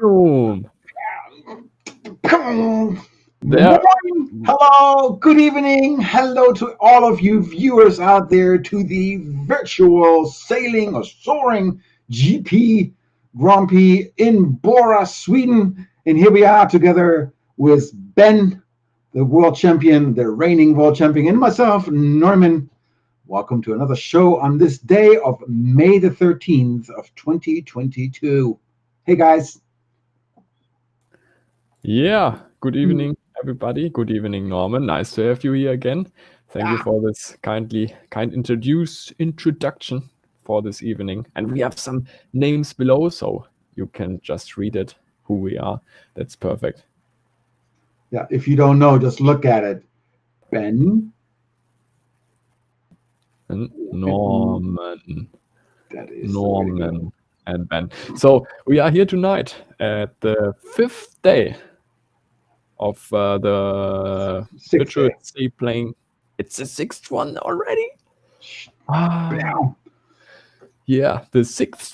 Boom. Good There. morning, hello, good evening, hello to all of you viewers out there to the virtual sailing or soaring GP Grand Prix in Boras, Sweden. And here we are together with Ben, the world champion, the reigning world champion, and myself, Norman. Welcome to another show on this day of May the 13th of 2022. Hey guys. Yeah. Good evening, everybody. Good evening, Norman. Nice to have you here again. Thank you Yeah. for this kind introduction for this evening. And we have some names below, so you can just read it who we are. That's perfect. Yeah, if you don't know, just look at it. Ben, And and Norman. that is the way to go. Norman and Ben. So we are here tonight at the fifth day of the Sixth virtual day. Sailplane. It's the sixth one already. Shh, Ah, Bam. yeah, the sixth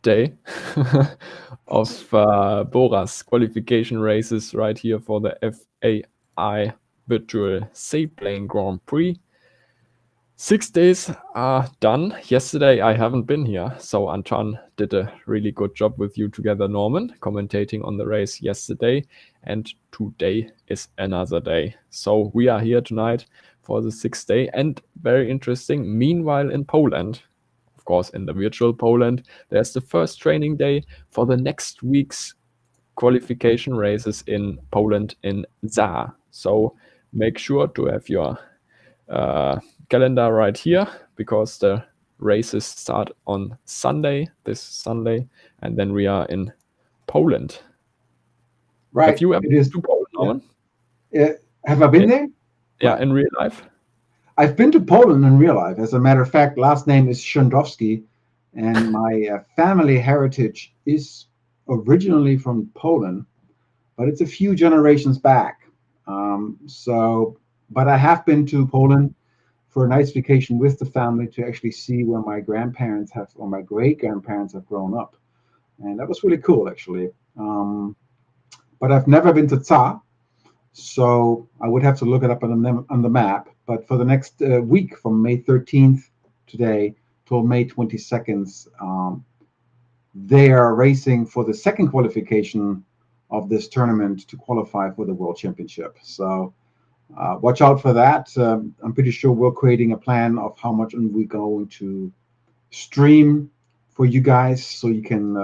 day of Boras qualification races right here for the FAI virtual Sailplane Grand Prix. 6 days are done. Yesterday I haven't been here, so Anton did a really good job with you together, Norman, commentating on the race yesterday, and today is another day. So we are here tonight for the 6th day, and very interesting, meanwhile in Poland, of course in the virtual Poland, there's the first training day for the next week's qualification races in Poland in Za. So make sure to have your calendar right here, because the races start on Sunday, this Sunday, and then we are in Poland. Have Right. you ever It been is. to Poland, Yeah. Norman? Have I been In, there? yeah, Right. in real life? I've been to Poland in real life. As a matter of fact, last name is Szondowski, and my family heritage is originally from Poland, but it's a few generations back. But I have been to Poland for a nice vacation with the family to actually see where my grandparents have, or my great grandparents have grown up. And that was really cool, actually. But I've never been to Za, so I would have to look it up on the map. But for the next week, from May 13th today till May 22nd, they are racing for the second qualification of this tournament to qualify for the World Championship. So watch out for that. I'm pretty sure we're creating a plan of how much we're going to stream for you guys, so you can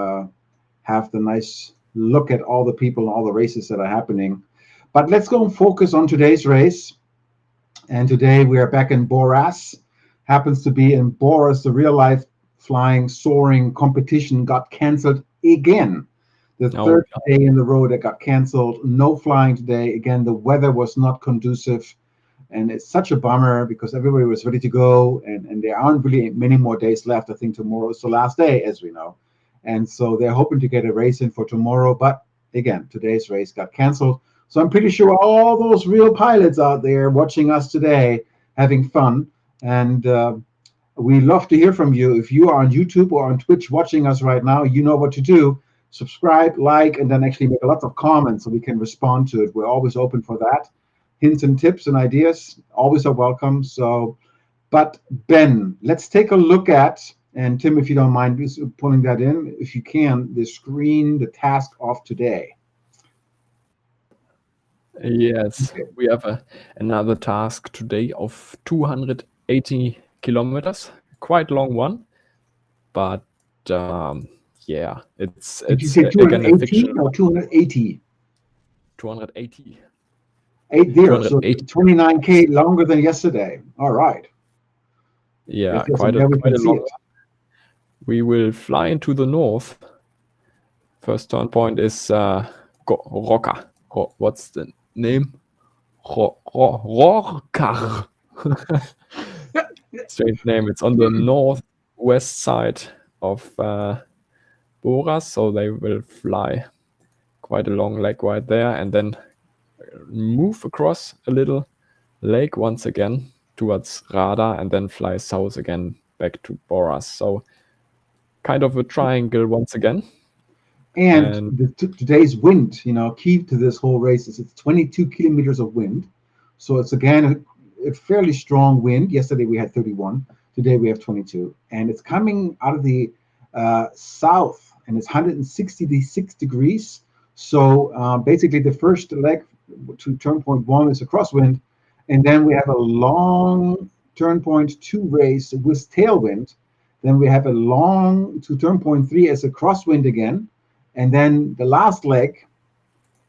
have the nice look at all the people and all the races that are happening. But let's go and focus on today's race. And today we are back in Boras. Happens to be in Boras, the real life flying, soaring competition got canceled again. The Oh, third day in the row that got canceled. No flying today. Again, the weather was not conducive. And it's such a bummer because everybody was ready to go. And there aren't really many more days left. I think tomorrow is the last day, as we know. And so they're hoping to get a race in for tomorrow. But again, today's race got canceled. So I'm pretty sure all those real pilots out there watching us today having fun. And we love to hear from you. If you are on YouTube or on Twitch watching us right now, you know what to do. Subscribe, like, and then actually make a lot of comments so we can respond to it. We're always open for that. Hints and tips and ideas always are welcome. So, but Ben, let's take a look at, and Tim, if you don't mind pulling that in, if you can, the screen, the task of today. yes. Okay. We have another task today of 280 kilometers. Quite long one, but yeah, Did you it's say again a 218 fictional or 280? 280. 80, so 280. 29K longer than yesterday. All right. Yeah, If there's a way we quite can a see long it. one. We will fly into the north. First turn point is Roca. What's the name? Rorkar. Strange name. It's on the northwest side of Boras, so they will fly quite a long leg right there, and then move across a little lake once again towards Rada, and then fly south again back to Boras. So kind of a triangle once again. And And today's wind, key to this whole race is it's 22 kilometers of wind. So it's again a fairly strong wind. Yesterday we had 31. Today we have 22. And it's coming out of the south, and it's 166 degrees. So basically the first leg to turn point one is a crosswind. And then we have a long turn point two race with tailwind. Then we have a long to turn point three as a crosswind again. And then the last leg,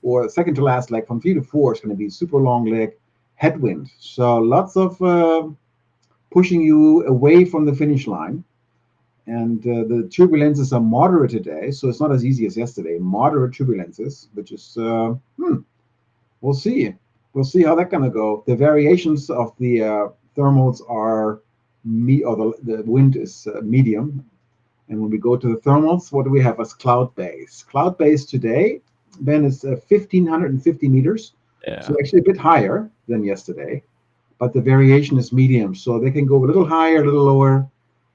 or second to last leg, from 3 to 4 is going to be super long leg headwind. So lots of pushing you away from the finish line. And the turbulences are moderate today, so it's not as easy as yesterday. Moderate turbulences, which is, we'll see. We'll see how that's going to go. The variations of the thermals are, or the wind is medium. And when we go to the thermals, what do we have as cloud base? Cloud base today, Ben, is 1,550 meters. yeah, So actually a bit higher than yesterday, but the variation is medium. So they can go a little higher, a little lower.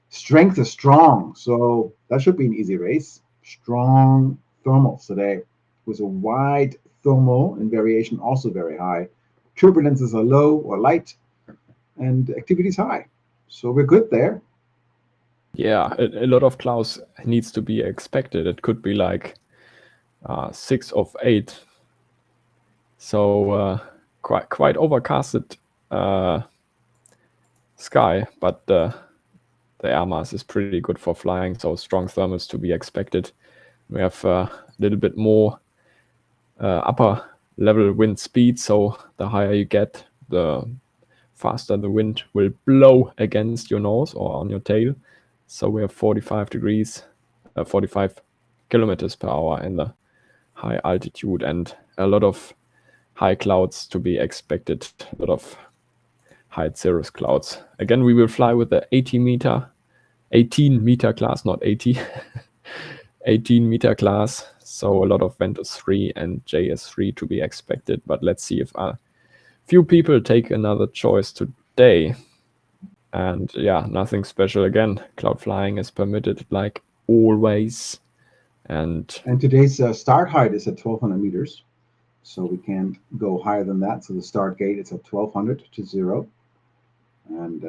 Strength is strong. So that should be an easy race. Strong thermals today with a wide thermal and variation also very high. Turbulences are low or light and activity is high. So we're good there. yeah, a lot of clouds needs to be expected. It could be like 6 of 8. So quite overcasted sky, but the air mass is pretty good for flying, so strong thermals to be expected. We have a little bit more upper level wind speed, so the higher you get, the faster the wind will blow against your nose or on your tail. So we have 45 degrees, 45 kilometers per hour in the high altitude, and a lot of high clouds to be expected, a lot of high cirrus clouds. Again, we will fly with the 18 meter class, not 80, 18 meter class. So a lot of Ventus 3 and JS3 to be expected, but let's see if a few people take another choice today. And yeah, nothing special again. Cloud flying is permitted like always. And today's start height is at 1,200 meters. So we can't go higher than that. So the start gate is at 1,200 to 0. And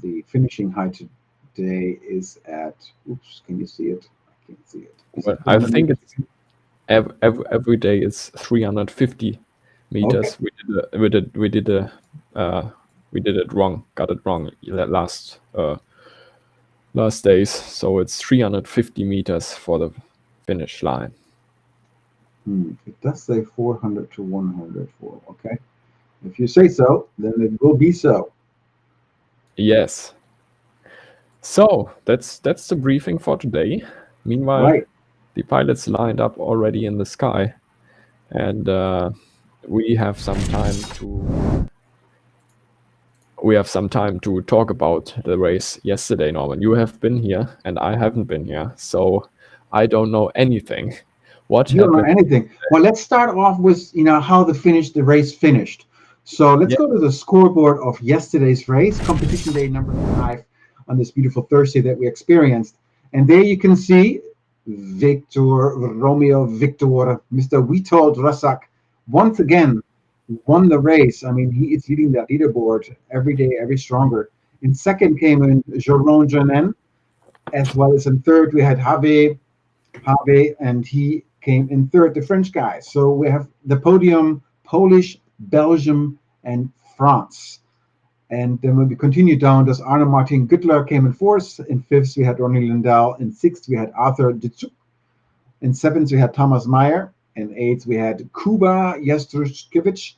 the finishing height today is at, oops, can you see it? I can't see it. well, I think it's every day is 350 meters. Okay. We did it wrong, got it wrong last days. So it's 350 meters for the finish line. It does say 400 to 104. Okay. If you say so, then it will be so. Yes. So that's the briefing for today. Meanwhile, Right. the pilots lined up already in the sky, and we have some time to talk about the race yesterday, Norman. You have been here, and I haven't been here, so I don't know anything. What You don't know happened? anything. Well, let's start off with how the race finished. So let's go to the scoreboard of yesterday's race, competition day number 5, on this beautiful Thursday that we experienced. And there you can see Romeo Victor, Mr. Witold Rasak, once again won the race. I mean, he is leading that leaderboard every day, every stronger. In second came in Jeroen Janen, as well as in third we had Have, and he came in third, the French guy. So we have the podium, Polish, Belgium, and France. And then when we continue down, there's Arne Martin Güttler came in fourth. In fifth, we had Ronnie Lindell. In sixth, we had Arthur Ditsuk. In seventh, we had Thomas Meyer. In eighth, we had Kuba Jastruskiewicz.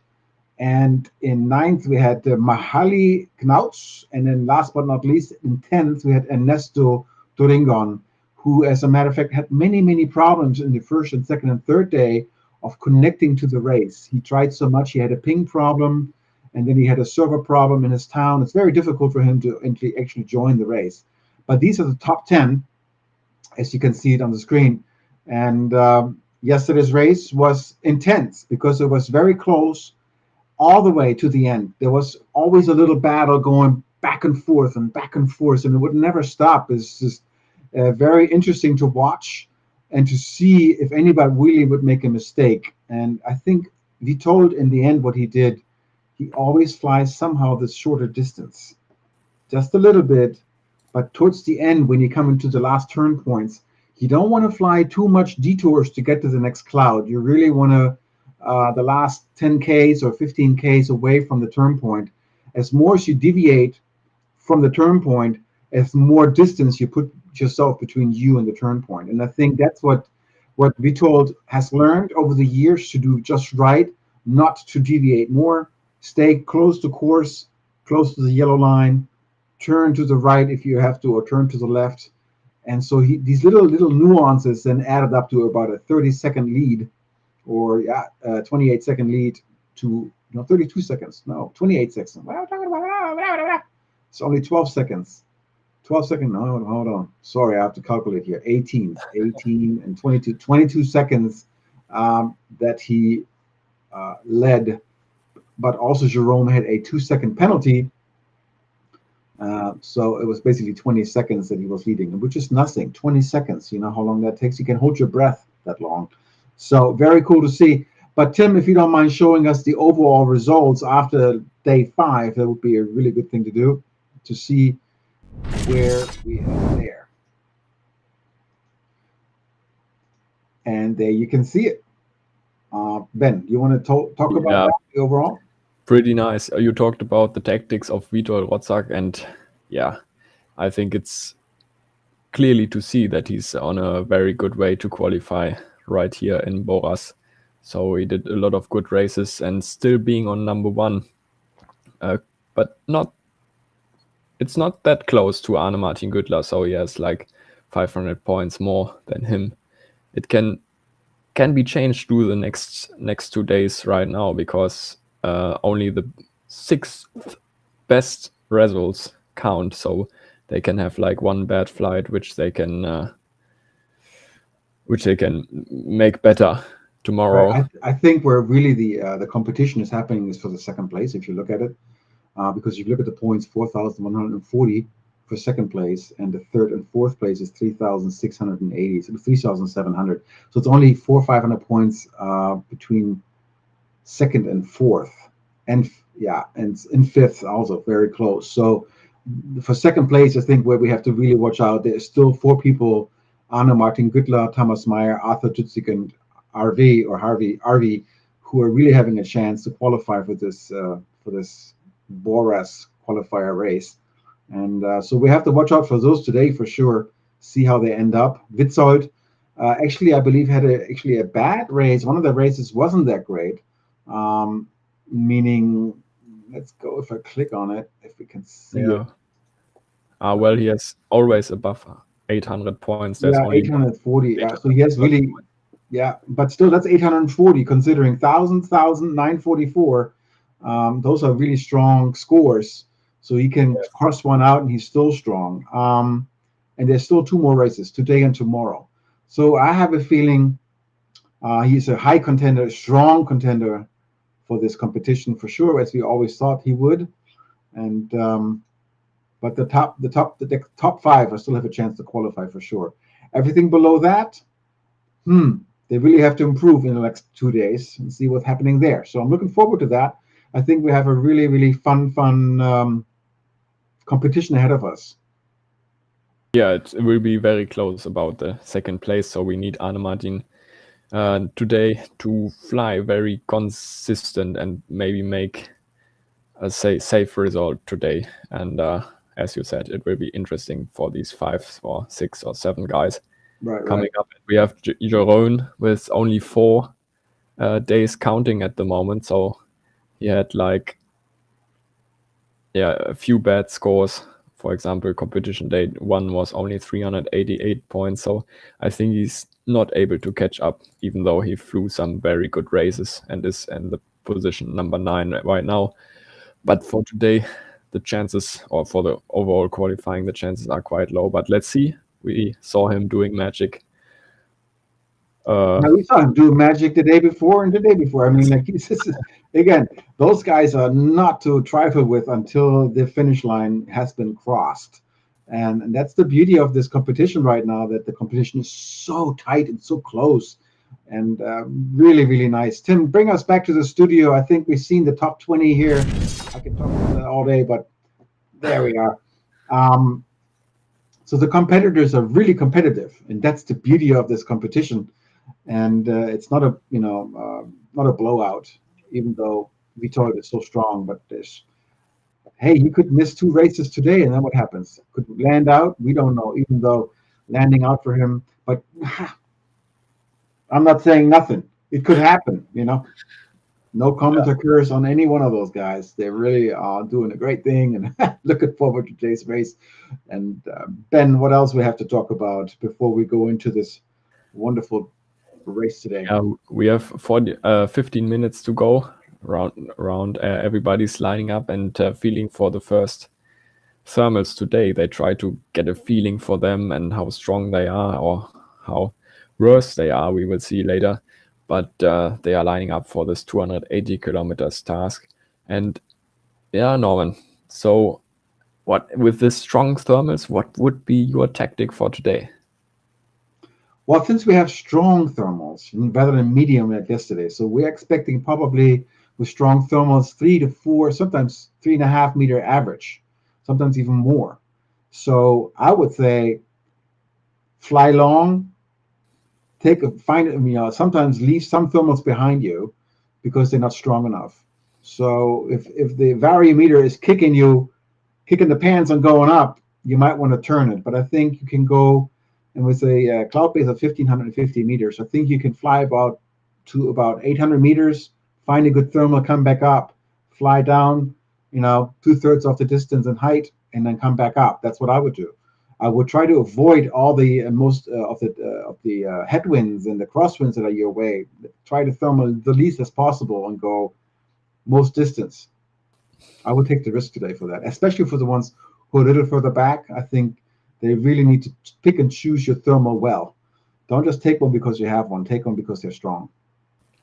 And in ninth, we had Mahali Knautz. And then last but not least, in 10th, we had Ernesto Doringon, who, as a matter of fact, had many, many problems in the first and second and third day of connecting to the race. He tried so much. He had a ping problem, and then he had a server problem in his town. It's very difficult for him to actually join the race. But these are the top 10, as you can see it on the screen. And yesterday's race was intense because it was very close all the way to the end. There was always a little battle going back and forth, and it would never stop. It's just very interesting to watch. and to see if anybody really would make a mistake. And I think Vitold, in the end, what he did, he always flies somehow this shorter distance, just a little bit. But towards the end, when you come into the last turn points, you don't want to fly too much detours to get to the next cloud. You really want to the last 10 Ks or 15 Ks away from the turn point. As more as you deviate from the turn point, as more distance you put yourself between you and the turn point. And I think that's what Vitold has learned over the years, to do just right, not to deviate more, stay close to course, close to the yellow line, turn to the right if you have to, or turn to the left. And so these little nuances then added up to about a 30-second lead, or 28-second lead to 32 seconds. No, 28 seconds. What am I talking about? It's only 12 seconds. 12 seconds. No, hold on. Sorry, I have to calculate here. 18 and 22 seconds that he led. But also Jerome had a 2-second penalty. So it was basically 20 seconds that he was leading, which is nothing. 20 seconds. You know how long that takes? You can hold your breath that long. So very cool to see. But Tim, if you don't mind showing us the overall results after day 5, that would be a really good thing to do, to see where we are there. And there you can see it. Ben, you want to talk about that, the overall? Pretty nice. You talked about the tactics of Witold Rotzak, and yeah, I think it's clearly to see that he's on a very good way to qualify right here in Boras. So he did a lot of good races and still being on number 1, but it's not that close to Arne Martin Güttler, so he has like 500 points more than him. It can be changed through the next 2 days right now, because only the 6th best results count, so they can have like one bad flight which they can make better tomorrow. Right. I think where really the competition is happening is for the second place, if you look at it, because if you look at the points, 4,140 for second place, and the third and fourth place is 3,680, so 3,700. So it's only 400 or 500 points between second and fourth, and in fifth also very close. So for second place, I think where we have to really watch out, there's still 4 people: Arne Martin Güttler, Thomas Meyer, Arthur Tützig, and Harvey, who are really having a chance to qualify for this Boras qualifier race. And so we have to watch out for those today for sure, see how they end up. Witzold, actually, I believe, had a bad race. One of the races wasn't that great, meaning, let's go, if I click on it, if we can see it. Well, he has always above 800 points. There's only 840. So he has really, but still, that's 840 considering 944. Those are really strong scores. So he can cross one out, and he's still strong. And there's still 2 more races, today and tomorrow. So I have a feeling he's a high contender, strong contender for this competition for sure, as we always thought he would. And but the top 5 still have a chance to qualify for sure. Everything below that, they really have to improve in the next 2 days and see what's happening there. So I'm looking forward to that. I think we have a really, really fun competition ahead of us. Yeah, it will be very close about the second place. So we need Arne Martin today to fly very consistent and maybe make a safe result today. And as you said, it will be interesting for these 5 or 6 or 7 guys coming up. We have Jerome with only 4 days counting at the moment, so he had like a few bad scores. For example, competition day 1 was only 388 points, so I think he's not able to catch up, even though he flew some very good races and is in the position number 9 right now. But for today, the chances, or for the overall qualifying, the chances are quite low. But let's see. We saw him doing magic. We saw him do magic the day before and the day before. I mean, like, again, those guys are not to trifle with until the finish line has been crossed. And that's the beauty of this competition right now, that the competition is so tight and so close, and really, really nice. Tim, bring us back to the studio. I think we've seen the top 20 here. I could talk about that all day, but there we are. So the competitors are really competitive, and that's the beauty of this competition. And it's not a not a blowout, even though Vitold is so strong. But there's, hey, you could miss 2 races today, and then what happens? Could land out? We don't know. Even though landing out for him, but I'm not saying nothing. It could happen. No comment occurs on any one of those guys. They really are doing a great thing, and looking forward to today's race. And Ben, what else we have to talk about before we go into this wonderful race today? We have 15 minutes to go around. Everybody's lining up and feeling for the first thermals today. They try to get a feeling for them and how strong they are or how worse they are. We will see later. But they are lining up for this 280 kilometers task. And yeah, Norman, so what with this strong thermals, what would be your tactic for today? Well, since we have strong thermals rather than medium like yesterday, so we're expecting probably with strong thermals 3 to 4, sometimes 3.5 meter average, sometimes even more. So I would say fly long, sometimes leave some thermals behind you because they're not strong enough. So if the variometer is kicking the pants on going up, you might want to turn it. But I think you can go, and with a cloud base of 1,550 meters, I think you can fly about 800 meters, find a good thermal, come back up, fly down, 2/3 of the distance in height, and then come back up. That's what I would do. I would try to avoid all the most of the headwinds and the crosswinds that are your way. Try to thermal the least as possible and go most distance. I would take the risk today for that, especially for the ones who are a little further back. I think they really need to pick and choose your thermal well. Don't just take one because you have one. Take one because they're strong.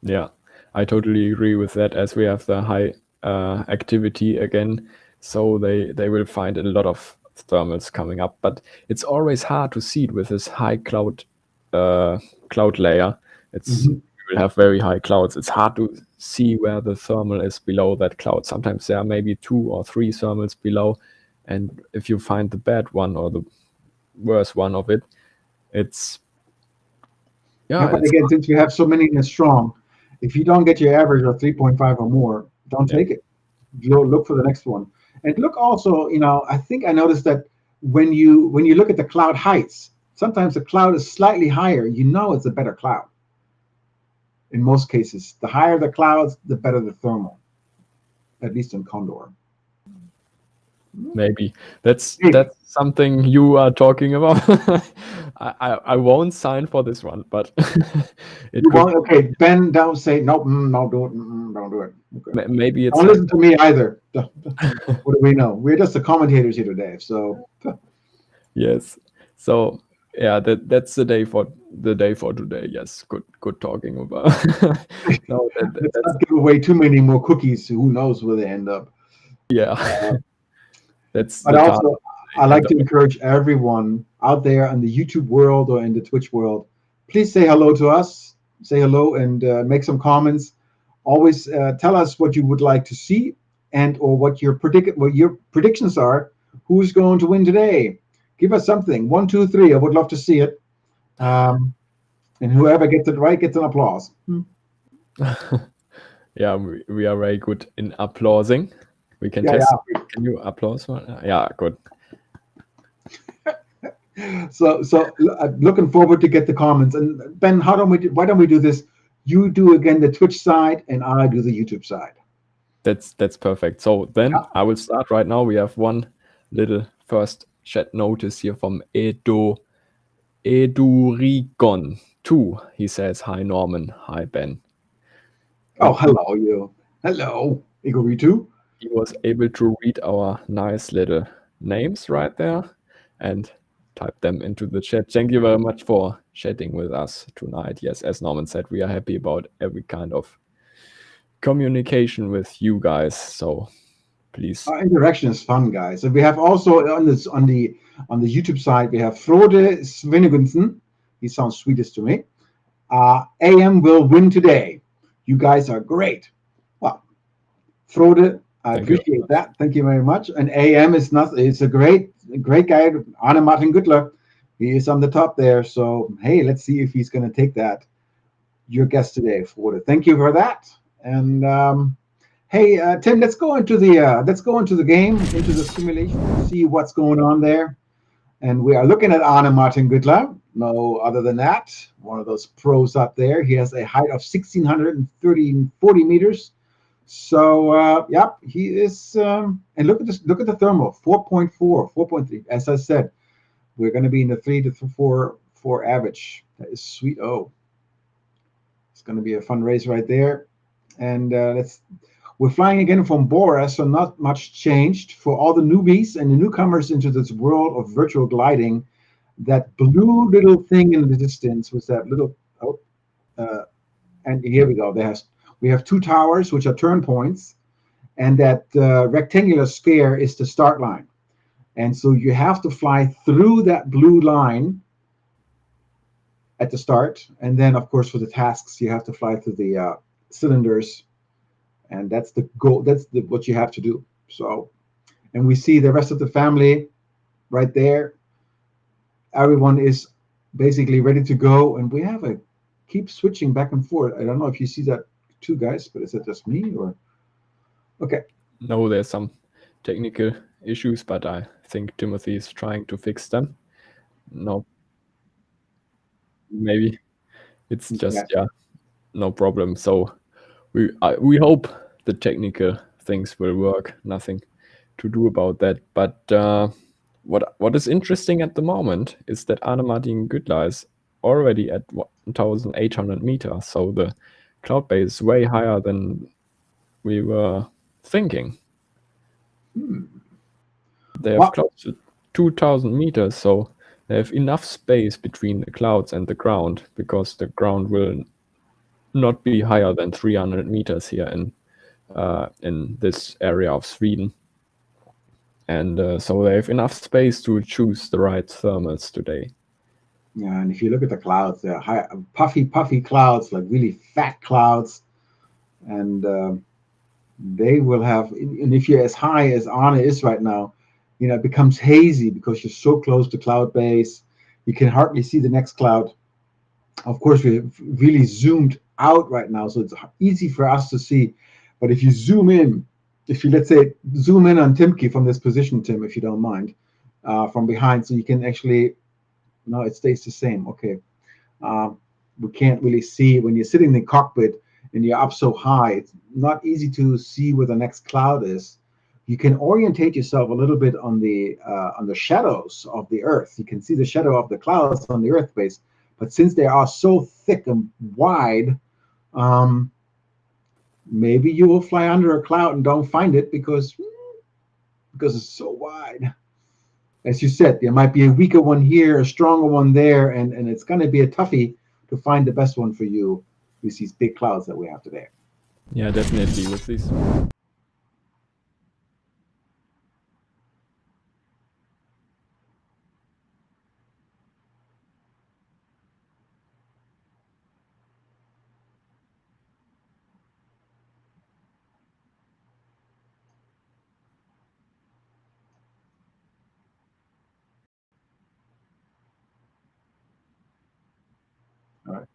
Yeah, I totally agree with that, as we have the high activity again. So they will find a lot of thermals coming up, but it's always hard to see it with this high cloud layer. You will have very high clouds. It's hard to see where the thermal is below that cloud. Sometimes there are maybe 2 or 3 thermals below, and if you find the bad one or the worst one of it, it's but again, since you have so many that's strong, if you don't get your average of 3.5 or more, don't take it. Look for the next one. And look also, I think I noticed that when you look at the cloud heights, sometimes the cloud is slightly higher. It's a better cloud. In most cases, the higher the clouds, the better the thermal, at least in Condor. Maybe that's something you are talking about. I won't sign for this one, but okay, Ben, don't say no. No, don't do it. Okay. Maybe it's don't listen to me either. What do we know? We're just the commentators here today. So yes. So yeah, that's the day for today. Yes, good talking about. No, let's not give away too many more cookies. Who knows where they end up? Yeah. But also, I like to encourage everyone out there in the YouTube world or in the Twitch world, please say hello to us. Say hello and make some comments. Always tell us what you would like to see or what your predictions are. Who's going to win today? Give us something. 1, 2, 3. I would love to see it. And whoever gets it right gets an applause. Yeah, we are very good in applauding. We can test. Yeah. Can you applause? Yeah, good. So looking forward to get the comments. And Ben, why don't we do this? You do again the Twitch side, and I do the YouTube side. That's perfect. So then I will start right now. We have one little first chat notice here from Edurigon 2. He says, "Hi Norman, hi Ben." Oh, hello you. Hello, Igor2. He was able to read our nice little names right there and type them into the chat. Thank you very much for chatting with us tonight. Yes, as Norman said, we are happy about every kind of communication with you guys. So please. Our interaction is fun, guys. And we have also on the On the YouTube side, we have Frode Svennegunsen. He sounds Swedish to me. AM will win today. You guys are great. Well, Frode, I Thank you very appreciate much. that. Thank you very much. And AM is not. It's a great guy, Arne Martin Gutler. He is on the top there. So hey, let's see if he's going to take that. Your guest today, Frode. Thank you for that. And hey, Tim, let's go into the game, into the simulation, see what's going on there. And we are looking at Arne Martin Gutler. No other than that, one of those pros up there. He has a height of 1,640 meters. So, yep, he is. And look at this. Look at the thermal, 4.4, 4.3. As I said, we're going to be in the 3 to 4 average. That is sweet. Oh, it's going to be a fun race right there. And we're flying again from Boras, so not much changed for all the newbies and the newcomers into this world of virtual gliding. That blue little thing in the distance was that little. Oh, uh, and here we go. We have two towers which are turn points, and that rectangular sphere is the start line. And so you have to fly through that blue line at the start, and then of course for the tasks you have to fly through the cylinders, and that's the goal. What you have to do. So, and we see the rest of the family right there. Everyone is basically ready to go, and we have a keep switching back and forth. I don't know if you see that too, guys, but is it just me or okay? No, there's some technical issues, but I think Timothy is trying to fix them. No, maybe it's just Yeah. no problem. So we hope the technical things will work. Nothing to do about that. But what is interesting at the moment is that Arne Martin Güttler is already at 1,800 meters. So the cloud base is way higher than we were thinking. They have Well, close to 2,000 meters, so they have enough space between the clouds and the ground, because the ground will not be higher than 300 meters here in this area of Sweden. And so they have enough space to choose the right thermals today. yeah, and if you look at the clouds, they're puffy clouds, like really fat clouds, and they will have. And if you're as high as Arne is right now, it becomes hazy because you're so close to cloud base. You can hardly see the next cloud. Of course, we're really zoomed out right now, so it's easy for us to see. But if you zoom in, if you let's say zoom in on Timke from this position, Tim, if you don't mind, from behind, so you can actually. No, it stays the same. Okay. We can't really see when you're sitting in the cockpit and you're up so high. It's not easy to see where the next cloud is. You can orientate yourself a little bit on the shadows of the Earth. You can see the shadow of the clouds on the Earth base, but since they are so thick and wide, maybe you will fly under a cloud and don't find it because it's so wide. As you said, there might be a weaker one here, a stronger one there, and it's going to be a toughie to find the best one for you with these big clouds that we have today. Yeah, definitely with this. All right.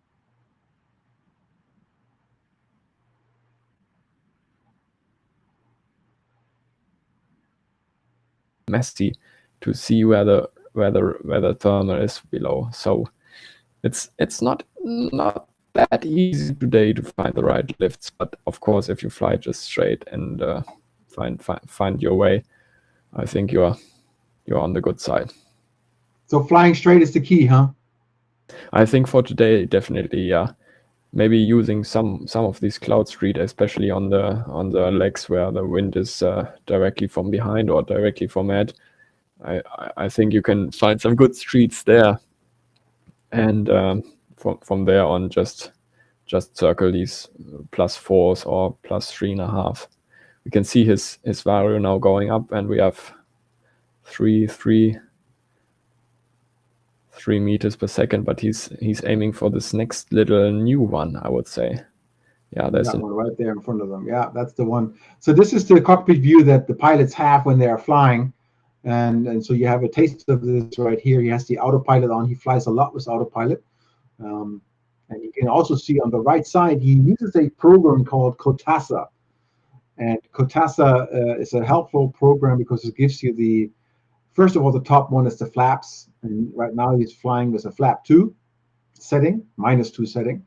Messy to see where the thermal is below. So it's not that easy today to find the right lifts. But of course, if you fly just straight and find your way, I think you're on the good side. So flying straight is the key, huh? I think for today, definitely, yeah. Maybe using some of these cloud street, especially on the legs where the wind is directly from behind or directly from ahead. I think you can find some good streets there, and from there on just circle these +4s or +3.5. We can see his value now going up, and we have 3, 3, 3 meters per second, but he's aiming for this next little new one, I would say. Yeah, there's that one right there in front of them. Yeah, that's the one. So this is the cockpit view that the pilots have when they are flying. And so you have a taste of this right here. He has the autopilot on. He flies a lot with autopilot. And you can also see on the right side, he uses a program called Kotasa. And Kotasa is a helpful program because it gives you the, first of all, the top one is the flaps. And right now he's flying with a flap 2 setting, -2 setting.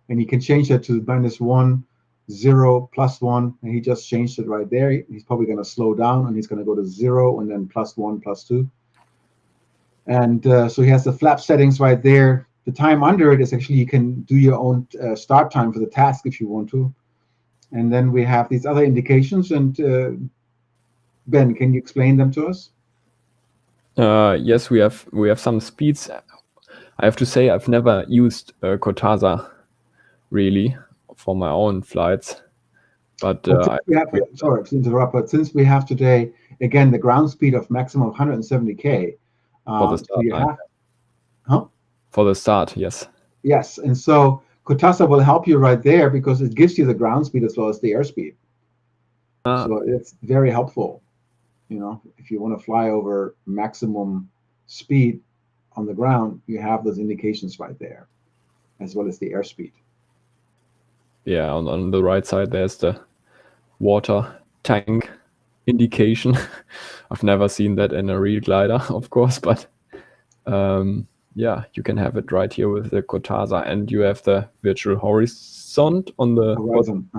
And you can change that to -1, 0, +1, and he just changed it right there. He's probably going to slow down, and he's going to go to 0, and then +1, +2. And so he has the flap settings right there. The time under it is actually, you can do your own start time for the task if you want to. And then we have these other indications. And Ben, can you explain them to us? Yes, we have some speeds. I have to say I've never used Kotasa really for my own flights, but sorry to interrupt, but since we have today again the ground speed of maximum 170k for the start, for the start, yes. Yes, and so Kotasa will help you right there because it gives you the ground speed as well as the airspeed. So it's very helpful. You know, if you want to fly over maximum speed on the ground, you have those indications right there, as well as the airspeed. Yeah, on the right side, there's the water tank indication. I've never seen that in a real glider, of course, but yeah, you can have it right here with the Kotasa, and you have the virtual horizon on the horizon.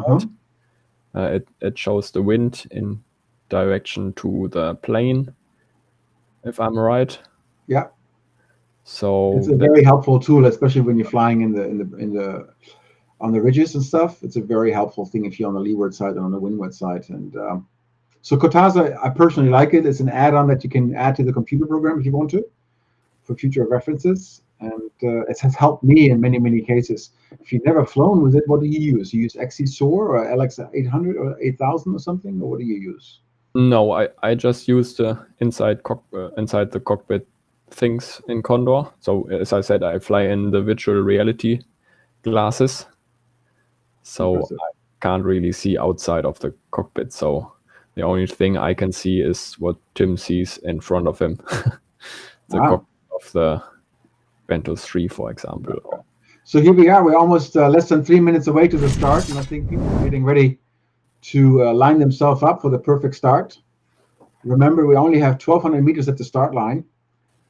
It shows the wind in direction to the plane, if I'm right. Yeah. So it's a very helpful tool, especially when you're flying on the ridges and stuff. It's a very helpful thing if you're on the leeward side and on the windward side. And so Kotasa, I personally like it. It's an add-on that you can add to the computer program if you want to, for future references. And it has helped me in many, many cases. If you've never flown with it, what do you use? You use XC-SOAR or LX800 or 8000 or something, or what do you use? No, I just use the inside the cockpit things in Condor. So as I said, I fly in the virtual reality glasses, so Impressive. I can't really see outside of the cockpit. So the only thing I can see is what Tim sees in front of him, the cockpit of the Ventus 3, for example. Okay. So here we are. We're almost less than 3 minutes away to the start, and I think people are getting ready to line themselves up for the perfect start. Remember, we only have 1,200 meters at the start line,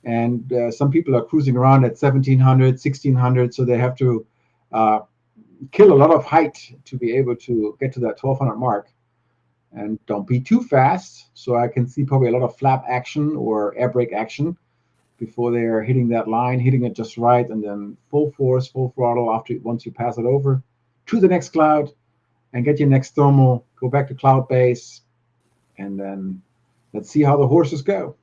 and some people are cruising around at 1,700, 1,600, so they have to kill a lot of height to be able to get to that 1,200 mark. And don't be too fast, so I can see probably a lot of flap action or air brake action before they're hitting that line, hitting it just right, and then full force, full throttle once you pass it over to the next cloud and get your next thermal, go back to cloud base, and then let's see how the horses go.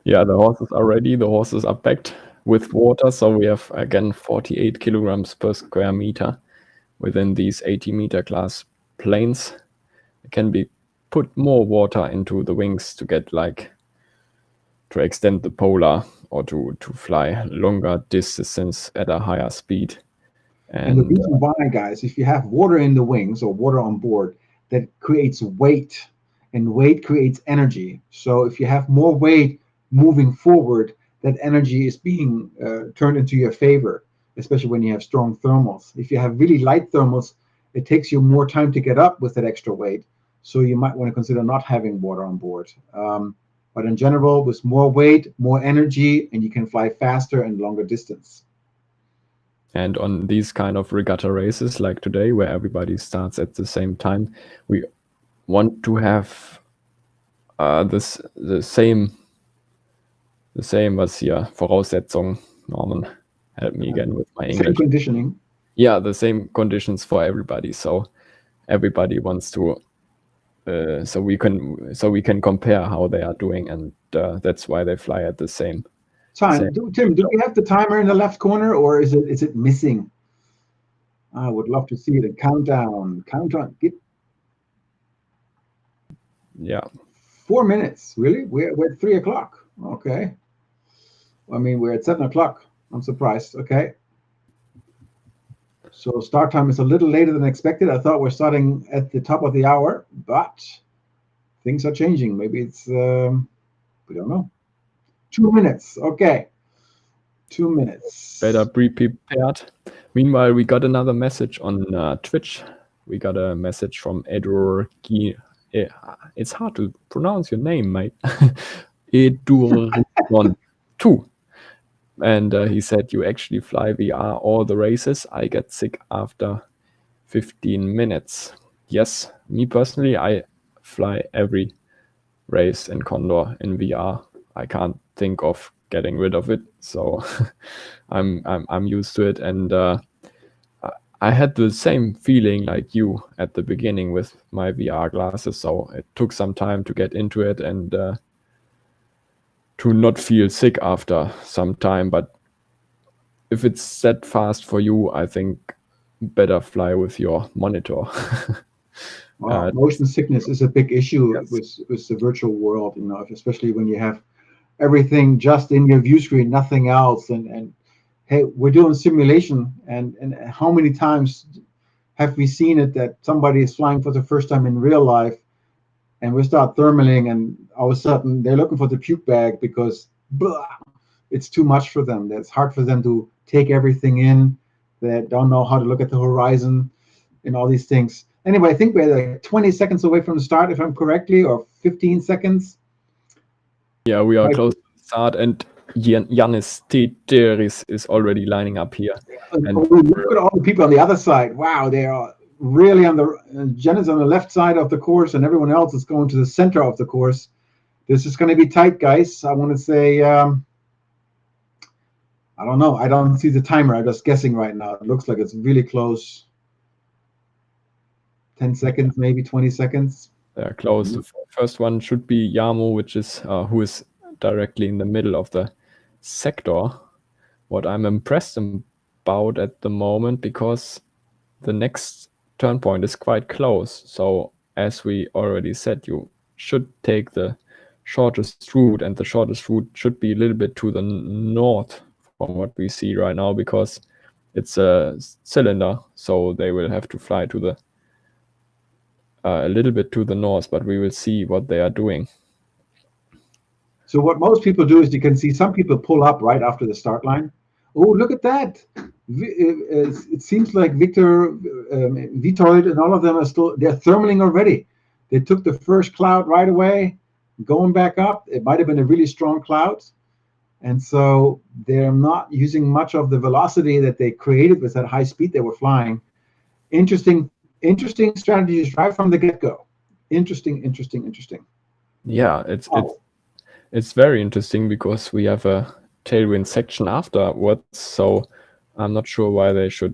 Yeah, the horses are ready. The horses are packed with water. So we have, again, 48 kilograms per square meter within these 80-meter class planes. It can be put more water into the wings to get to extend the polar or to fly longer distance at a higher speed. And the reason why, guys, if you have water in the wings or water on board, that creates weight, and weight creates energy. So if you have more weight moving forward, that energy is being turned into your favor, especially when you have strong thermals. If you have really light thermals, it takes you more time to get up with that extra weight. So you might want to consider not having water on board. But in general, with more weight, more energy, and you can fly faster and longer distance. And on these kind of regatta races like today, where everybody starts at the same time, we want to have the same was here Voraussetzung. Norman, help me again with my English. Same conditioning. Yeah, the same conditions for everybody. So everybody wants to, so we can compare how they are doing, and that's why they fly at the same time. Tim, do we have the timer in the left corner, or is it missing? I would love to see it. Countdown. Get. Yeah. 4 minutes. Really? We're at 3 o'clock. Okay. I mean, we're at 7 o'clock. I'm surprised. Okay. So start time is a little later than expected. I thought we're starting at the top of the hour, but things are changing. Maybe it's, we don't know. 2 minutes. Okay. 2 minutes. Better be prepared. Meanwhile, we got another message on Twitch. We got a message from Edor. It's hard to pronounce your name, mate. Edurgon 2. And he said, you actually fly VR all the races. I get sick after 15 minutes. Yes, me personally, I fly every race in Condor in VR. I can't think of getting rid of it, so I'm used to it. And I had the same feeling like you at the beginning with my VR glasses. So it took some time to get into it and to not feel sick after some time. But if it's that fast for you, I think better fly with your monitor. Well, motion sickness is a big issue Yes. with the virtual world, you know, especially when you have everything just in your view screen, nothing else. And hey, we're doing simulation, and how many times have we seen it that somebody is flying for the first time in real life, and we start thermaling, and all of a sudden they're looking for the puke bag because blah, it's too much for them. It's hard for them to take everything in. They don't know how to look at the horizon and all these things. Anyway, I think we're like 20 seconds away from the start, if I'm correctly, or 15 seconds. Yeah, we are close to the start, and Yannis Teteris is already lining up here. And look at all the people on the other side. Wow, they are really on the Jen is on the left side of the course, and everyone else is going to the center of the course. This is going to be tight, guys. I want to say, I don't know. I don't see the timer. I'm just guessing right now. It looks like it's really close. 10 seconds, maybe 20 seconds. They're close. The first one should be Yamo, which is who is directly in the middle of the sector. What I'm impressed about at the moment, because the next turn point is quite close. So as we already said, you should take the shortest route, and the shortest route should be a little bit to the north from what we see right now, because it's a cylinder, so they will have to fly to the a little bit to the north, but we will see what they are doing. So what most people do is you can see some people pull up right after the start line. Oh, look at that. It seems like Victor, Vitold, and all of them are they're thermaling already. They took the first cloud right away, going back up. It might have been a really strong cloud. And so they're not using much of the velocity that they created with that high speed they were flying. Interesting strategies right from the get-go. Interesting. Yeah, it's very interesting, because we have a tailwind section afterwards, so I'm not sure why they should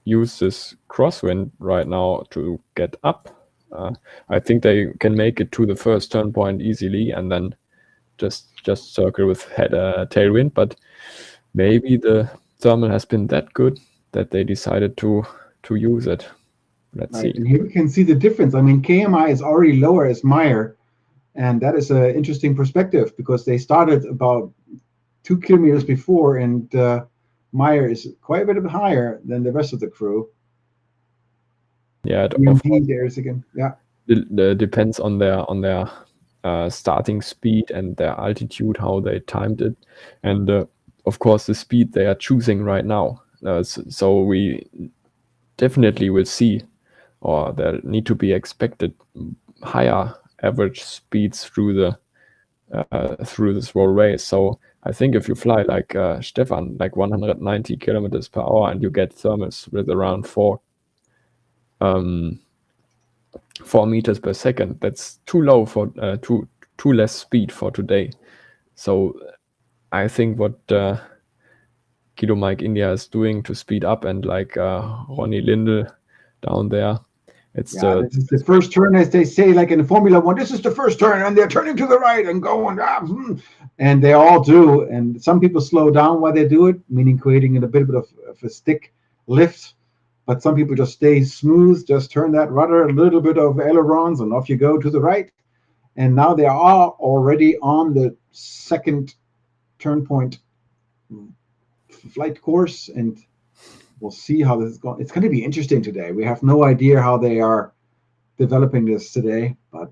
use this crosswind right now to get up. I think they can make it to the first turn point easily and then just circle with tailwind, but maybe the thermal has been that good that they decided to use it. Let's see. And here we can see the difference. I mean, KMI is already lower as Meyer, and that is an interesting perspective, because they started about 2 kilometers before, and Meyer is quite a bit higher than the rest of the crew. Yeah, there's again. Yeah, it depends on their starting speed and their altitude, how they timed it, and of course the speed they are choosing right now. So we definitely will see, or there need to be expected higher average speeds through this whole race. So I think if you fly like Stefan, like 190 kilometers per hour, and you get thermals with around 4 meters per second, that's too low for too less speed for today. So I think what Kilo Mike India is doing to speed up, and like Ronnie Lindell down there, this is the first turn, as they say, like in Formula One. This is the first turn, and they're turning to the right and going, and they all do. And some people slow down while they do it, meaning creating a bit of a stick lift. But some people just stay smooth, just turn that rudder, a little bit of ailerons, and off you go to the right. And now they are already on the second turn point flight course, and we'll see how this is going. It's going to be interesting today. We have no idea how they are developing this today, but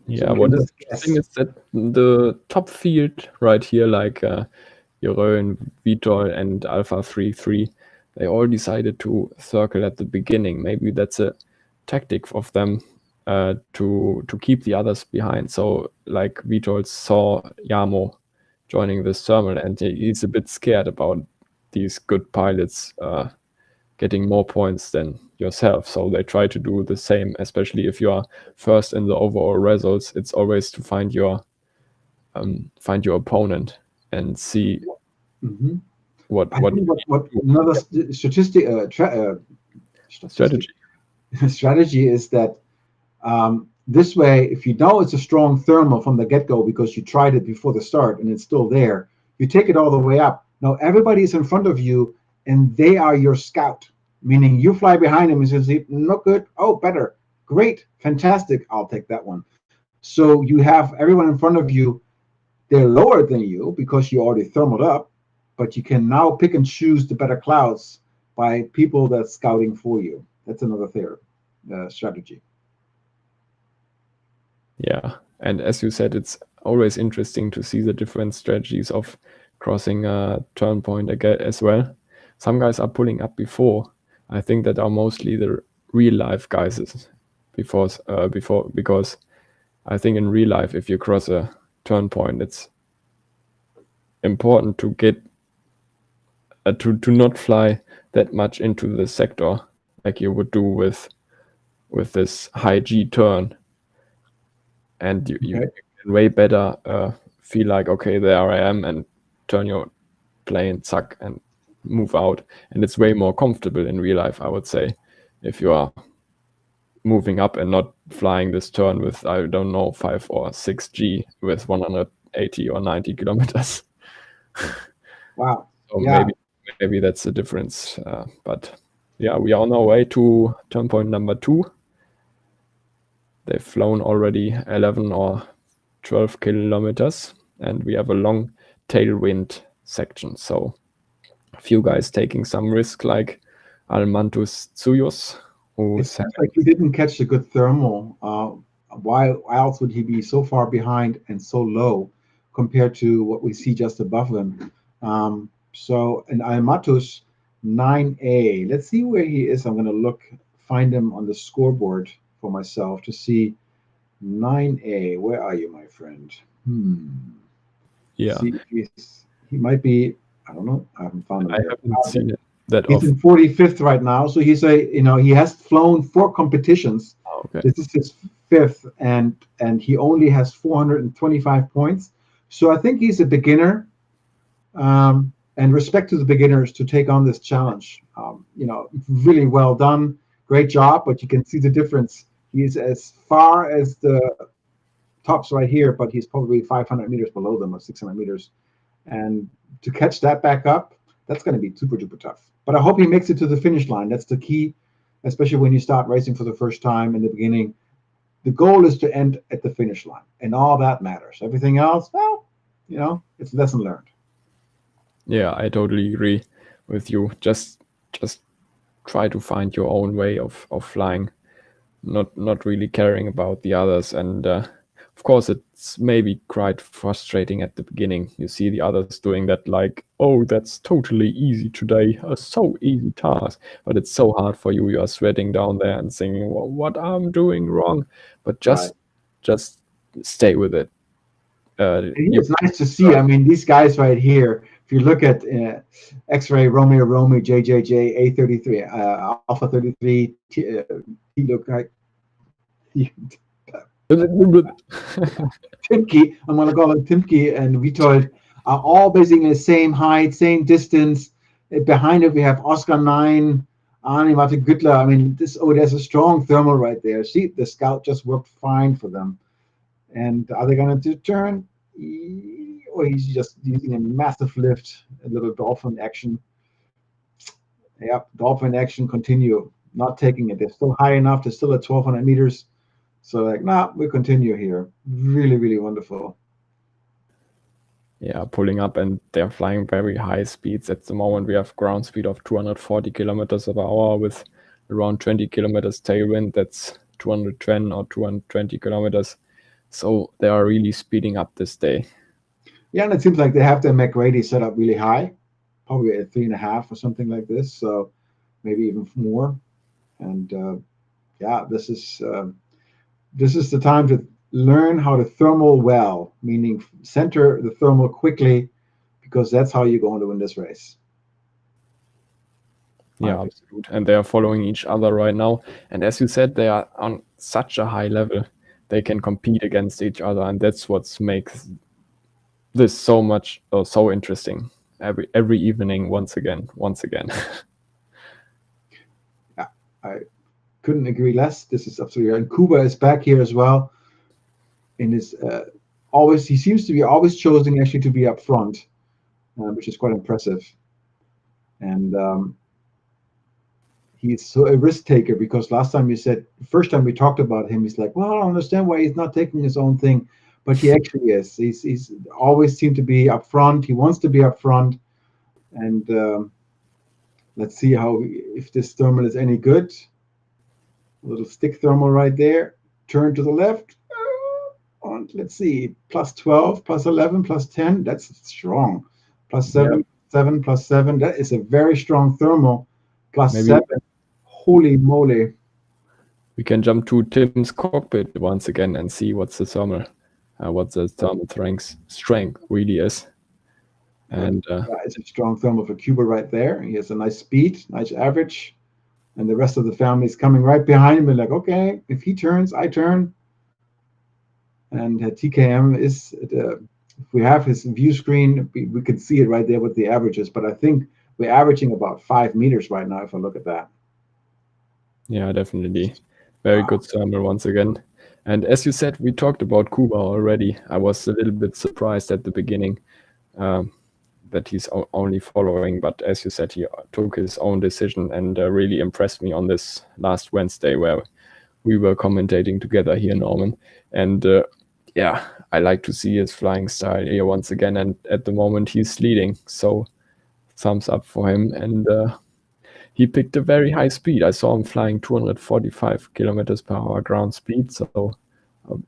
Yeah, So what is let's interesting guess. is that the top field right here, like Jeroen, Vitol, and Alpha 33, they all decided to circle at the beginning. Maybe that's a tactic of them to keep the others behind. So, like Vitol saw Yamo joining this thermal, and he's a bit scared about these good pilots getting more points than yourself. So they try to do the same, especially if you are first in the overall results. It's always to find your opponent and see Mhm. what I think what another statistic strategy. strategy is that this way, if you know it's a strong thermal from the get-go because you tried it before the start and it's still there, you take it all the way up. Now everybody's in front of you and they are your scout, meaning you fly behind them and say, not good, oh, better, great, fantastic, I'll take that one. So you have everyone in front of you, they're lower than you because you already thermaled up, but you can now pick and choose the better clouds by people that's scouting for you. That's another strategy. Yeah, and as you said, it's always interesting to see the different strategies of crossing a turn point again as well. Some guys are pulling up before. I think that are mostly the real life guys because I think in real life, if you cross a turn point, it's important to get to not fly that much into the sector like you would do with this high G turn, and you can way better feel like, okay, there I am, and turn your plane, suck, and move out. And it's way more comfortable in real life, I would say, if you are moving up and not flying this turn with, I don't know, 5 or 6 G with 180 or 90 kilometers. Wow. So Yeah. maybe that's the difference. But yeah, we are on our way to turn point number 2. They've flown already 11 or 12 kilometers, and we have a long tailwind section. So a few guys taking some risk, like Almantus Tsuyos, who It sounds like he didn't catch a good thermal. Why else would he be so far behind and so low compared to what we see just above him? So, and Almatus 9A. Let's see where he is. I'm going to find him on the scoreboard for myself to see 9A. Where are you, my friend? Yeah, See if he might be. I don't know. I haven't found him I yet. haven't seen it that He's often. in 45th right now, so he has flown 4 competitions. Okay. This is his 5th, and he only has 425 points. So I think he's a beginner, and respect to the beginners to take on this challenge. Really well done, great job. But you can see the difference. He's as far as the tops right here, but he's probably 500 meters below them or 600 meters. And to catch that back up, that's going to be super duper tough. But I hope he makes it to the finish line. That's the key, especially when you start racing for the first time in the beginning. The goal is to end at the finish line, and all that matters. Everything else, well, it's lesson learned. Yeah, I totally agree with you. Just try to find your own way of flying, not really caring about the others. And of course, it's maybe quite frustrating at the beginning. You see the others doing that, like, oh, that's totally easy today, a so easy task. But it's so hard for you. You are sweating down there and thinking, well, what I'm doing wrong. But just stay with it. It's nice to see. I mean, these guys right here. If you look at X-Ray, Romeo, JJJ, A33, Alpha 33, he look like Timke. I'm gonna call it Timke and Vitold are all basically the same height, same distance. Behind it, we have Oscar 9, Arne Martin Güttler. I mean, there's a strong thermal right there. See, the scout just worked fine for them. And are they going to turn? Or he's just using a massive lift, a little dolphin action. Yep, dolphin action, continue. Not taking it. They're still high enough. They're still at 1,200 meters. So we continue here. Really, really wonderful. pulling up, and they're flying very high speeds. At the moment, we have ground speed of 240 kilometers per hour with around 20 kilometers tailwind. That's 210 or 220 kilometers. So they are really speeding up this day. Yeah, and it seems like they have their McRady set up really high, probably at 3.5 or something like this. So maybe even more. And yeah, this is the time to learn how to thermal well, meaning center the thermal quickly, because that's how you're going to win this race. Yeah, absolutely. And they are following each other right now. And as you said, they are on such a high level. They can compete against each other, and that's what makes this so much so interesting. Every evening, once again. Yeah, I couldn't agree less. This is absolutely right. And Kuba is back here as well. And is he seems to be always choosing actually to be up front, which is quite impressive. And he's so a risk taker, because last time you said, first time we talked about him, he's like, well, I don't understand why he's not taking his own thing, but he actually is. He's always seemed to be up front. He wants to be up front, and let's see if this thermal is any good. A little stick thermal right there. Turn to the left. And let's see, plus 12, plus 11, plus 10. That's strong. Plus 7, 7, plus 7. That is a very strong thermal. Plus 7. Holy moly. We can jump to Tim's cockpit once again and see what the thermal strength really is. And it's a strong thermal for Cuba right there. He has a nice speed, nice average. And the rest of the family is coming right behind him and like, okay, if he turns, I turn. And TKM is, if we have his view screen, we can see it right there with the averages. But I think we're averaging about 5 meters right now, if I look at that. Yeah, definitely. Very good thermal once again. And as you said, we talked about Kuba already. I was a little bit surprised at the beginning that he's only following. But as you said, he took his own decision and really impressed me on this last Wednesday where we were commentating together here, Norman. And yeah, I like to see his flying style here once again. And at the moment, he's leading. So thumbs up for him. And he picked a very high speed. I saw him flying 245 kilometers per hour ground speed, so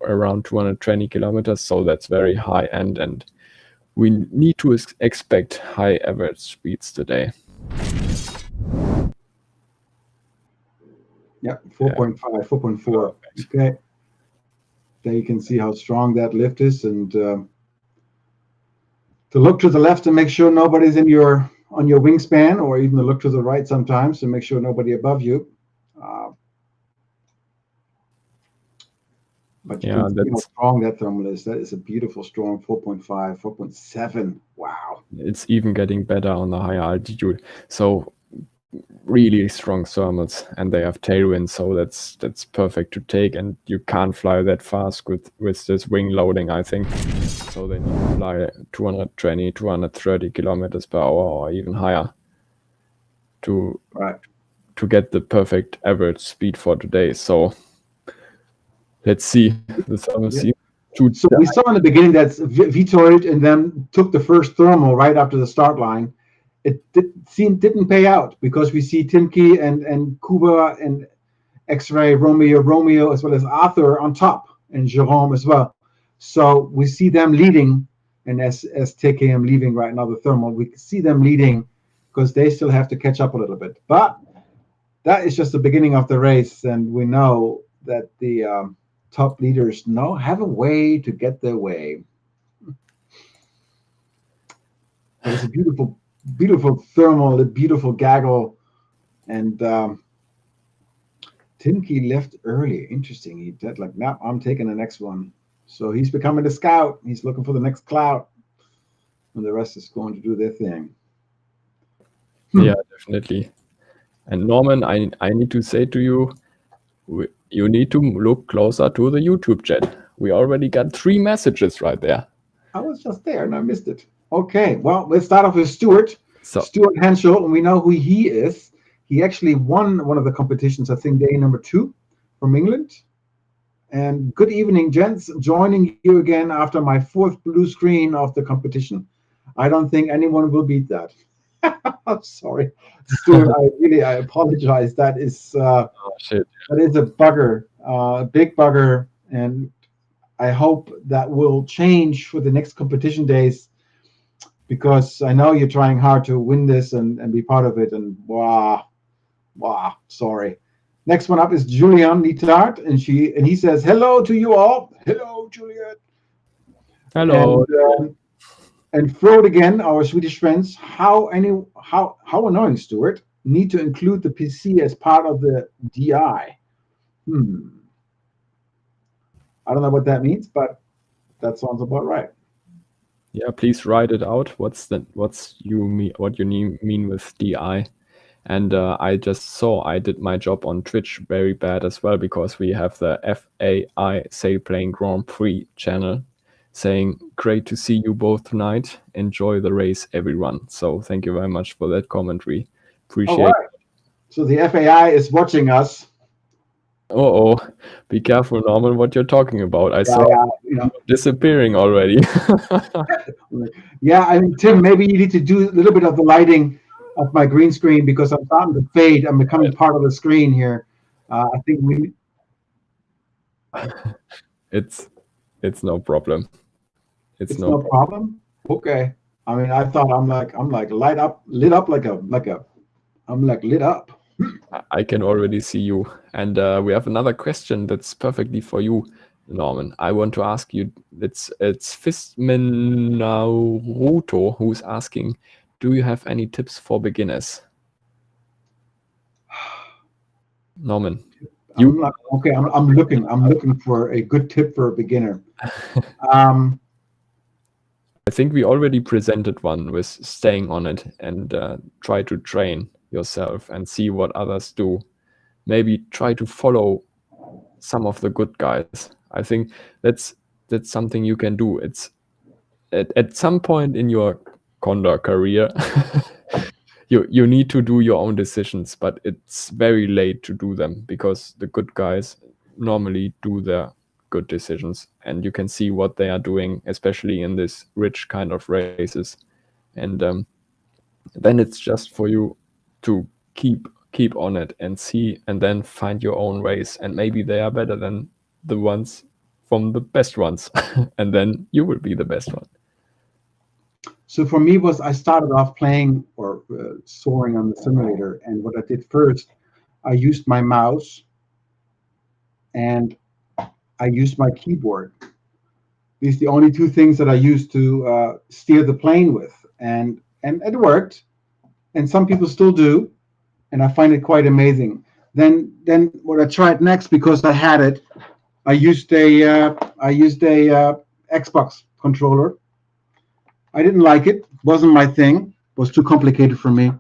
around 220 kilometers. So that's very high end, and we need to expect high average speeds today. Yeah, 4.5, 4.4. Okay. There you can see how strong that lift is, and to look to the left and make sure nobody's on your wingspan, or even to look to the right sometimes to make sure nobody above you. But you can see how strong that thermal is. That is a beautiful, strong 4.5, 4.7. Wow. It's even getting better on the higher altitude. So really strong thermals, and they have tailwind, so that's perfect to take, and you can't fly that fast with this wing loading, I think. So they need to fly 220, 230 kilometers per hour or even higher to get the perfect average speed for today. So let's see. The thermal So we saw in the beginning that vetoed and then took the first thermal right after the start line. It didn't pay out, because we see Timke and Kuba and X-Ray, Romeo, as well as Arthur on top, and Jerome as well. So we see them leading, and as TKM leaving right now, the thermal, we see them leading because they still have to catch up a little bit. But that is just the beginning of the race, and we know that the top leaders have a way to get their way. But it's a beautiful thermal, a beautiful gaggle, and Timke left early. Interesting. He said, like, no, I'm taking the next one. So he's becoming the scout. He's looking for the next cloud, and the rest is going to do their thing. Yeah, definitely. And Norman, I need to say to you, you need to look closer to the YouTube chat. We already got 3 messages right there. I was just there and I missed it. Okay, well, let's start off with Stuart. Stuart Henschel, and we know who he is. He actually won one of the competitions, I think day number 2 from England. And good evening, gents. Joining you again after my fourth blue screen of the competition. I don't think anyone will beat that. I'm sorry, Stuart. I apologize. Oh shit. That is a bugger, a big bugger, and I hope that will change for the next competition days because I know you're trying hard to win this and be part of it. And wow, sorry. Next one up is Julian Nitart, and he says hello to you all. Hello, Julian. Hello. And and Frode again, our Swedish friends. How annoying, Stuart. Need to include the PC as part of the DI. Hmm. I don't know what that means, but that sounds about right. Yeah, please write it out. What you mean with DI? And I just saw I did my job on Twitch very bad as well because we have the FAI Sailplane Grand Prix channel saying, "Great to see you both tonight. Enjoy the race, everyone." So thank you very much for that commentary. All Appreciate. right. So the FAI is watching us. Oh, be careful, Norman, what you're talking about. I saw Yeah, you disappearing already. yeah. I mean, Tim, maybe you need to do a little bit of the lighting of my green screen because I'm starting to fade. I'm becoming part of the screen here. I think we. It's it's no problem. It's It's no no problem. problem. Okay. I mean, I thought I'm like lit up I'm like lit up. I can already see you. And we have another question that's perfectly for you, Norman. I want to ask you, it's Fistman Naruto who's asking, do you have any tips for beginners? Norman, you I'm like, okay. I'm looking for a good tip for a beginner. Um, I think we already presented one with staying on it and try to train yourself and see what others do. Maybe try to follow some of the good guys. I think that's something you can do. It's at some point in your Condor career, you need to do your own decisions, but it's very late to do them because the good guys normally do their good decisions, and you can see what they are doing, especially in this rich kind of races. And then it's just for you to keep on it and see, and then find your own ways, and maybe they are better than the ones from the best ones, and then you will be the best one. so for me was I started off playing or soaring on the simulator, and what I did first, I used my mouse and I used my keyboard. These are the only two things that I used to steer the plane with, and it worked. And some people still do, and I find it quite amazing. Then what I tried next because I had it, I used a Xbox controller. I didn't like it; wasn't my thing. Was too complicated for me.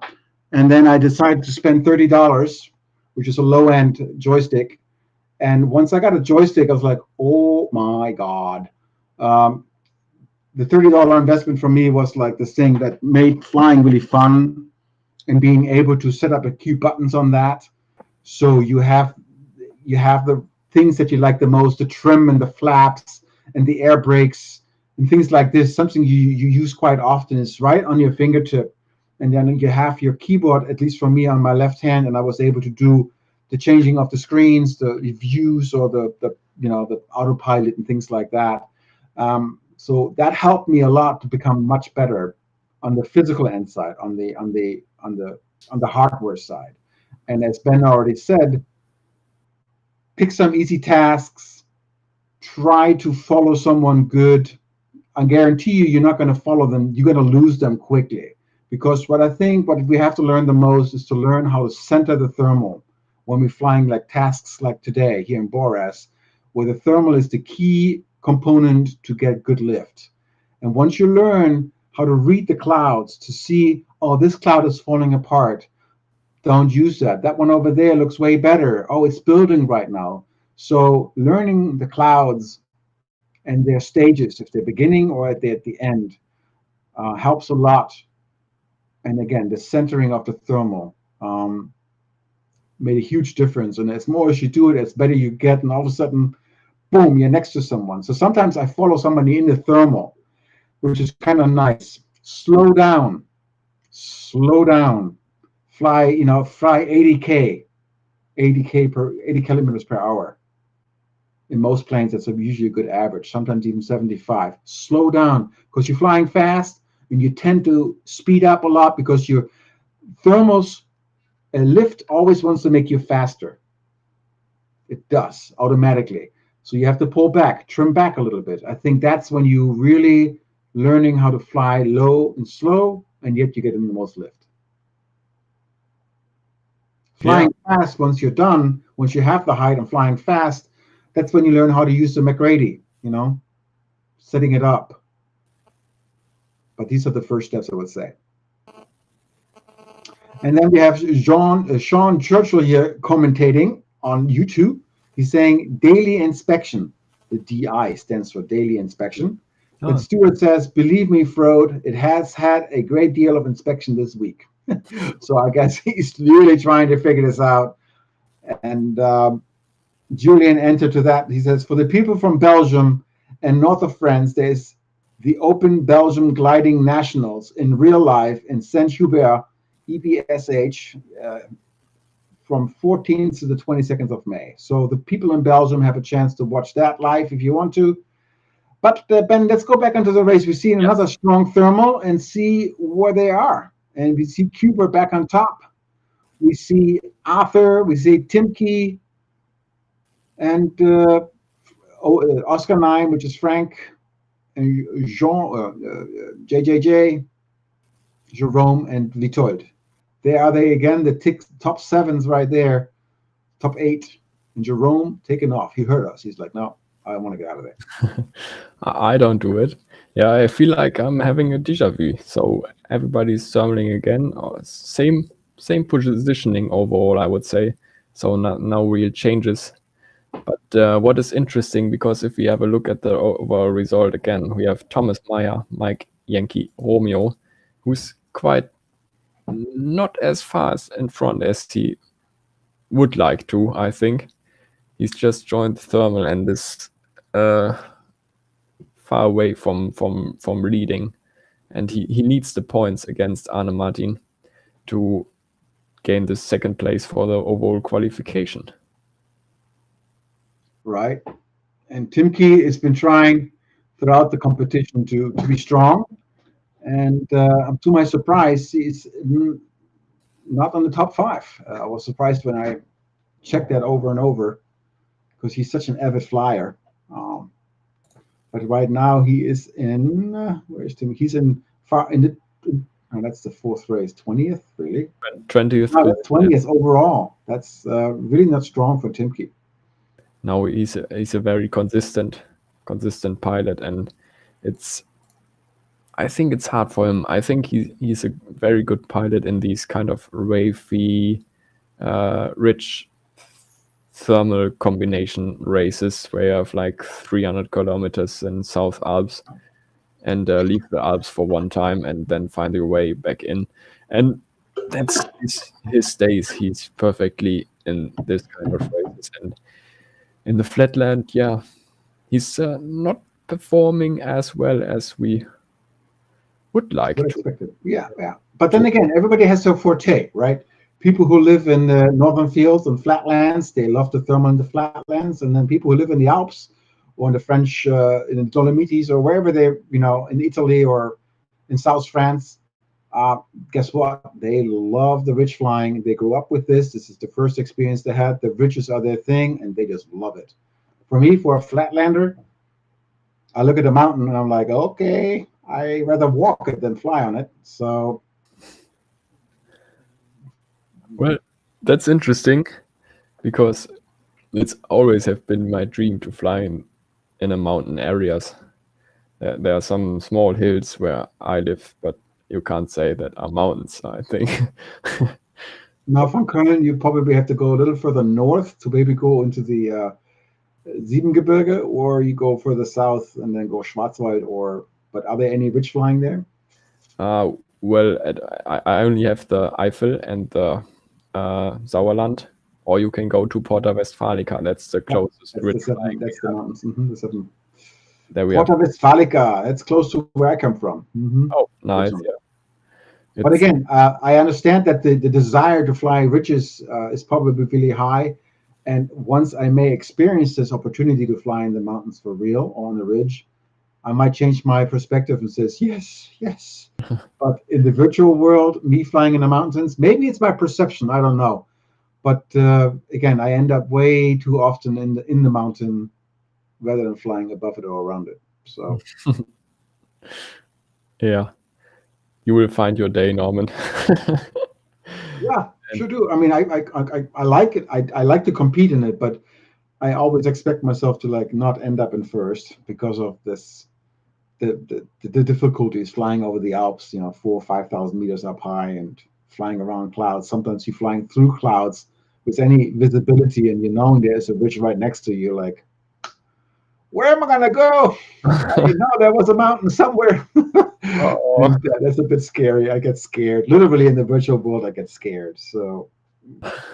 And then I decided to spend $30, which is a low end joystick. And once I got a joystick, I was like, oh my god. Um, the $30 investment for me was like this thing that made flying really fun and being able to set up a few buttons on that. So you have the things that you like the most, the trim and the flaps and the air brakes and things like this. Something you use quite often is right on your fingertip. And then you have your keyboard, at least for me, on my left hand, and I was able to do the changing of the screens, the views, or the the autopilot and things like that. So that helped me a lot to become much better on the physical end side, on the hardware side. And as Ben already said, pick some easy tasks, try to follow someone good. I guarantee you, you're not going to follow them. You're going to lose them quickly. Because what we have to learn the most is to learn how to center the thermal when we're flying like tasks like today here in Boras, where the thermal is the key component to get good lift. And once you learn how to read the clouds to see, oh, this cloud is falling apart, don't use that. That one over there looks way better. Oh, it's building right now. So learning the clouds and their stages, if they're beginning or at the end, helps a lot. And again, the centering of the thermal made a huge difference. And as more as you do it, as better you get. And all of a sudden, boom, you're next to someone. So sometimes I follow somebody in the thermal, which is kind of nice. Slow down, fly, fly 80 kilometers per hour. In most planes, that's usually a good average, sometimes even 75. Slow down because you're flying fast and you tend to speed up a lot because your thermals lift always wants to make you faster. It does automatically. So you have to pull back, trim back a little bit. I think that's when you really learning how to fly low and slow, and yet you get in the most lift. Yeah, Flying fast, once you're done, once you have the height and flying fast, that's when you learn how to use the McRady, setting it up. But these are the first steps, I would say. And then we have Sean Churchill here commentating on YouTube. He's saying daily inspection. The DI stands for daily inspection. But oh, Stuart says, believe me, Frode, it has had a great deal of inspection this week. So I guess he's really trying to figure this out. And Julian entered to that. He says, for the people from Belgium and north of France, there's the Open Belgium Gliding Nationals in real life in Saint Hubert, EPSH, from 14th to the 22nd of May. So the people in Belgium have a chance to watch that live if you want to. But Ben, let's go back into the race. We've seen another strong thermal and see where they are. And we see Cuba back on top. We see Arthur. We see Timke. And Oscar 9, which is Frank. And Jean, JJJ, Jerome, and Vitold. There are they again, the top sevens right there, top 8. And Jerome taking off. He heard us. He's like, no, I want to get out of there. I don't do it. Yeah, I feel like I'm having a déjà vu. So everybody's tumbling again. Same positioning overall, I would say. So no real changes. But what is interesting, because if we have a look at the overall result again, we have Thomas Meyer, Mike Yankee Romeo, who's quite not as fast in front as he would like to, I think. He's just joined the thermal and is far away from leading, and he needs the points against Arne Martin to gain the second place for the overall qualification. Right. And Timke has been trying throughout the competition to be strong. And to my surprise, he's not on the top 5. I was surprised when I checked that over and over because he's such an avid flyer. But right now he is in, where is Timke? He's in far in the, that's the 4th race, 20th, really? 20th. No, that's 20th overall. That's really not strong for Timke. No, he's a very consistent pilot, and I think it's hard for him. I think he's a very good pilot in these kind of wavy, rich thermal combination races where you have like 300 kilometers in South Alps and leave the Alps for one time and then find your way back in. And that's his days. He's perfectly in this kind of races. And in the flatland, yeah, he's not performing as well as we would like to. Expected. Yeah. But then again, everybody has their forte, right? People who live in the northern fields and flatlands, they love the thermal in the flatlands. And then people who live in the Alps or in the French, in the Dolomites or wherever they're, in Italy or in South France, guess what? They love the ridge flying. They grew up with this. This is the first experience they had. The ridges are their thing, and they just love it. For me, for a flatlander, I look at the mountain and I'm like, okay, I rather walk it than fly on it. So, well, that's interesting because it's always have been my dream to fly in a mountain areas. There are some small hills where I live, but you can't say that are mountains, I think. Now from Köln, you probably have to go a little further north to maybe go into the Siebengebirge, or you go further south and then go Schwarzwald. But are there any ridge flying there? Well, I only have the Eifel and the Sauerland, or you can go to Porta Westfalica. That's the Yeah, closest that's ridge the seven. flying we That's the have. mountains. The seven. There we have. Porta Westfalica. That's close to where I come from. Oh, nice. Originally. Yeah, But it's again, I understand that the desire to fly ridges is probably really high. And once I may experience this opportunity to fly in the mountains for real on the ridge, I might change my perspective and says, yes, yes. But in the virtual world, me flying in the mountains, maybe it's my perception, I don't know. But again, I end up way too often in the mountain rather than flying above it or around it. So yeah. You will find your day, Norman. yeah, sure do. I mean, I like it. I like to compete in it, but I always expect myself to like not end up in first because of this the difficulties flying over the Alps, 4,000 or 5,000 meters up high and flying around clouds. Sometimes you're flying through clouds with any visibility, and there's a ridge right next to you. Like, where am I gonna go? There was a mountain somewhere. Oh, And that's a bit scary. I get scared. Literally in the virtual world, I get scared. So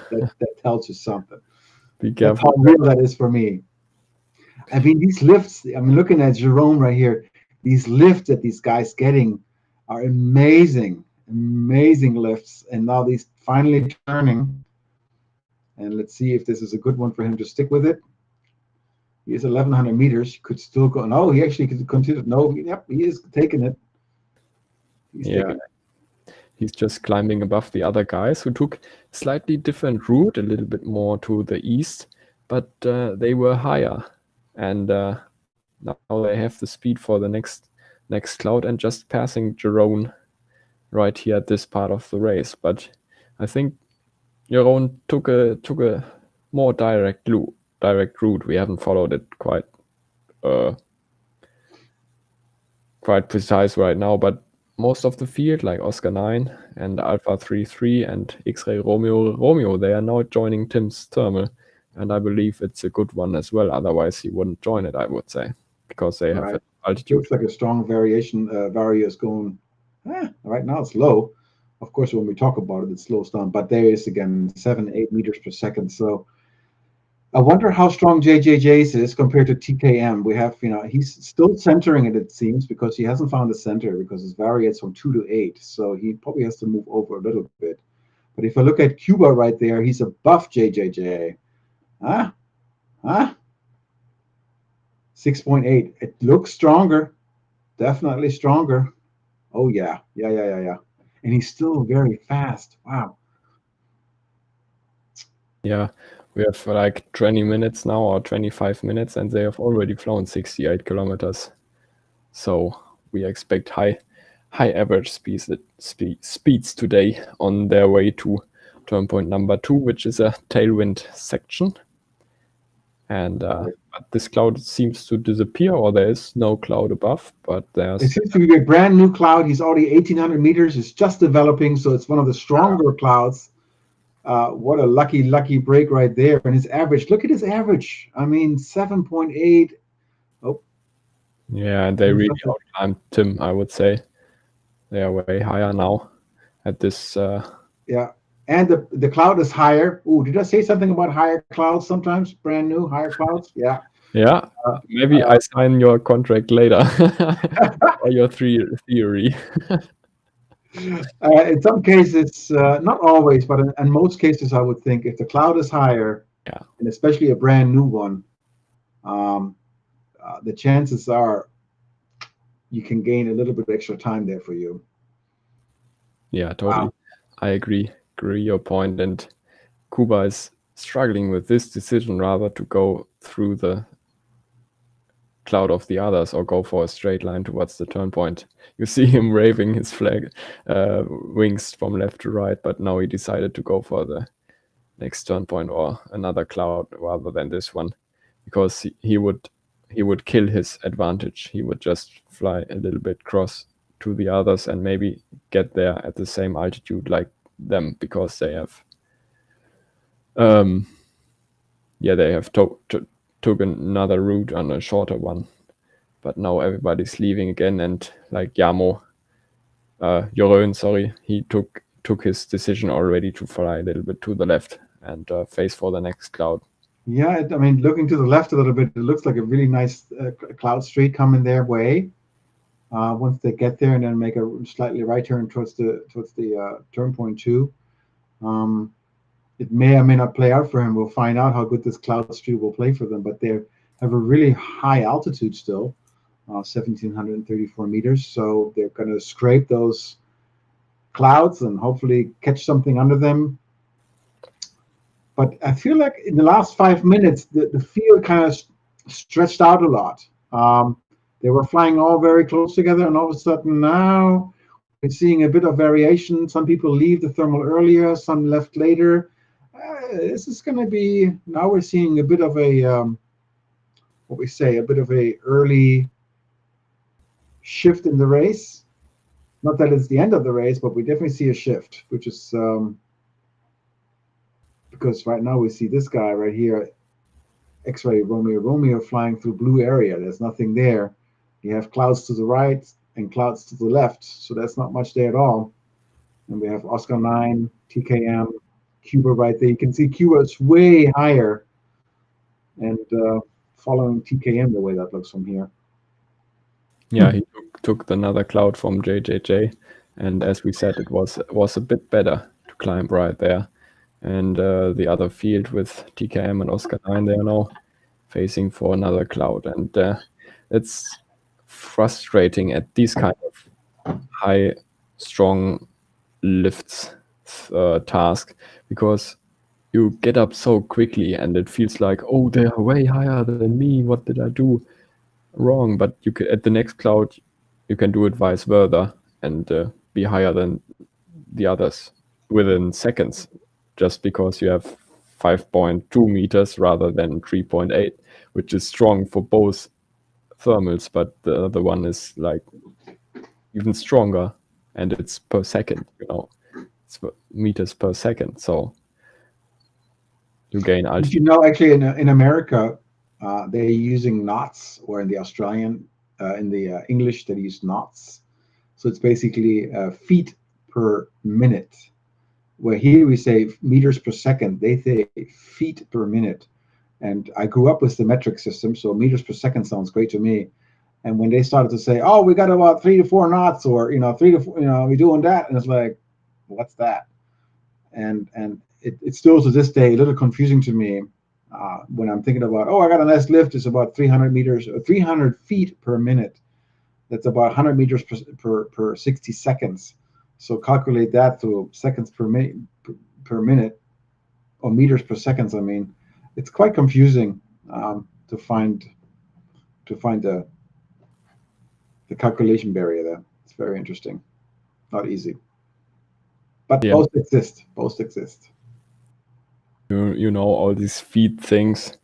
that tells you something. be That's how careful. real that is for me. I mean, these lifts, I'm looking at Jerome right here. These lifts that these guys getting are amazing, amazing lifts. And now he's finally turning. And let's see if this is a good one for him to stick with it. He is 1,100 meters. He could still go. No, he actually could continue. No, yep, he is taking it. He's taking it. He's just climbing above the other guys who took slightly different route, a little bit more to the east, but they were higher. And now they have the speed for the next cloud and just passing Jerome right here at this part of the race. But I think Jerome took a more direct route. We haven't followed it quite precise right now, but most of the field, like Oscar 9 and Alpha 33 and X-Ray Romeo, they are now joining Tim's thermal, and I believe it's a good one as well. Otherwise, he wouldn't join it, I would say, because they have Right. altitude. Looks like a strong variation. Various going. Right now it's low. Of course, when we talk about it, it slows down. But there is again 7-8 meters per second. So I wonder how strong JJJ's is compared to TKM. We have, he's still centering it, it seems, because he hasn't found the center because it varies from 2 to 8. So he probably has to move over a little bit. But if I look at Cuba right there, he's above JJJ. 6.8. It looks stronger. Definitely stronger. Oh, yeah. Yeah. And he's still very fast. Wow. Yeah, we have like 20 minutes now or 25 minutes, and they have already flown 68 kilometers. So we expect high average speeds today on their way to turn point number 2, which is a tailwind section. And but this cloud seems to disappear, or there is no cloud above, but there's... It seems to be a brand new cloud. He's already 1,800 meters. It's just developing, so it's one of the stronger clouds. What a lucky break right there. And his average, look at his average. I mean, 7.8. Oh. Yeah, and they really outclimbed Tim, I would say. They are way higher now at this... Yeah, and the cloud is higher. Oh, did I say something about higher clouds sometimes? Brand new, higher clouds? Yeah. Yeah, maybe I sign your contract later. Or your theory. In some cases, not always, but in most cases, I would think if the cloud is higher, and especially a brand new one, the chances are you can gain a little bit of extra time there for you. Yeah, totally. Wow. I agree your point. And Cuba is struggling with this decision rather to go through the cloud of the others or go for a straight line towards the turn point. You see him waving his flag wings from left to right, but now he decided to go for the next turn point or another cloud rather than this one, because he would kill his advantage. He would just fly a little bit cross to the others and maybe get there at the same altitude like them, because they have they have took another route on a shorter one. But now everybody's leaving again, and like Jeroen, sorry, he took his decision already to fly a little bit to the left and face for the next cloud. Yeah, I mean, looking to the left a little bit, it looks like a really nice cloud streak coming their way. Once they get there, and then make a slightly right turn towards the turn point 2. It may or may not play out for him. We'll find out how good this cloud streak will play for them. But they have a really high altitude still, 1,734 meters. So they're going to scrape those clouds and hopefully catch something under them. But I feel like in the last 5 minutes, the field kind of stretched out a lot. They were flying all very close together, and all of a sudden now we're seeing a bit of variation. Some people leave the thermal earlier, some left later. This is going to be, now we're seeing a bit of a, a bit of a early shift in the race. Not that it's the end of the race, but we definitely see a shift, which is because right now we see this guy right here, X-ray Romeo flying through blue area. There's nothing there. You have clouds to the right and clouds to the left, so that's not much there at all. And we have Oscar 9, TKM, Cuba right there. You can see Cuba is way higher, and following TKM the way that looks from here. Yeah, he took another cloud from JJJ, and as we said, it was a bit better to climb right there. And the other field with TKM and Oscar 9, they are now facing for another cloud, and it's frustrating at these kind of high, strong lifts task, because you get up so quickly and it feels like, oh, they are way higher than me. What did I do wrong? But you can, at the next cloud, you can do it vice versa and be higher than the others within seconds, just because you have 5.2 meters rather than 3.8, which is strong for both thermals, but the other one is like even stronger, and it's per second, it's meters per second, so you gain altitude. Did you know, actually, in America, they're using knots, or in the Australian, in the English, they use knots. So it's basically feet per minute. Where here we say meters per second, they say feet per minute. And I grew up with the metric system, so meters per second sounds great to me. And when they started to say, oh, we got about 3 to 4 knots, or 3 to 4, we're doing that, and it's like, what's that? And it still to this day a little confusing to me when I'm thinking about, oh, I got a nice lift. It's about 300 meters or 300 feet per minute. That's about 100 meters per 60 seconds. So calculate that to seconds per minute, or meters per seconds. I mean, it's quite confusing to find the calculation barrier there. It's very interesting, not easy. But Yeah. both exist. Both exist. You know, all these feet things,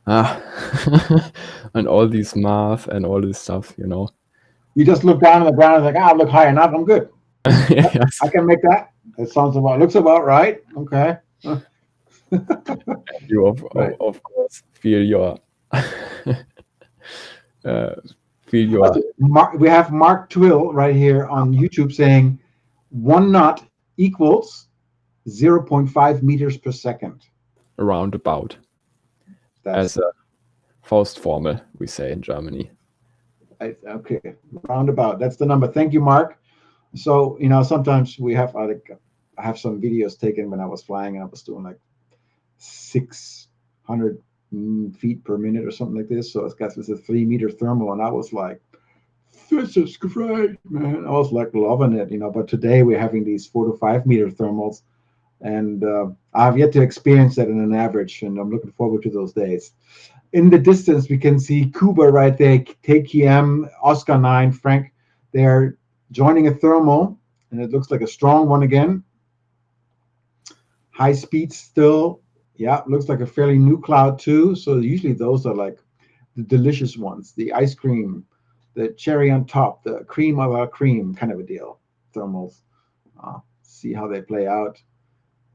and all these math and all this stuff. You just look down on the ground and like, I look high enough. I'm good. Yes. I can make that. That looks about right. Okay. You Right. of course feel your We have Mark Twill right here on YouTube saying 1 knot equals 0.5 meters per second. roundabout, That's as a Faustformel, we say in Germany. okay. Roundabout. That's the number. Thank you, Mark. So sometimes I have some videos taken when I was flying, and I was doing like 600 feet per minute or something like this. So I guess it's a 3-meter thermal, and I was like, this is great, man. I was like loving it, But today we're having these 4 to 5 meter thermals, and I've yet to experience that in an average, and I'm looking forward to those days. In the distance, we can see Cuba right there, KKM, Oscar 9, Frank. They're joining a thermal, and it looks like a strong one again. High speed still. Yeah, looks like a fairly new cloud too. So usually those are like the delicious ones, the ice cream, the cherry on top, the cream of our cream kind of a deal, thermals. See how they play out.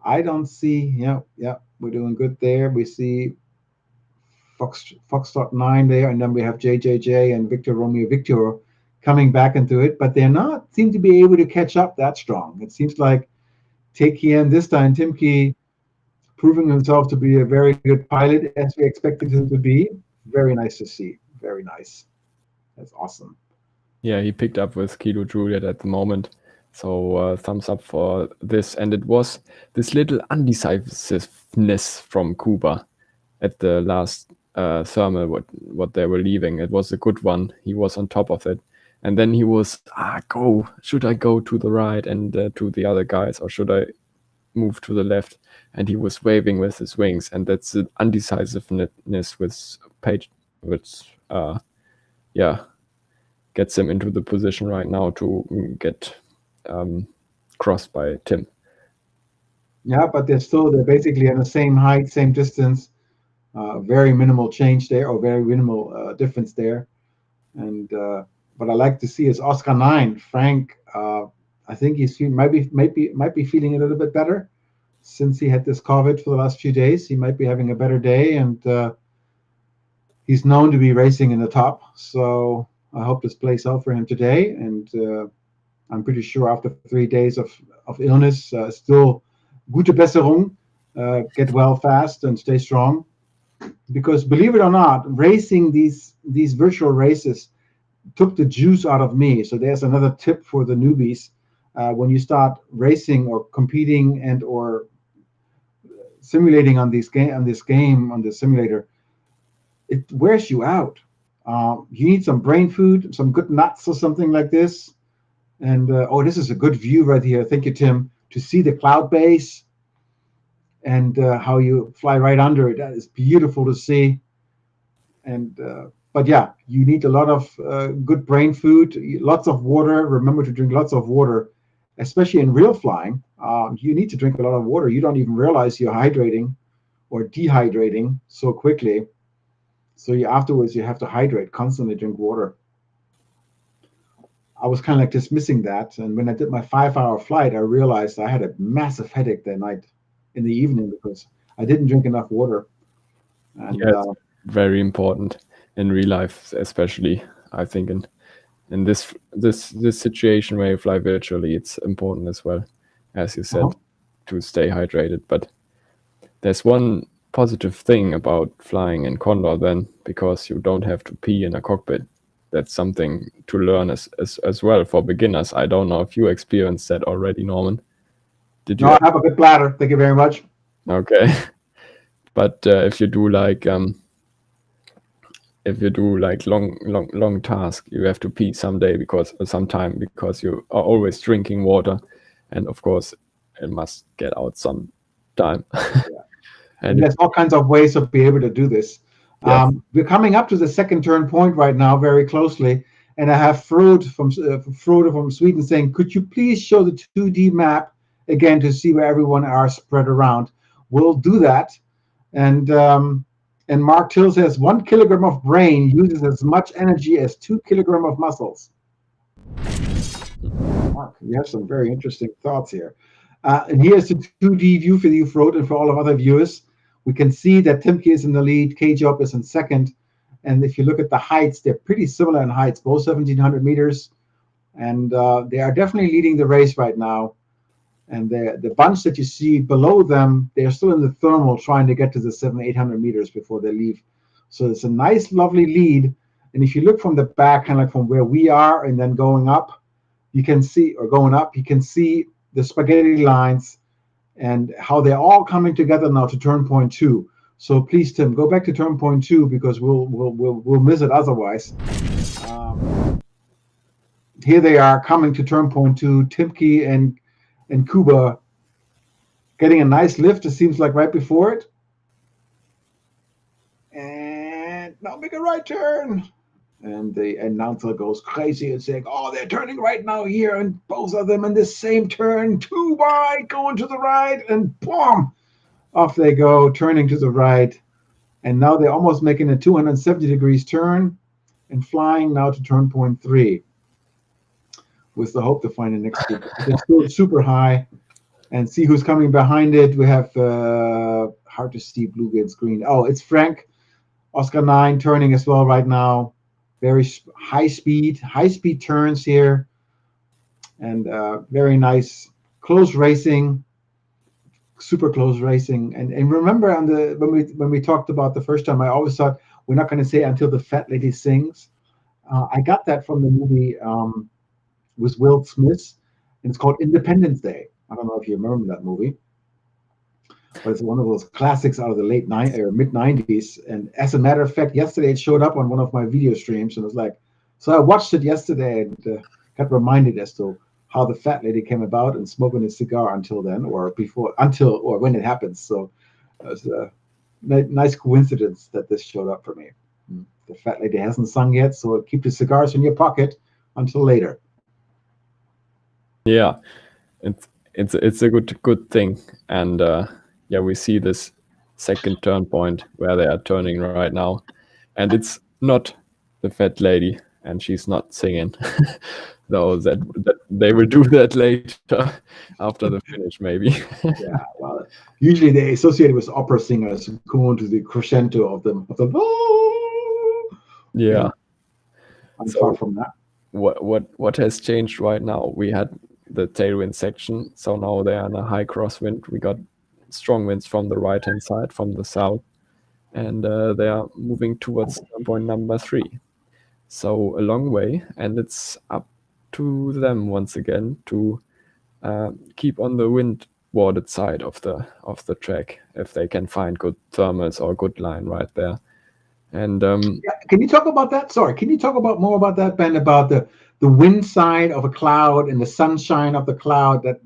I don't see, yeah, we're doing good there. We see Foxtrot 9 there, and then we have JJJ and Victor Romeo Victor coming back into it, but they're not seem to be able to catch up that strong. It seems like TKM this time, Timke proving himself to be a very good pilot as we expected him to be. Very nice to see. Very nice. That's awesome. Yeah, he picked up with Kilo Juliet at the moment. So thumbs up for this. And it was this little undecisiveness from Cuba at the last thermal, what they were leaving. It was a good one. He was on top of it. And then he was, should I go to the right and to the other guys, or should I move to the left? And he was waving with his wings. And that's the undecisiveness with Page, which, gets him into the position right now to get crossed by Tim. Yeah, but they're basically on the same height, same distance. Very minimal change there, or very minimal difference there. And what I like to see is Oscar 9. Frank, I think might be feeling a little bit better since he had this COVID for the last few days. He might be having a better day, and he's known to be racing in the top. So I hope this plays out for him today. And I'm pretty sure after 3 days of illness, still gute Besserung, get well fast and stay strong. Because believe it or not, racing these virtual races took the juice out of me. So there's another tip for the newbies. When you start racing or competing and or simulating on this simulator, it wears you out. You need some brain food, some good nuts or something like this. And this is a good view right here. Thank you, Tim, to see the cloud base and how you fly right under it. That is beautiful to see. And but yeah, you need a lot of good brain food, lots of water. Remember to drink lots of water, especially in real flying. You need to drink a lot of water. You don't even realize you're hydrating or dehydrating so quickly. So afterwards you have to hydrate, constantly drink water. I was kind of like dismissing that, and when I did my 5-hour flight, I realized I had a massive headache that night in the evening because I didn't drink enough water. And very important in real life, especially. I think in this situation where you fly virtually, it's important as well, as you said, to stay hydrated. But there's one positive thing about flying in Condor then, because you don't have to pee in a cockpit. That's something to learn as well for beginners. I don't know if you experienced that already, Norman. Did you? No, I have a good bladder. Thank you very much. Okay. But if you do like long task, you have to pee sometime because you are always drinking water, and of course it must get out some time. Yeah. And there's all kinds of ways of being able to do this. Yeah. We're coming up to the second turn point right now, very closely, and I have Frode from Sweden saying, "Could you please show the 2D map again to see where everyone are spread around?" We'll do that. And Mark Till says 1 kilogram of brain uses as much energy as 2 kilograms of muscles. Mark, you have some very interesting thoughts here. And here's the 2D view for you, Frode, and for all of other viewers. We can see that Timke is in the lead, K-Job is in second. And if you look at the heights, they're pretty similar in heights, both 1,700 meters. And they are definitely leading the race right now. And the bunch that you see below them, they're still in the thermal trying to get to the 700-800 meters before they leave. So it's a nice, lovely lead. And if you look from the back, kind of like from where we are and then going up, you can see, or going up, you can see the spaghetti lines and how they're all coming together now to turn point 2. So please, Tim, go back to turn point 2 because we'll miss it otherwise. Here they are coming to turn point 2. Timke and Kuba getting a nice lift, it seems like, right before it. And now make a right turn. And the announcer goes crazy and saying, "Oh, they're turning right now here, and both of them in the same turn, 2 wide, going to the right, and boom, off they go, turning to the right. And now they're almost making a 270 degrees turn and flying now to turn point 3 with the hope to find the next group. They're still super high. And see who's coming behind it. We have hard to see blue against green. Oh, it's Frank, Oscar 9 turning as well right now. Very high speed turns here, and very nice close racing. super close racing. And remember on the when we talked about the first time, I always thought we're not going to say until the fat lady sings. I got that from the movie with Will Smith, and it's called Independence Day. I don't know if you remember that movie, but it's one of those classics out of the mid '90s. And as a matter of fact, yesterday it showed up on one of my video streams, and it was like, so I watched it yesterday and got reminded as to how the fat lady came about and smoking a cigar until then, or before, until or when it happens. So it was a nice coincidence that this showed up for me. The fat lady hasn't sung yet, so keep the cigars in your pocket until later. Yeah, it's a good thing, and yeah, we see this second turn point where they are turning right now, and it's not the fat lady, and she's not singing, though that they will do that later after the finish, maybe. Yeah, well, usually they associate it with opera singers who go into the crescendo of the. Yeah. I'm So far from that. what has changed right now? We had the tailwind section, so now they are in a high crosswind. We got strong winds from the right hand side, from the south, and they are moving towards point number 3. So a long way, and it's up to them once again to keep on the windwarded side of the track if they can find good thermals or good line right there. And Yeah, can you talk about that? Sorry, can you talk about more about that, Ben? About the wind side of a cloud and the sunshine of the cloud that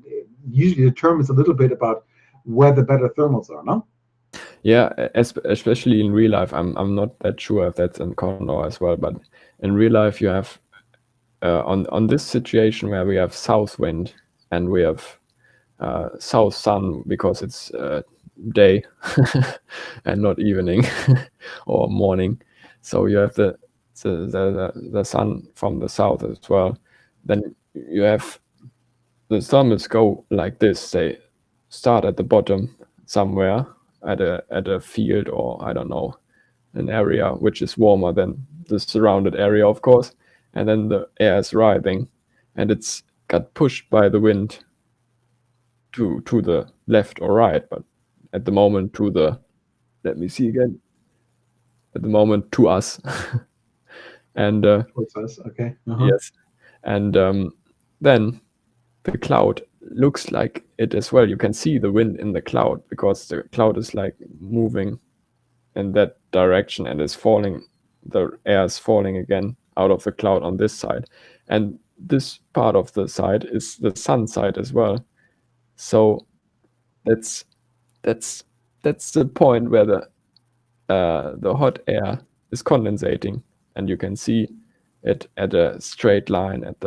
usually determines a little bit about where the better thermals are, no? yeah, especially in real life, I'm not that sure if that's in Condor as well, but in real life you have on this situation where we have south wind and we have south sun because it's day and not evening or morning. So you have the sun from the south as well. Then you have the thermals go like this. They start at the bottom somewhere at a field, or I don't know, an area which is warmer than the surrounded area, of course. And then the air is rising, and it's got pushed by the wind to the left or right, but at the moment to the, let me see again, at the moment to us. And Okay. yes, and then the cloud looks like it as well. You can see the wind in the cloud because the cloud is like moving in that direction and is falling. The air is falling again out of the cloud on this side, and this part of the side is the sun side as well. So that's the point where the hot air is condensating, and you can see it at a straight line at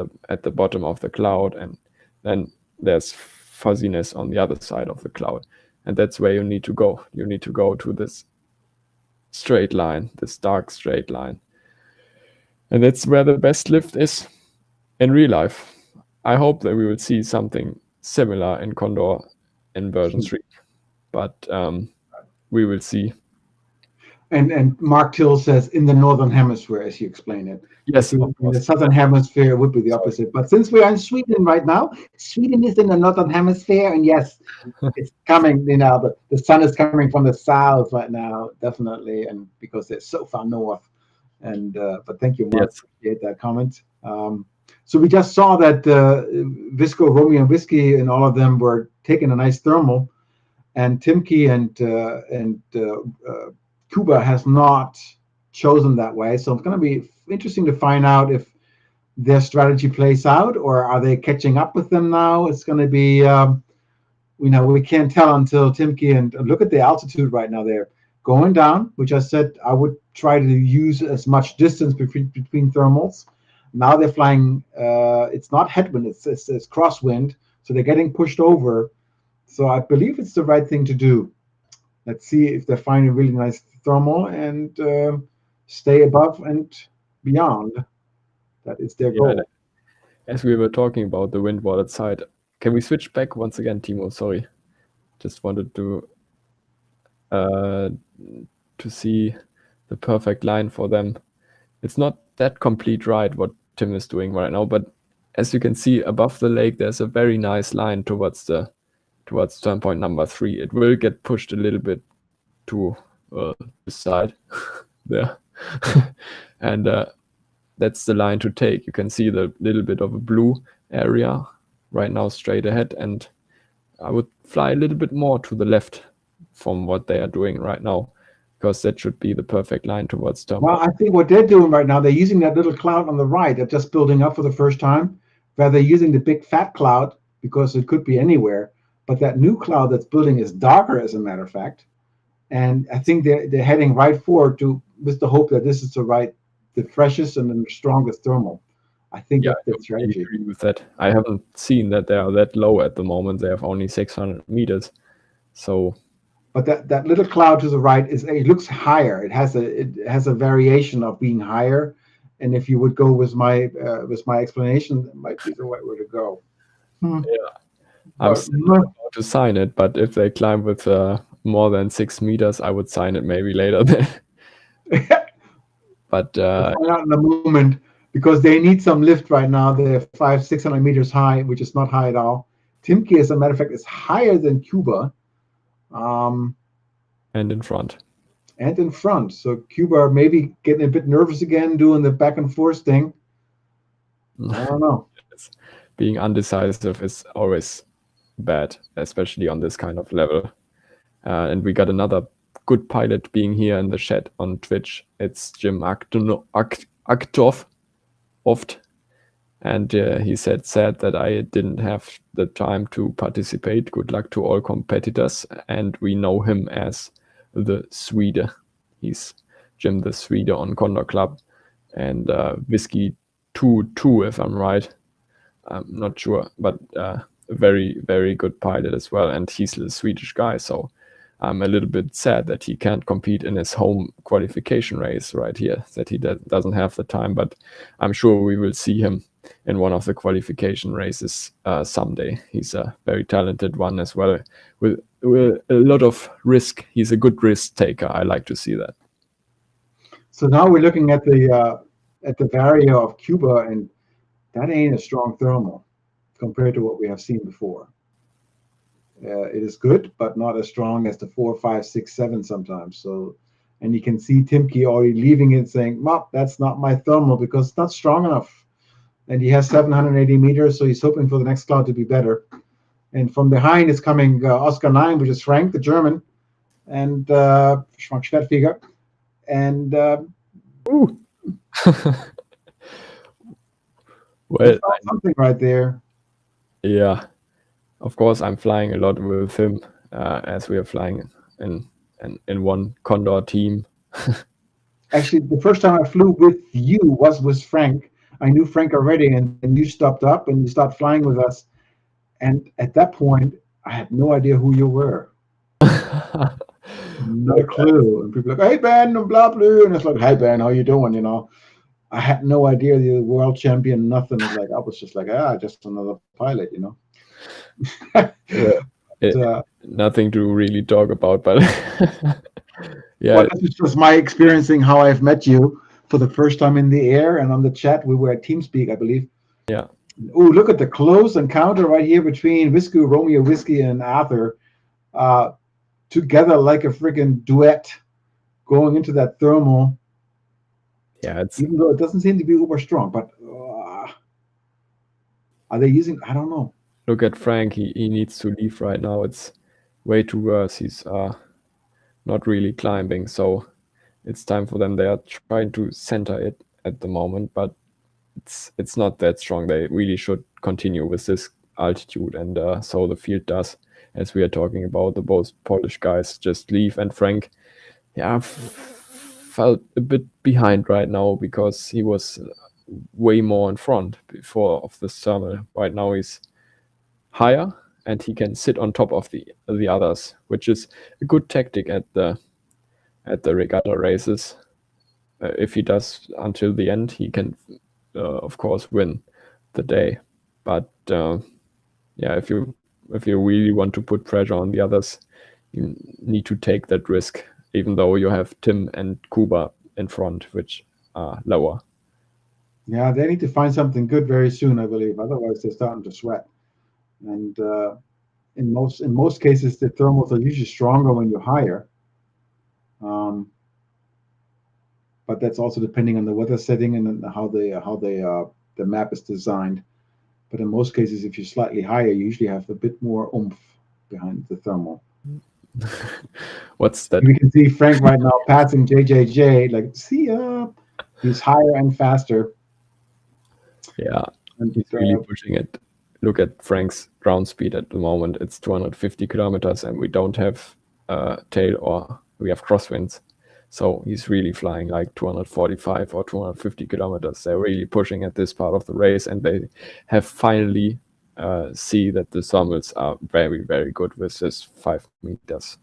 the bottom of the cloud, and then there's fuzziness on the other side of the cloud, and that's where you need to go. You need to go to this straight line, this dark straight line, and that's where the best lift is in real life. I hope that we will see something similar in Condor in version 3, but we will see. And Mark Till says in the northern hemisphere, as you explain it. Yes, in the southern hemisphere, it would be the opposite. But since we are in Sweden right now, Sweden is in the northern hemisphere, and yes, it's coming. The sun is coming from the south right now, definitely, and because they're so far north. And but thank you, Mark. Yes. Appreciate that comment. So we just saw that Visco, Romeo, and Whiskey, and all of them were taking a nice thermal, and Timke and Cuba has not chosen that way. So it's going to be interesting to find out if their strategy plays out, or are they catching up with them now? It's going to be, we can't tell until Timke, and look at the altitude right now. They're going down, which I said I would try to use as much distance between thermals. Now they're flying, it's not headwind, it's crosswind. So they're getting pushed over. So I believe it's the right thing to do. Let's see if they find a really nice thermal and stay above and beyond. That is their goal. As we were talking about the windwarded side, can we switch back once again, Timo? Sorry, just wanted to see the perfect line for them. It's not that complete right what Tim is doing right now, but as you can see above the lake, there's a very nice line towards the towards turn point number 3. It will get pushed a little bit to this side there. And that's the line to take. You can see the little bit of a blue area right now straight ahead, and I would fly a little bit more to the left from what they are doing right now, because that should be the perfect line towards turn Well, point. I think what they're doing right now, they're using that little cloud on the right. They're just building up for the first time, rather using the big fat cloud because it could be anywhere. But that new cloud that's building is darker, as a matter of fact. And I think they're heading right forward to with the hope that this is the freshest and the strongest thermal. I think Yeah, that's I the totally strategy. agree with that. I haven't seen that they are that low at the moment. They have only 600 meters. So But that little cloud to the right it looks higher. It has a variation of being higher. And if you would go with my explanation, it might be the right way to go. yeah, I'm But still not about to sign it, but if they climb with more than 6 meters, I would sign it maybe later then. But we'll find out in a moment because they need some lift right now. They're 600 meters high, which is not high at all. Timki, as a matter of fact, is higher than Cuba. And in front. And in front. So Cuba maybe getting a bit nervous again, doing the back and forth thing. I don't know. Being undecisive is always bad, especially on this kind of level. And we got another good pilot being here in the chat on Twitch. It's Jim Aktov, and he said sad that I didn't have the time to participate. Good luck to all competitors, and we know him as the Swede. He's Jim the Swede on Condor Club, and Whiskey 2 if I'm right. I'm not sure, but a very, very good pilot as well, and he's a Swedish guy, so I'm a little bit sad that he can't compete in his home qualification race right here, that he doesn't have the time, but I'm sure we will see him in one of the qualification races someday. He's a very talented one as well, with a lot of risk. He's a good risk taker. I like to see that. So now we're looking at the barrier of Cuba, and that ain't a strong thermal compared to what we have seen before. It is good, but not as strong as the 4, 5, 6, 7 sometimes. So, and you can see Timke already leaving it, saying, "Well, that's not my thermal because it's not strong enough." And he has 780 meters, so he's hoping for the next cloud to be better. And from behind is coming Oscar 9, which is Frank, the German, and Frank Schwertfeger. And well, something right there. Yeah, of course, I'm flying a lot with him, as we are flying in one Condor team. Actually, the first time I flew with you was with Frank. I knew Frank already, and you stopped up and you started flying with us. And at that point, I had no idea who you were. Not a clue. And people are like, "Hey Ben," and blah blah. And it's like, "Hey Ben, how you doing?" You know, I had no idea you're the world champion. Nothing. It's like I was just like, just another pilot. You know. Nothing to really talk about, but yeah. Well, this is just my experiencing how I've met you for the first time in the air and on the chat. We were at TeamSpeak, I believe. Yeah. Oh, look at the close encounter right here between Whiskey, Romeo Whiskey, and Arthur, together like a freaking duet, going into that thermal. Yeah, even though it doesn't seem to be uber strong, but are they using? I don't know. Look at Frank. He needs to leave right now. It's way too worse. He's not really climbing, so it's time for them. They are trying to center it at the moment, but it's not that strong. They really should continue with this altitude, and so the field does, as we are talking about. The both Polish guys just leave, and Frank, felt a bit behind right now because he was way more in front before of the thermal. Right now he's higher, and he can sit on top of the others, which is a good tactic at the regatta races. If he does until the end, he can of course win the day. But if you really want to put pressure on the others, you need to take that risk, even though you have Tim and Kuba in front, which are lower. Yeah, they need to find something good very soon, I believe. Otherwise, they're starting to sweat. And in most cases, the thermals are usually stronger when you're higher. Um, but that's also depending on the weather setting and the map is designed. But in most cases, if you're slightly higher, you usually have a bit more oomph behind the thermal. What's that? We can see Frank right now passing JJJ, like, see ya. He's higher and faster. Yeah, And he's really pushing it. Look at Frank's ground speed at the moment. It's 250 kilometers, and we don't have tail, or we have crosswinds. So he's really flying like 245 or 250 kilometers. They're really pushing at this part of the race, and they have finally see that the thermals are very, very good with this 5 meters.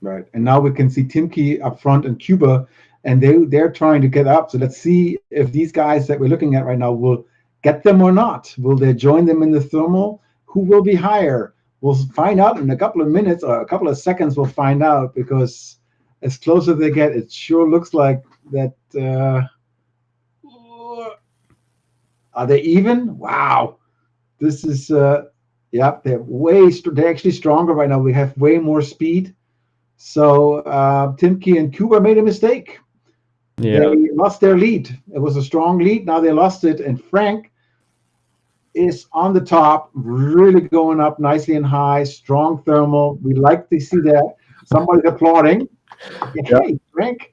right. And now we can see Timke up front and Cuba, and they're trying to get up. So let's see if these guys that we're looking at right now will get them or not. Will they join them in the thermal? Who will be higher? We'll find out in a couple of minutes or a couple of seconds. We'll find out, because as close as they get, it sure looks like that. Are they even? Wow, this is yeah. They're actually stronger right now. We have way more speed. So Timke and Cuba made a mistake. Yeah. They lost their lead. It was a strong lead. Now they lost it, and Frank is on the top, really going up nicely and high, strong thermal. We like to see that. Somebody's applauding. Hey, Frank,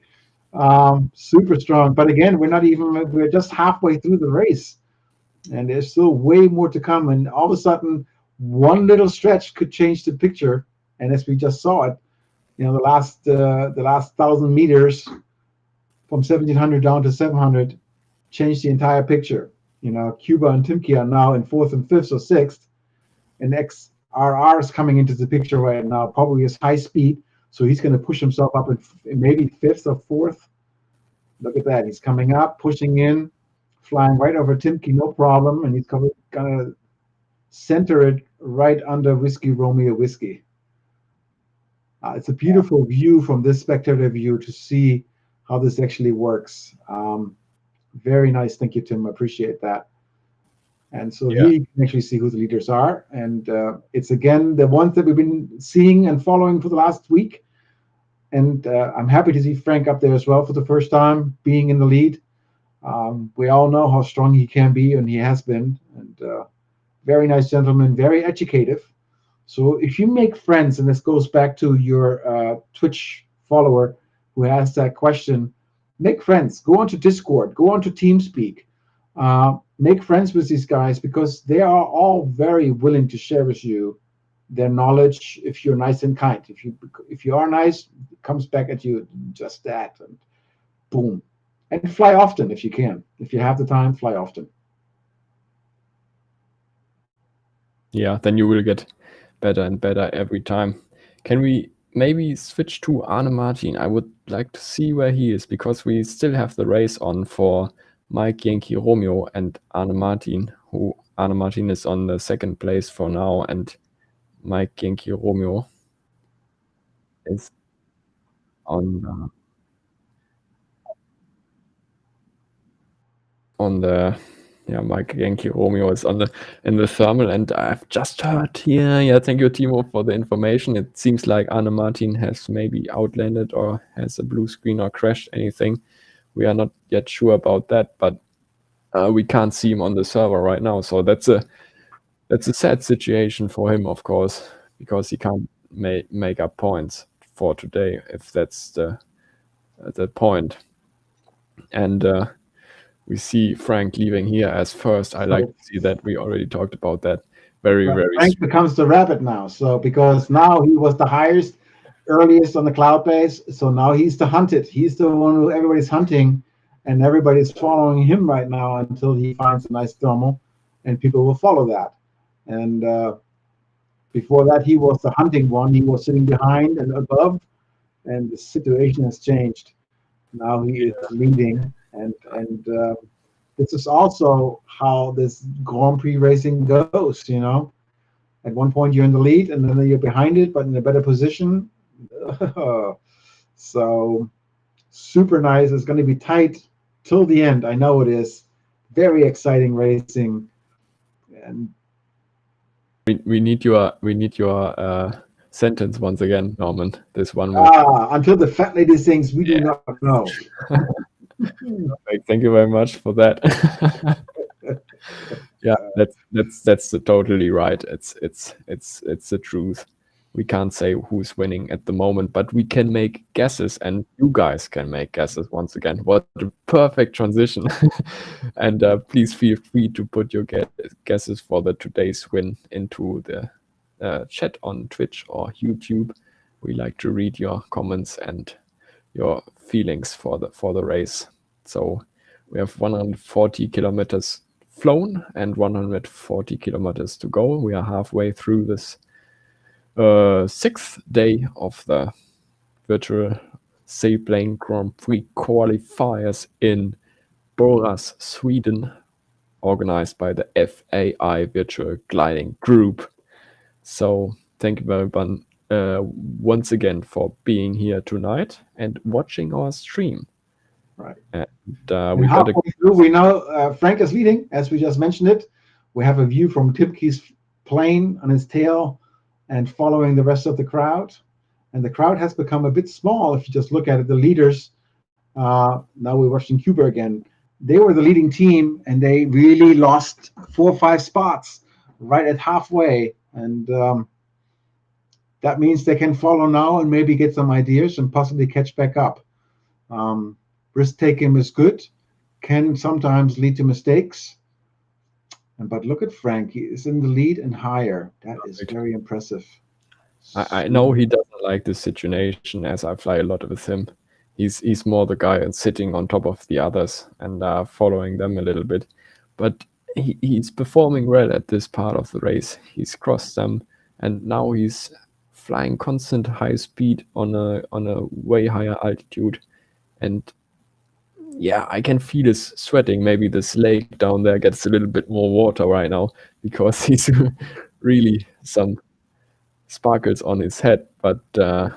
super strong. But again, we're just halfway through the race, and there's still way more to come. And all of a sudden, one little stretch could change the picture. And as we just saw it, the last 1,000 meters from 1,700 down to 700 changed the entire picture. Cuba and Timke are now in fourth and fifth or sixth, and XRR is coming into the picture right now, probably his high speed, so he's going to push himself up in maybe fifth or fourth. Look at that, he's coming up, pushing in, flying right over Timke, no problem, and he's going to center it right under Whiskey Romeo Whiskey. It's a beautiful view from this spectator view to see how this actually works. Very nice. Thank you, Tim. I appreciate that. And so here you can actually see who the leaders are. And it's, again, the ones that we've been seeing and following for the last week. And I'm happy to see Frank up there as well for the first time, being in the lead. We all know how strong he can be, and he has been. And very nice gentleman, very educative. So if you make friends, and this goes back to your Twitch follower who asked that question, make friends. Go onto Discord. Go onto TeamSpeak. Make friends with these guys, because they are all very willing to share with you their knowledge if you're nice and kind. If you are nice, it comes back at you just that, and boom. And fly often if you can. If you have the time, fly often. Yeah, then you will get better and better every time. Can we maybe switch to Arne Martin? I would like to see where he is, because we still have the race on for Mike Yankee Romeo and Arne Martin, who Arne Martin is on the second place for now, and Mike Yankee Romeo is on the Mike Yankee Romeo is in the thermal, and I've just heard here. Yeah, thank you, Timo, for the information. It seems like Arne Martin has maybe outlanded or has a blue screen or crashed anything. We are not yet sure about that, but we can't see him on the server right now. So that's a sad situation for him, of course, because he can't make up points for today, if that's the point. And we see Frank leaving here as first. I like to see that. We already talked about that. Very Frank becomes the rabbit now. So because now he was the highest, earliest on the cloud base, so now he's the hunted. He's the one who everybody's hunting, and everybody's following him right now until he finds a nice thermal, and people will follow that. And before that, he was the hunting one. He was sitting behind and above, and the situation has changed. Now he is leading, and this is also how this Grand Prix racing goes. At one point you're in the lead, and then you're behind it, but in a better position. So super nice. It's going to be tight till the end. I know it is. Very exciting racing, and We need your sentence once again, Norman. This one with Until the fat lady sings, we do yeah. not know. Thank you very much for that. Yeah, that's totally right. It's the truth. We can't say who's winning at the moment, but we can make guesses, and you guys can make guesses once again. What a perfect transition! And please feel free to put your guesses for the today's win into the chat on Twitch or YouTube. We like to read your comments and your feelings for the race. So we have 140 kilometers flown and 140 kilometers to go. We are halfway through this sixth day of the virtual Sailplane Grand Prix qualifiers in Boras, Sweden, organized by the FAI Virtual Gliding Group. So thank you very much once again for being here tonight and watching our stream. Right. And And we got halfway through, we know Frank is leading, as we just mentioned it. We have a view from Tipke's plane on his tail and following the rest of the crowd. And the crowd has become a bit small if you just look at it. The leaders, now we're watching Cuba again. They were the leading team, and they really lost 4 or 5 spots right at halfway. And that means they can follow now and maybe get some ideas and possibly catch back up. Risk taking is good, can sometimes lead to mistakes. But look at Frank, he is in the lead and higher. That is very impressive. I know he doesn't like this situation, as I fly a lot with him. He's more the guy and sitting on top of the others and following them a little bit. But he's performing well at this part of the race. He's crossed them, and now he's flying constant high speed on a way higher altitude. And yeah, I can feel his sweating. Maybe this lake down there gets a little bit more water right now because he's really some sparkles on his head. But yeah,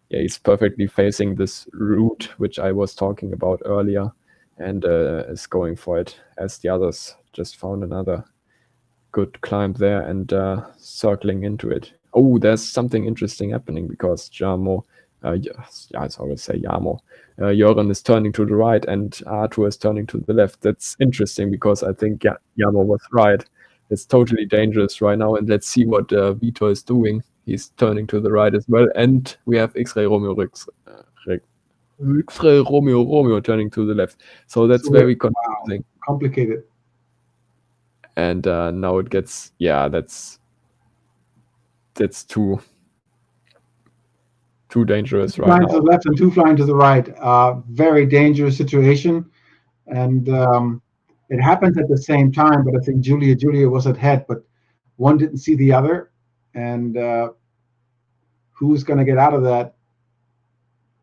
he's perfectly facing this route, which I was talking about earlier, and is going for it as the others just found another good climb there and circling into it. Oh, there's something interesting happening because Jamo, yes, I always say Jamo, Jöran is turning to the right and Arthur is turning to the left. That's interesting because I think Jamo was right. It's totally dangerous right now, and let's see what Vito is doing. He's turning to the right as well, and we have X-Ray Romeo X-Ray Romeo turning to the left. So that's very confusing. Wow, complicated. And now it gets, yeah, that's too dangerous right now. 2 flying to the left and 2 flying to the right. Very dangerous situation. And it happened at the same time, but I think Julia was at head, but one didn't see the other. And who's going to get out of that?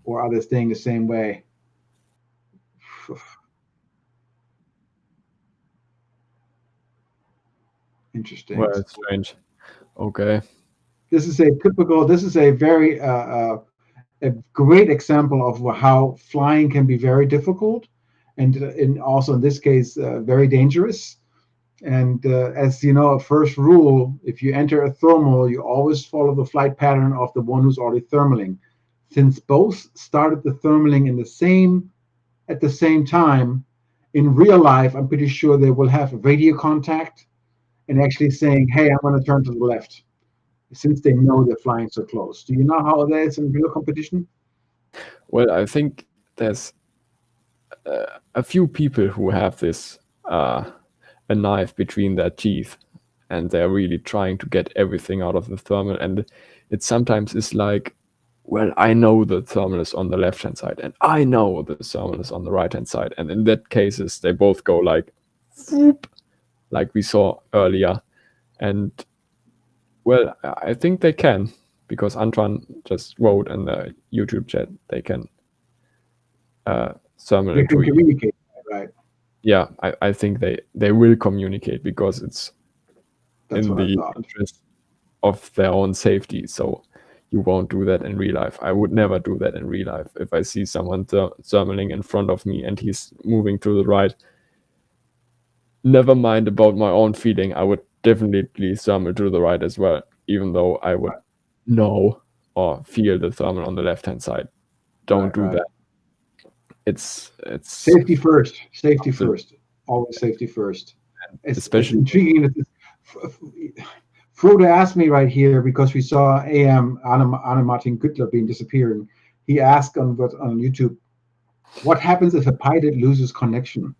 Or are they staying the same way? Interesting. Well, it's strange. Okay. This is a very a great example of how flying can be very difficult, and also in this case very dangerous. And as you know, first rule: if you enter a thermal, you always follow the flight pattern of the one who's already thermaling. Since both started the thermaling at the same time, in real life, I'm pretty sure they will have radio contact and actually saying, "Hey, I'm going to turn to the left," since they know they're flying so close. Do you know how that is in real competition? Well, I think there's a few people who have this a knife between their teeth, and they're really trying to get everything out of the thermal. And it sometimes is like, well, I know the thermal is on the left hand side, and I know the thermal is on the right hand side, and in that cases they both go like, whoop, like we saw earlier. And well, I think they can, because Antoine just wrote in the YouTube chat they can thermal They can communicate, right? Yeah, I think they will communicate because it's That's in the interest of their own safety. So you won't do that in real life. I would never do that in real life. If I see someone thermaling in front of me and he's moving to the right, never mind about my own feeling, I would definitely thermal to the right as well, even though I would know or feel the thermal on the left-hand side. Don't do that. It's Safety first. Safety absolutely, first. Always safety first. It's especially intriguing that Frode asked me right here because we saw Anna Martin Güttler being disappearing. He asked on YouTube, what happens if a pilot loses connection?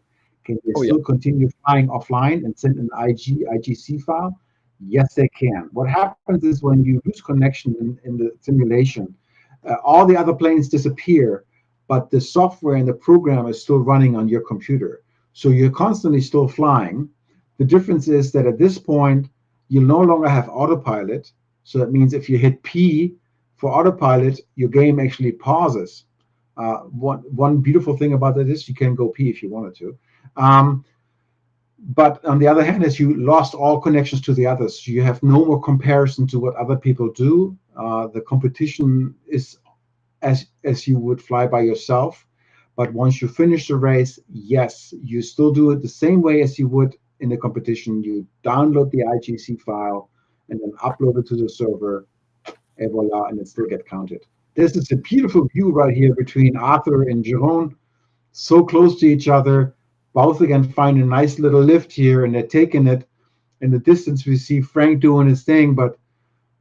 Can they oh yeah, still continue flying offline and send an IGC file? Yes, they can. What happens is when you lose connection in the simulation, all the other planes disappear, but the software and the program is still running on your computer. So you're constantly still flying. The difference is that at this point, you no longer have autopilot. So that means if you hit P for autopilot, your game actually pauses. One beautiful thing about that is you can go pee if you wanted to. But on the other hand, is you lost all connections to the others. You have no more comparison to what other people do. The competition is as you would fly by yourself. But once you finish the race, yes, you still do it the same way as you would in the competition. You download the IGC file and then upload it to the server, and voila, and it still get counted. This is a beautiful view right here between Arthur and Jerome, so close to each other. Both again find a nice little lift here, and they're taking it. In the distance, we see Frank doing his thing, but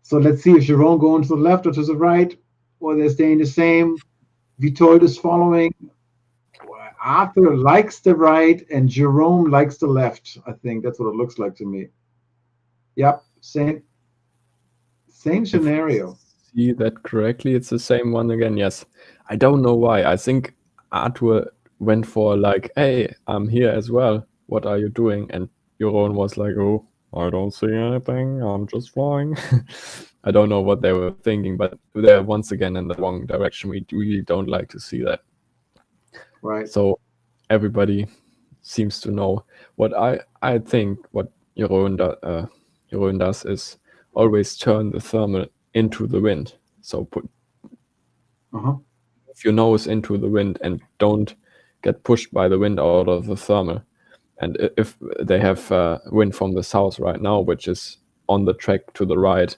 so let's see if Jerome going to the left or to the right, or they're staying the same. Vitold is following. Arthur likes the right, and Jerome likes the left. I think that's what it looks like to me. Yep, same if scenario. I see that correctly, it's the same one again. Yes, I don't know why. I think Arthur went for like, "Hey, I'm here as well. What are you doing?" And Jeroen was like, "Oh, I don't see anything. I'm just flying." I don't know what they were thinking, but they're once again in the wrong direction. We really don't like to see that. Right. So everybody seems to know what I think what Jeroen does is always turn the thermal into the wind. So put your nose into the wind and don't get pushed by the wind out of the thermal. And if they have wind from the south right now, which is on the track to the right,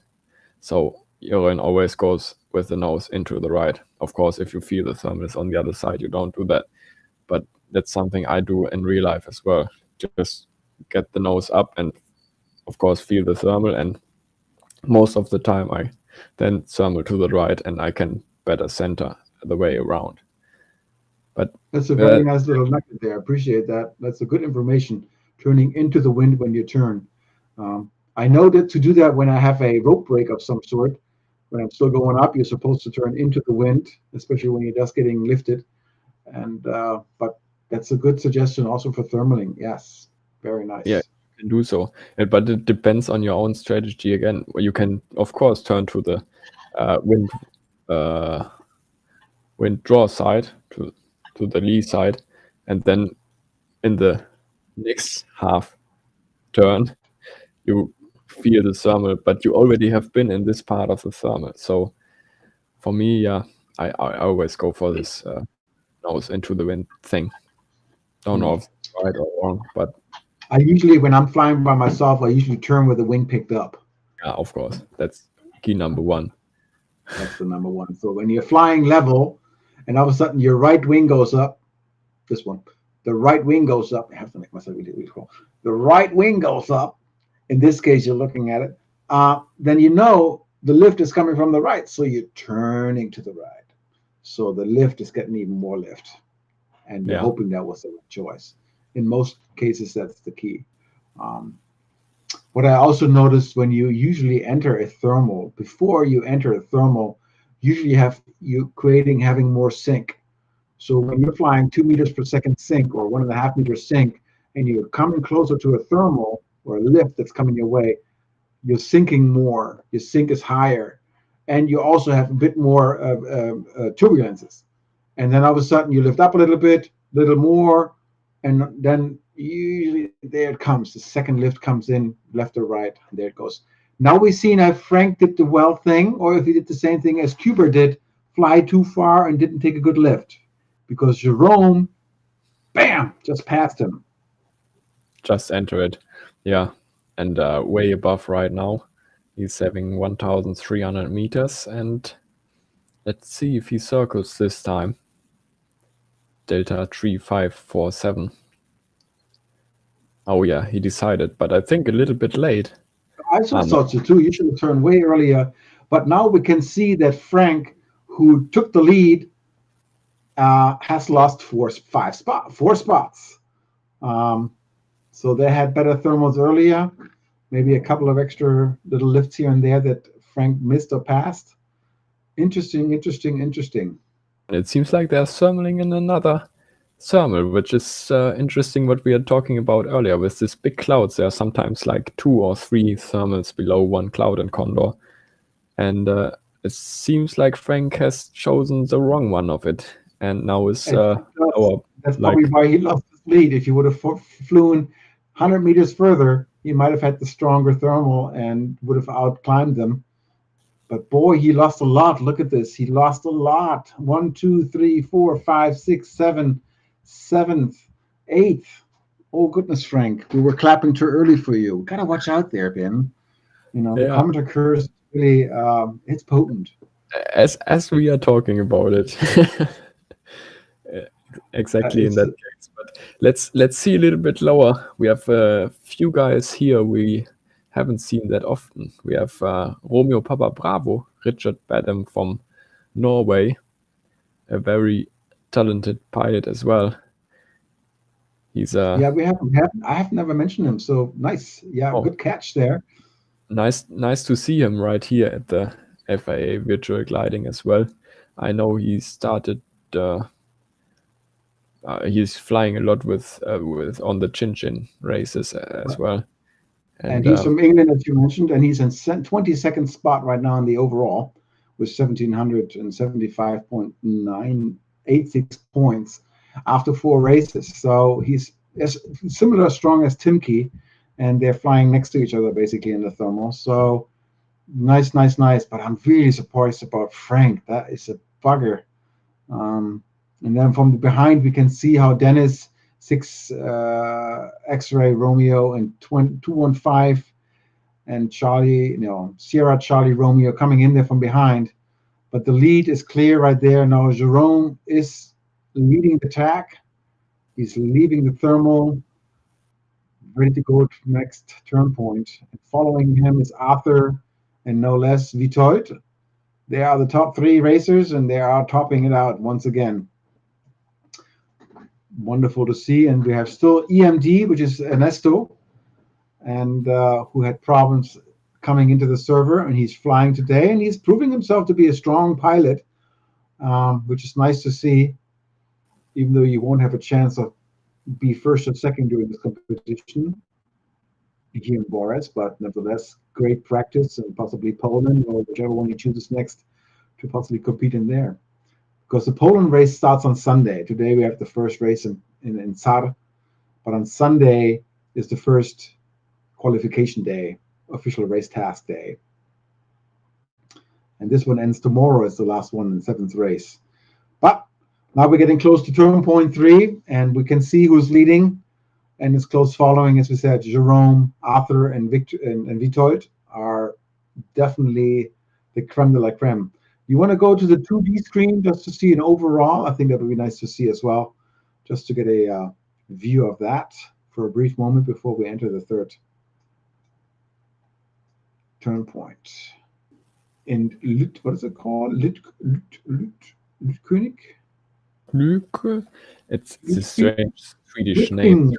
so Jeroen always goes with the nose into the right. Of course, if you feel the thermal is on the other side, you don't do that. But that's something I do in real life as well. Just get the nose up and, of course, feel the thermal. And most of the time, I then thermal to the right, and I can better center the way around. But that's a very nice little nugget there. I appreciate that. That's a good information. Turning into the wind when you turn. I know that to do that when I have a rope break of some sort, when I'm still going up, you're supposed to turn into the wind, especially when you're just getting lifted. And but that's a good suggestion also for thermaling. Yes, very nice. Yeah, you can do so. But it depends on your own strategy again. You can, of course, turn to the wind draw side, to the lee side, and then in the next half turn, you feel the thermal, but you already have been in this part of the thermal. So for me, yeah, I always go for this nose into the wind thing. Don't know if it's right or wrong, but I usually, when I'm flying by myself, I usually turn with the wing picked up. yeah, of course, that's key number one. That's the number one. So when you're flying level, and all of a sudden your right wing goes up, this one, the right wing goes up. I have to make myself really cool. The right wing goes up. In this case, you're looking at it. Then you know the lift is coming from the right, so you're turning to the right. So the lift is getting even more lift, and you're hoping that was the right choice. In most cases, that's the key. What I also noticed when you usually enter a thermal, before you enter a thermal, usually you having more sink. So when you're flying 2 meters per second sink or 1.5 meters sink, and you're coming closer to a thermal or a lift that's coming your way, you're sinking more. Your sink is higher, and you also have a bit more turbulences. And then all of a sudden you lift up a little more, and then usually there it comes. The second lift comes in, left or right, and there it goes. Now we've seen if Frank did the well thing, or if he did the same thing as Kuber did, fly too far and didn't take a good lift, because Jerome, bam, just passed him. Just enter it. Yeah. and way above right now. He's having 1,300 meters, and let's see if he circles this time. Delta 3547. Oh yeah, he decided, but I think a little bit late. I just thought so too. You should have turned way earlier. But now we can see that Frank, who took the lead, has lost four spots. So they had better thermals earlier. Maybe a couple of extra little lifts here and there that Frank missed or passed. Interesting. It seems like they're thermaling in another thermal, which is interesting what we are talking about earlier. With these big clouds, there are sometimes like 2 or 3 thermals below one cloud in Condor. And it seems like Frank has chosen the wrong one of it. And now is that's probably why he lost his lead. If he would have flown 100 meters further, he might have had the stronger thermal and would have outclimbed them. But boy, he lost a lot. Look at this. He lost a lot. 1, 2, 3, 4, 5, 6, 7, 7th, 8th. Oh goodness, Frank, we were clapping too early for you. Gotta watch out there, Ben. You know, the commenter curse really, it's potent. As we are talking about it. Exactly in that case. But let's see a little bit lower. We have a few guys here we haven't seen that often. We have Romeo Papa Bravo, Richard Badham from Norway, a very talented pilot as well. He's yeah, I have never mentioned him, so nice. Yeah, good catch there. Nice to see him right here at the FAA virtual gliding as well. I know he started he's flying a lot with on the Chin races as well. And he's from England, as you mentioned, and he's in 22nd spot right now in the overall with 1,775.986 points after 4 races. So he's similar strong as Timke, and they're flying next to each other basically in the thermal. So nice. But I'm really surprised about Frank. That is a bugger. And then from behind, we can see how Dennis 6 X-Ray Romeo and 215 and Charlie, Sierra Charlie Romeo coming in there from behind. But the lead is clear right there. Now Jerome is leading the attack. He's leaving the thermal, ready to go to the next turn point. And following him is Arthur and no less Vitoit. They are the top 3 racers, and they are topping it out once again. Wonderful to see. And we have still EMD, which is Ernesto, and who had problems coming into the server, and he's flying today, and he's proving himself to be a strong pilot, which is nice to see, even though you won't have a chance of be first or second during this competition here in Boras, but nevertheless, great practice, and possibly Poland or whichever one he chooses next to possibly compete in there. Because the Poland race starts on Sunday. Today we have the first race in Tsar, but on Sunday is the first qualification day, official race task day. And this one ends tomorrow as the last one in 7th race. But now we're getting close to turn point 3, and we can see who's leading. And it's close following, as we said, Jerome, Arthur, and Victor and Vitoit are definitely the creme de la creme. You want to go to the 2D screen just to see an overall? I think that would be nice to see as well, just to get a view of that for a brief moment before we enter the 3rd turn point. In what is it called? König? Lüke? It's a strange Swedish name.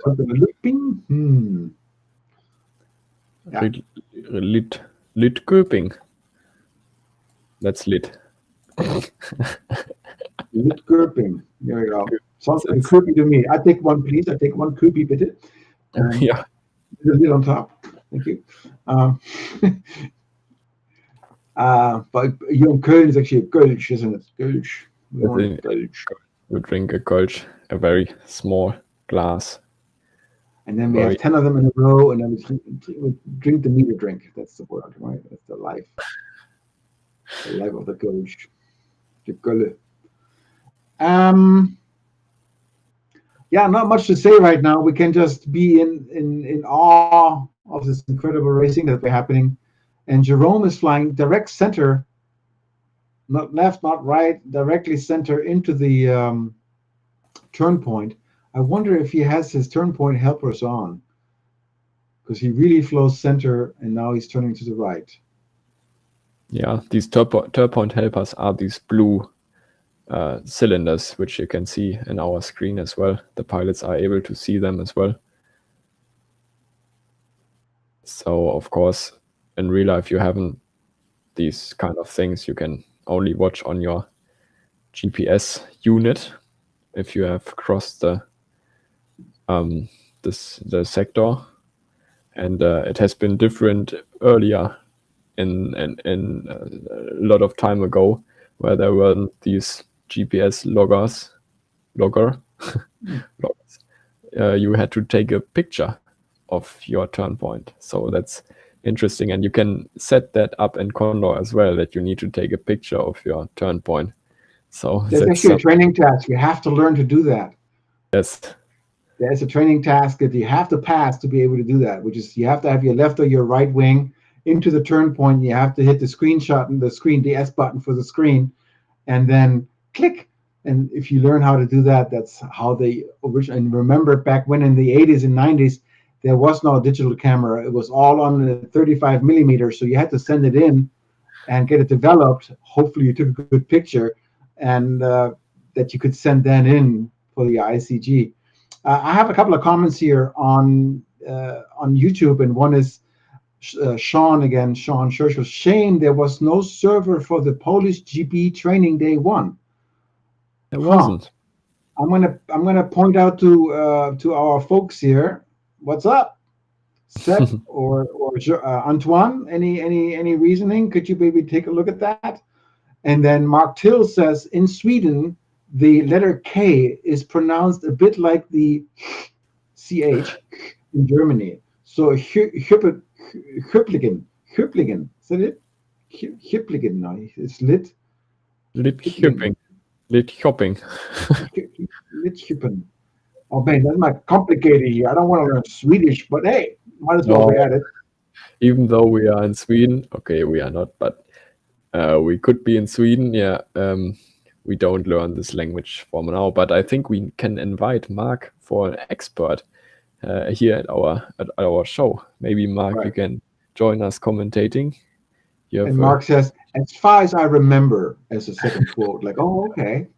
Lidköping. That's lit. Lidköping. There we go. Sounds like creepy to me. I take one, please. I take one creepy bitte. Yeah. The lid on top. Thank you. But here in Köln is actually a Kölsch, isn't it? Kölsch. You drink a Kölsch, a very small glass. And then we have 10 of them in a row, and then we drink the meter drink. That's the word, right? That's the life. The life of the Kölsch. The Kölle. Yeah, not much to say right now. We can just be in awe of this incredible racing that we're happening. And Jerome is flying direct center, not left, not right, directly center into the turn point. I wonder if he has his turn point helpers on, because he really flows center and now he's turning to the right. Yeah, these turn point helpers are these blue cylinders, which you can see in our screen as well. The pilots are able to see them as well. So of course, in real life, you haven't these kind of things. You can only watch on your GPS unit if you have crossed the sector, and it has been different earlier in a lot of time ago, where there weren't these GPS loggers. You had to take a picture of your turn point. So that's interesting, and you can set that up in Condor as well, that you need to take a picture of your turn point. So There's actually a training task. You have to learn to do that. Yes. There's a training task that you have to pass to be able to do that, which is you have to have your left or your right wing into the turn point. You have to hit the screenshot and the S button for the screen, and then click. And if you learn how to do that, that's how they originally. And remember, back when in the 80s and 90s, there was no digital camera. It was all on the 35 millimeters. So you had to send it in and get it developed. Hopefully, you took a good picture, and that you could send that in for the ICG. I have a couple of comments here on YouTube, and one is Sean Churchill. Shame there was no server for the Polish GP training day one. There wasn't. I'm gonna point out to our folks here. What's up, Seth or Antoine? Any reasoning? Could you maybe take a look at that? And then Mark Till says in Sweden the letter K is pronounced a bit like the CH in Germany. So Hüppligen. Is that it? Hüppligen. No, it's lit. Lidköping. Lidköping. Lidköping. Oh man, that's not complicated here. I don't want to learn Swedish, but hey, might as well be at it. Even though we are in Sweden, okay, we are not, but we could be in Sweden. Yeah, we don't learn this language for now, but I think we can invite Mark for an expert here at our show. Maybe Mark, you can join us commentating. And Mark says, as far as I remember, as a second quote, like, oh, okay.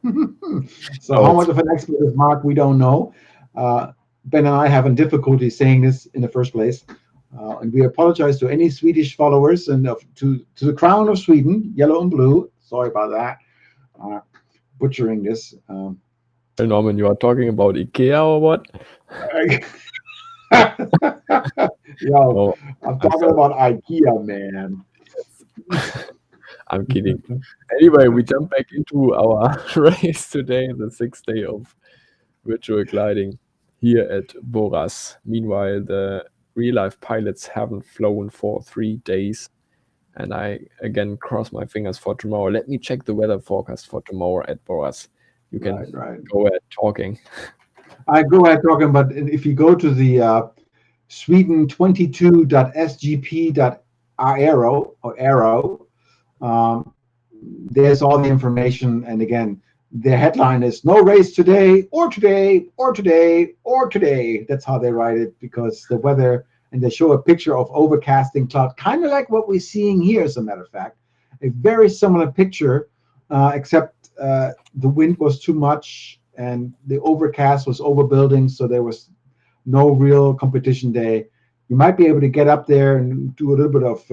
So how much of an expert is Mark? We don't know. Ben and I having difficulty saying this in the first place. And we apologize to any Swedish followers and to the crown of Sweden, yellow and blue. Sorry about that. Butchering this. Norman, you are talking about IKEA or what? Yo, I'm talking about IKEA, man. I'm kidding. Anyway, we jump back into our race today, the 6th day of virtual gliding here at Boras. Meanwhile, the real-life pilots haven't flown for 3 days, and I again cross my fingers for tomorrow. Let me check the weather forecast for tomorrow at Boras. You can go ahead talking. I go ahead talking, but if you go to the sweden22.sgp.arrow, there's all the information. And again, the headline is no race today or today or today or today. That's how they write it, because the weather, and they show a picture of overcasting cloud, kind of like what we're seeing here, as a matter of fact. A very similar picture, except the wind was too much and the overcast was overbuilding, so there was no real competition day. You might be able to get up there and do a little bit of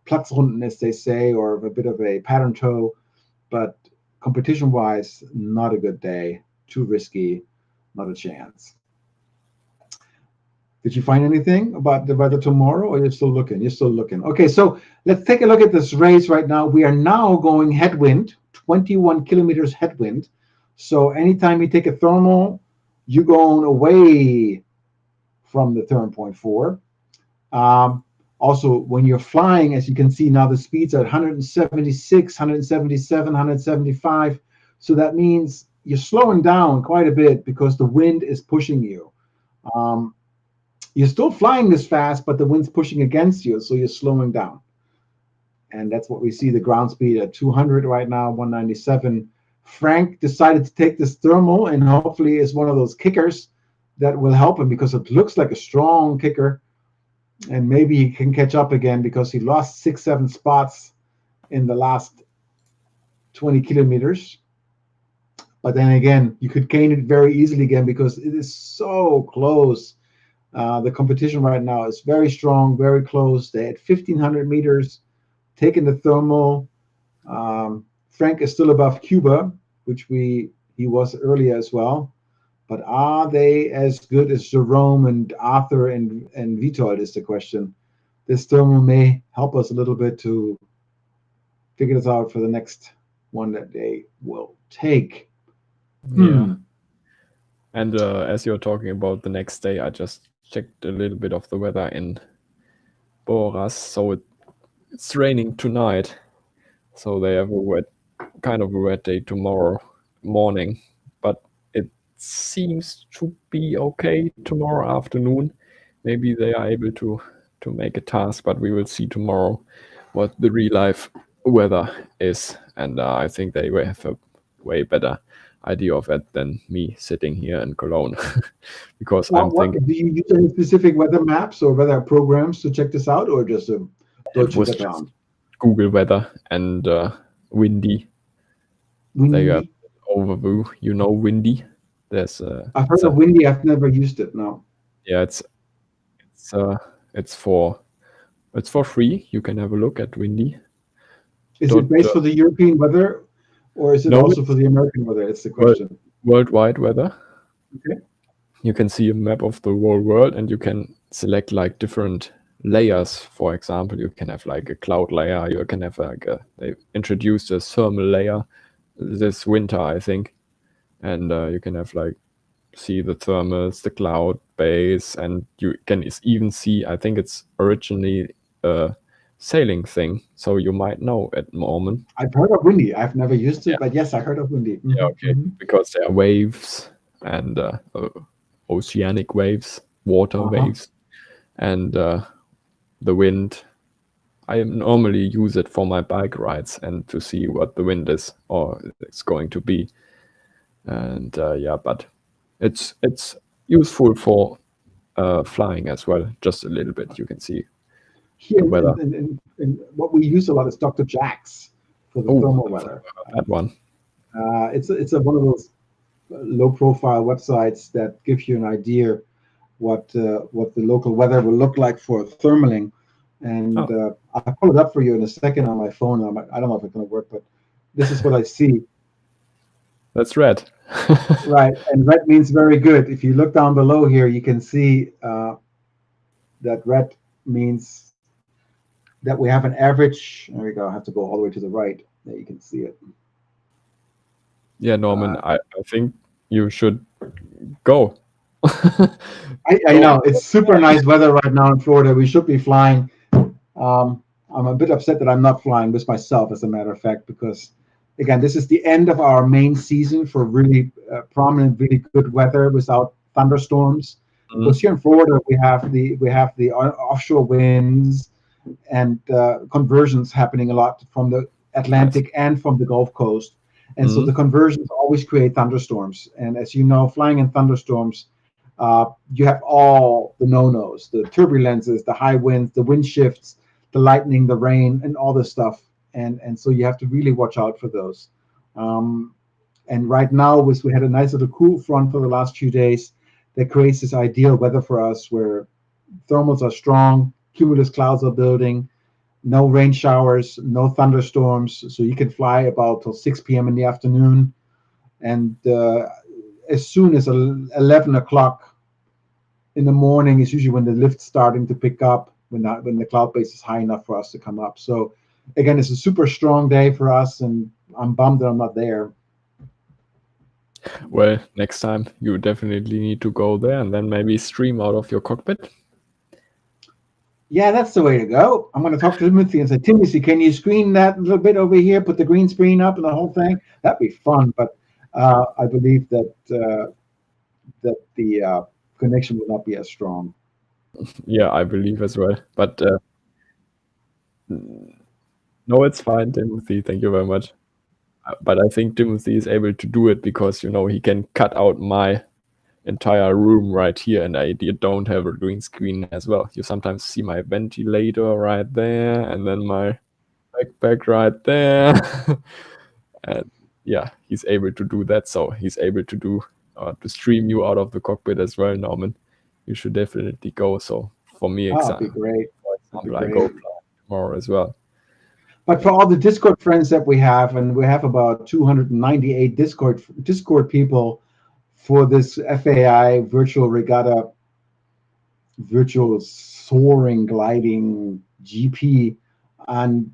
Platzrunden, as they say, or a bit of a pattern toe, but competition-wise, not a good day. Too risky, not a chance. Did you find anything about the weather tomorrow, or you're still looking? You're still looking. Okay, so let's take a look at this race right now. We are now going headwind, 21 kilometers headwind. So anytime you take a thermal, you're going away from the turn point 4. Also, when you're flying, as you can see now, the speeds are 176, 177, 175. So that means you're slowing down quite a bit because the wind is pushing you. you're still flying this fast, but the wind's pushing against you, so you're slowing down. And that's what we see, the ground speed at 200 right now, 197. Frank decided to take this thermal, and hopefully is one of those kickers that will help him, because it looks like a strong kicker, and maybe he can catch up again, because he lost 6-7 spots in the last 20 kilometers. But then again, you could gain it very easily again, because it is so close. The competition right now is very strong, very close. They had 1,500 meters taking the thermal. Frank is still above Cuba, which he was earlier as well. But are they as good as Jerome and Arthur and Vitold is the question. This thermal may help us a little bit to figure this out for the next one that they will take. Yeah. And as you're talking about the next day, I just checked a little bit of the weather in Boras. So it's raining tonight. So they have a kind of a wet day tomorrow morning. But it seems to be okay tomorrow afternoon. Maybe they are able to make a task, but we will see tomorrow what the real life weather is. And I think they will have a way better idea of it than me sitting here in Cologne. Because I'm thinking, do you use any specific weather maps or weather programs to check this out, or just a Deutsche was Wetter? just Google weather and windy. They have overview. You know windy. There's I've heard of windy. I've never used it. No. Yeah, it's for free. You can have a look at windy. Is it based for the European weather, or is it also for the American weather? It's the question. Worldwide weather. Okay. You can see a map of the whole world, and you can select like different layers. For example, you can have like a cloud layer. You can have like they introduced a thermal layer this winter, I think, and you can have like see the thermals, the cloud base, and you can even see, I think it's originally a sailing thing, so you might know at the moment. I've heard of windy. I've never used it, but yes, I heard of windy. Yeah, okay, because there are waves and oceanic waves, water waves, and the wind. I normally use it for my bike rides and to see what the wind is or it's going to be. And yeah, but it's useful for flying as well, just a little bit. You can see here weather. And what we use a lot is Dr. Jack's for the thermal weather. That one. It's one of those low-profile websites that give you an idea what the local weather will look like for thermaling. And I'll pull it up for you in a second on my phone. I don't know if it's going to work, but this is what I see. That's red. Right, and red means very good. If you look down below here, you can see that red means that we have an average. There we go. I have to go all the way to the right. There you can see it. Yeah, Norman, I think you should go. I know it's super nice weather right now in Florida. We should be flying. I'm a bit upset that I'm not flying with myself, as a matter of fact, because again, this is the end of our main season for really prominent, really good weather without thunderstorms. Because here in Florida, we have the offshore winds and conversions happening a lot from the Atlantic and from the Gulf Coast. And so the conversions always create thunderstorms. And as you know, flying in thunderstorms, you have all the no-nos, the turbulences, the high winds, the wind shifts, the lightning, the rain, and all this stuff. And so you have to really watch out for those. And right now, we had a nice little cool front for the last few days that creates this ideal weather for us where thermals are strong, cumulus clouds are building, no rain showers, no thunderstorms. So you can fly about till 6 p.m. in the afternoon. And as soon as 11 o'clock in the morning is usually when the lift's starting to pick up, when the cloud base is high enough for us to come up. So again, it's a super strong day for us, and I'm bummed that I'm not there. Well, next time you definitely need to go there and then maybe stream out of your cockpit. Yeah, that's the way to go. I'm going to talk to Timothy and say, Timothy, can you screen that little bit over here, put the green screen up and the whole thing? That'd be fun. But I believe that the connection will not be as strong. Yeah, I believe as well. But no, it's fine, Timothy. Thank you very much. But I think Timothy is able to do it because, he can cut out my entire room right here, and I don't have a green screen as well. You sometimes see my ventilator right there, and then my backpack right there. And yeah, he's able to do that. So he's able to do to stream you out of the cockpit as well, Norman. You should definitely go. So for me, Oh, it'd be great. for That'd be example, I great. go flying tomorrow as well. But for all the Discord friends that we have, and we have about 298 Discord people for this FAI virtual regatta, virtual soaring gliding GP, and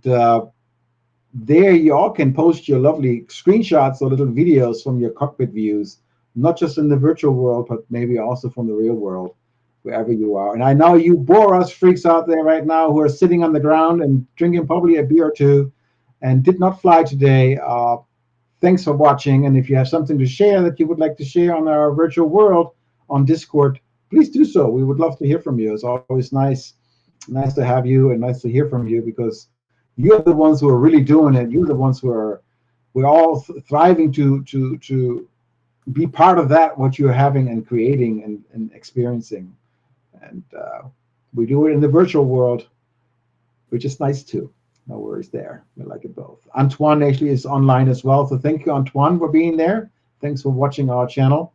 there you all can post your lovely screenshots or little videos from your cockpit views, not just in the virtual world, but maybe also from the real world, wherever you are. And I know you Boras freaks out there right now who are sitting on the ground and drinking probably a beer or two and did not fly today. Thanks for watching. And if you have something to share that you would like to share on our virtual world on Discord, please do so. We would love to hear from you. It's always nice to have you and nice to hear from you, because you're the ones who are really doing it. You're the ones who are we're all thriving to be part of that, what you're having and creating and experiencing. And we do it in the virtual world, which is nice too. No worries there. We like it both. Antoine actually is online as well. So thank you, Antoine, for being there. Thanks for watching our channel.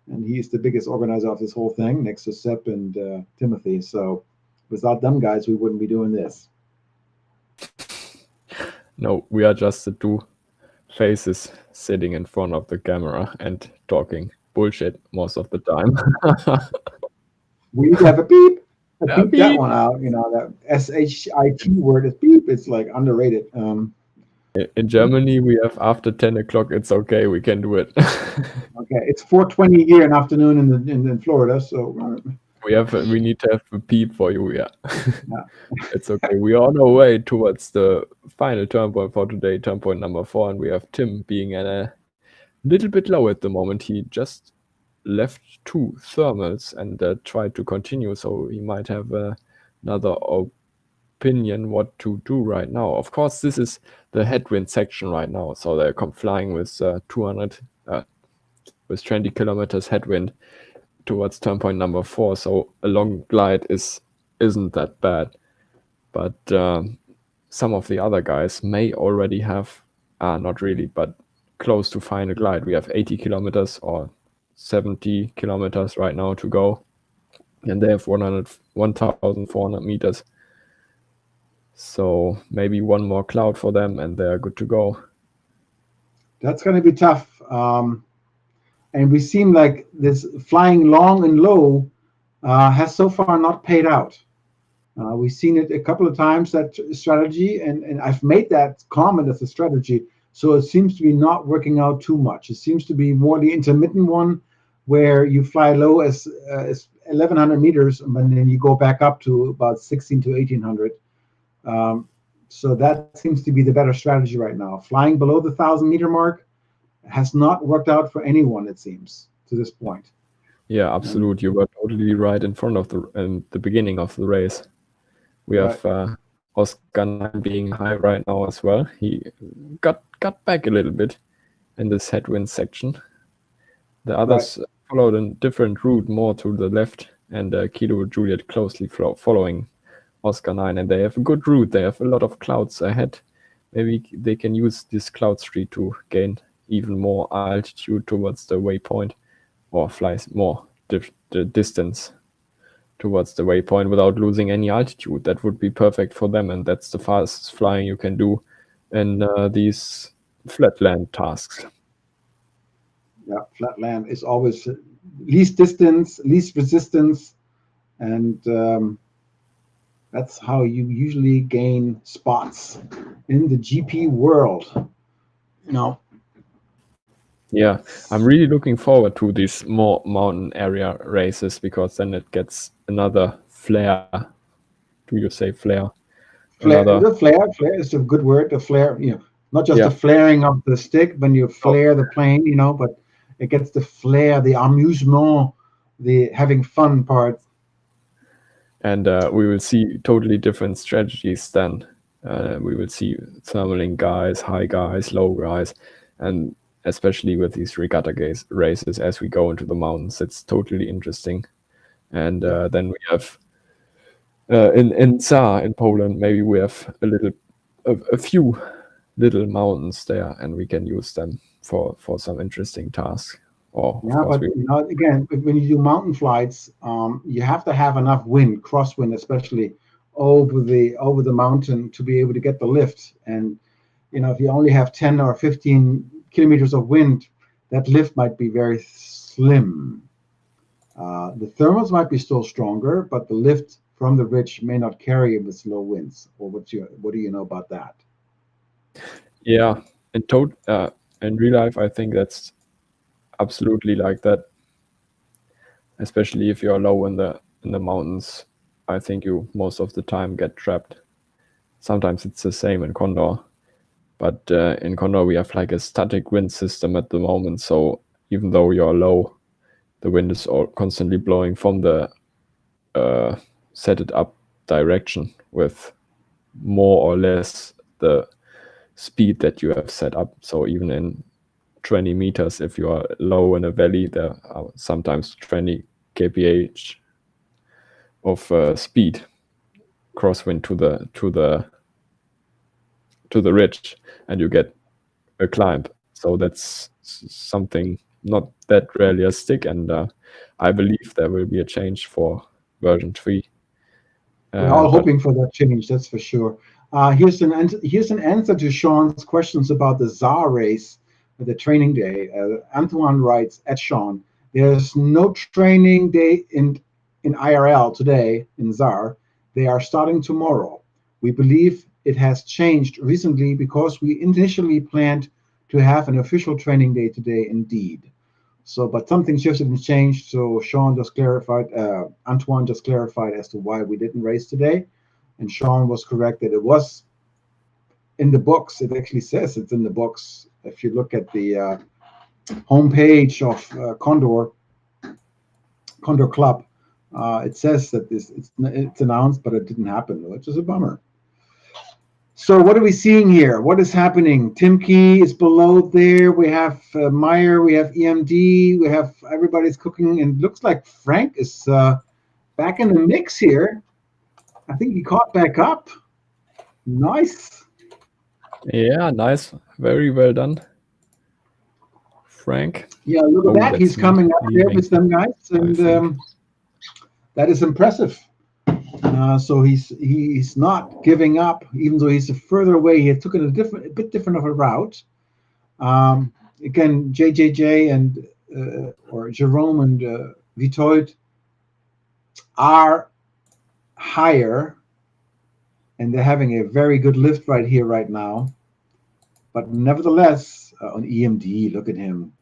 And he's the biggest organizer of this whole thing, next to Sepp and Timothy. So without them guys, we wouldn't be doing this. No, we are just the two faces sitting in front of the camera and talking bullshit most of the time. We need to have a beep. Yeah, Beep that beep. one out. That SHIT word is beep. It's like underrated. In Germany, we have after 10 o'clock. It's okay. We can do it. Okay, it's 4:20 here in afternoon in Florida. So We need to have a peep for you. Yeah, yeah. it's okay. We are on our way towards the final turn point for today, turn point number 4, and we have Tim being at a little bit low at the moment. He just left 2 thermals and tried to continue, so he might have another opinion what to do right now. Of course, this is the headwind section right now, so they're flying with 20 kilometers headwind towards turn point number 4. So a long glide isn't that bad, but some of the other guys may already have, not really, but close to final glide. We have 80 kilometers or 70 kilometers right now to go, and they have 1,400 meters. So maybe one more cloud for them, and they're good to go. That's going to be tough. And we seem like this flying long and low has so far not paid out. We've seen it a couple of times, that strategy, and I've made that comment as a strategy. So it seems to be not working out too much. It seems to be more the intermittent one, where you fly low as 1,100 meters, and then you go back up to about 16 to 1,800. So that seems to be the better strategy right now. Flying below the 1,000-meter mark has not worked out for anyone, it seems, to this point. Yeah, absolutely. You were totally right in front of the beginning of the race. We have Oscar 9 being high right now as well. He got back a little bit in this headwind section. The others followed a different route, more to the left, and Kilo Juliet closely following Oscar 9, and they have a good route. They have a lot of clouds ahead. Maybe they can use this cloud street to gain even more altitude towards the waypoint, or fly more the distance towards the waypoint without losing any altitude. That would be perfect for them, and that's the fastest flying you can do in these flatland tasks. Yeah, flatland is always least distance, least resistance, and that's how you usually gain spots in the GP world. Yeah, I'm really looking forward to these more mountain area races, because then it gets another flair. Do you say flair? The flare is a good word. The flare, not just the flaring of the stick when you flare the plane, but it gets the flair, the amusement, the having fun part. And we will see totally different strategies then. We will see thermaling guys, high guys, low guys, and especially with these regatta races as we go into the mountains. It's totally interesting. And then we have in Za in Poland, maybe we have a few little mountains there, and we can use them for some interesting tasks. Or of Yeah, course but we. again, when you do mountain flights, you have to have enough wind, crosswind, especially over the mountain to be able to get the lift. And if you only have 10 or 15 kilometers of wind, that lift might be very slim. The thermals might be still stronger, but the lift from the ridge may not carry it with low winds. Or what do you know about that? Yeah, in real life, I think that's absolutely like that. Especially if you're low in the mountains, I think you most of the time get trapped. Sometimes it's the same in Condor, but in Condor we have like a static wind system at the moment. So even though you're low, the wind is all constantly blowing from the set it up direction with more or less the speed that you have set up. So even in 20 meters, if you are low in a valley, there are sometimes 20 kph of speed crosswind to the ridge, and you get a climb. So that's something not that realistic, and I believe there will be a change for version 3. We're all But hoping for that change, that's for sure. Here's an answer to Sean's questions about the Tsar race, the training day. Antoine writes at Sean, there's no training day in IRL today in Tsar. They are starting tomorrow. We believe it has changed recently because we initially planned to have an official training day today indeed. So, but something shifted and changed. So Antoine just clarified as to why we didn't race today. And Sean was correct that it was in the books. It actually says it's in the books. If you look at the homepage of Condor Club, it says that it's announced, but it didn't happen, which is a bummer. So what are we seeing here? What is happening? Timke is below there. We have Meyer. We have EMD. We have everybody's cooking, and looks like Frank is back in the mix here. I think he caught back up. Nice. yeah, nice, very well done, Frank. Yeah, look at that. He's coming up there leaving, with them guys, I and think. that is impressive. So he's not giving up, even though he's further away. He had taken a bit different of a route. Again, JJJ and or Jerome and Vitold are higher, and they're having a very good lift right here, right now. But nevertheless, on EMD, look at him,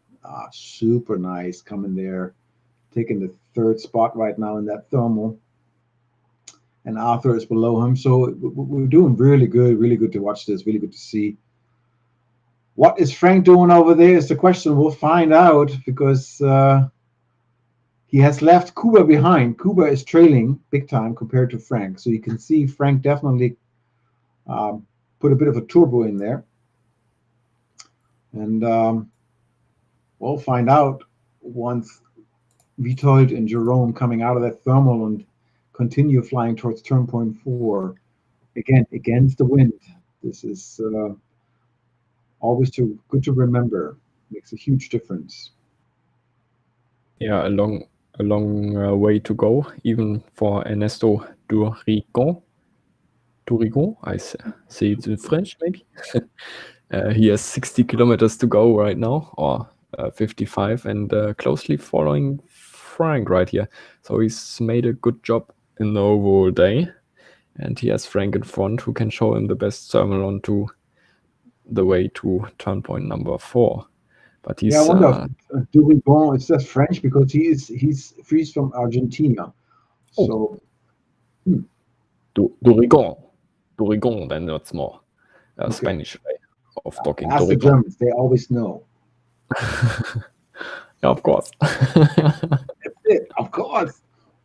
super nice coming there, taking the third spot right now in that thermal. And Arthur is below him, so we're doing really good to watch this, really good to see. What is Frank doing over there is the question. We'll find out, because he has left Kuba behind. Kuba is trailing big time compared to Frank, so you can see Frank definitely put a bit of a turbo in there. And we'll find out once Vitold and Jerome coming out of that thermal and continue flying towards turn point 4. Again, against the wind. This is always good to remember. Makes a huge difference. Yeah, a long way to go, even for Ernesto Durigon. Durigon, I say it in French, maybe. He has 60 kilometers to go right now, or 55, and closely following Frank right here. So he's made a good job in the overall day, and he has Frank in front, who can show him the best thermal onto the way to turn point number 4. But he's I wonder if Durigon, it says French because he's from Argentina. So Durigon, then that's more okay. Spanish way of talking. Ask the Germans, they always know. Yeah, of course. That's it, of course.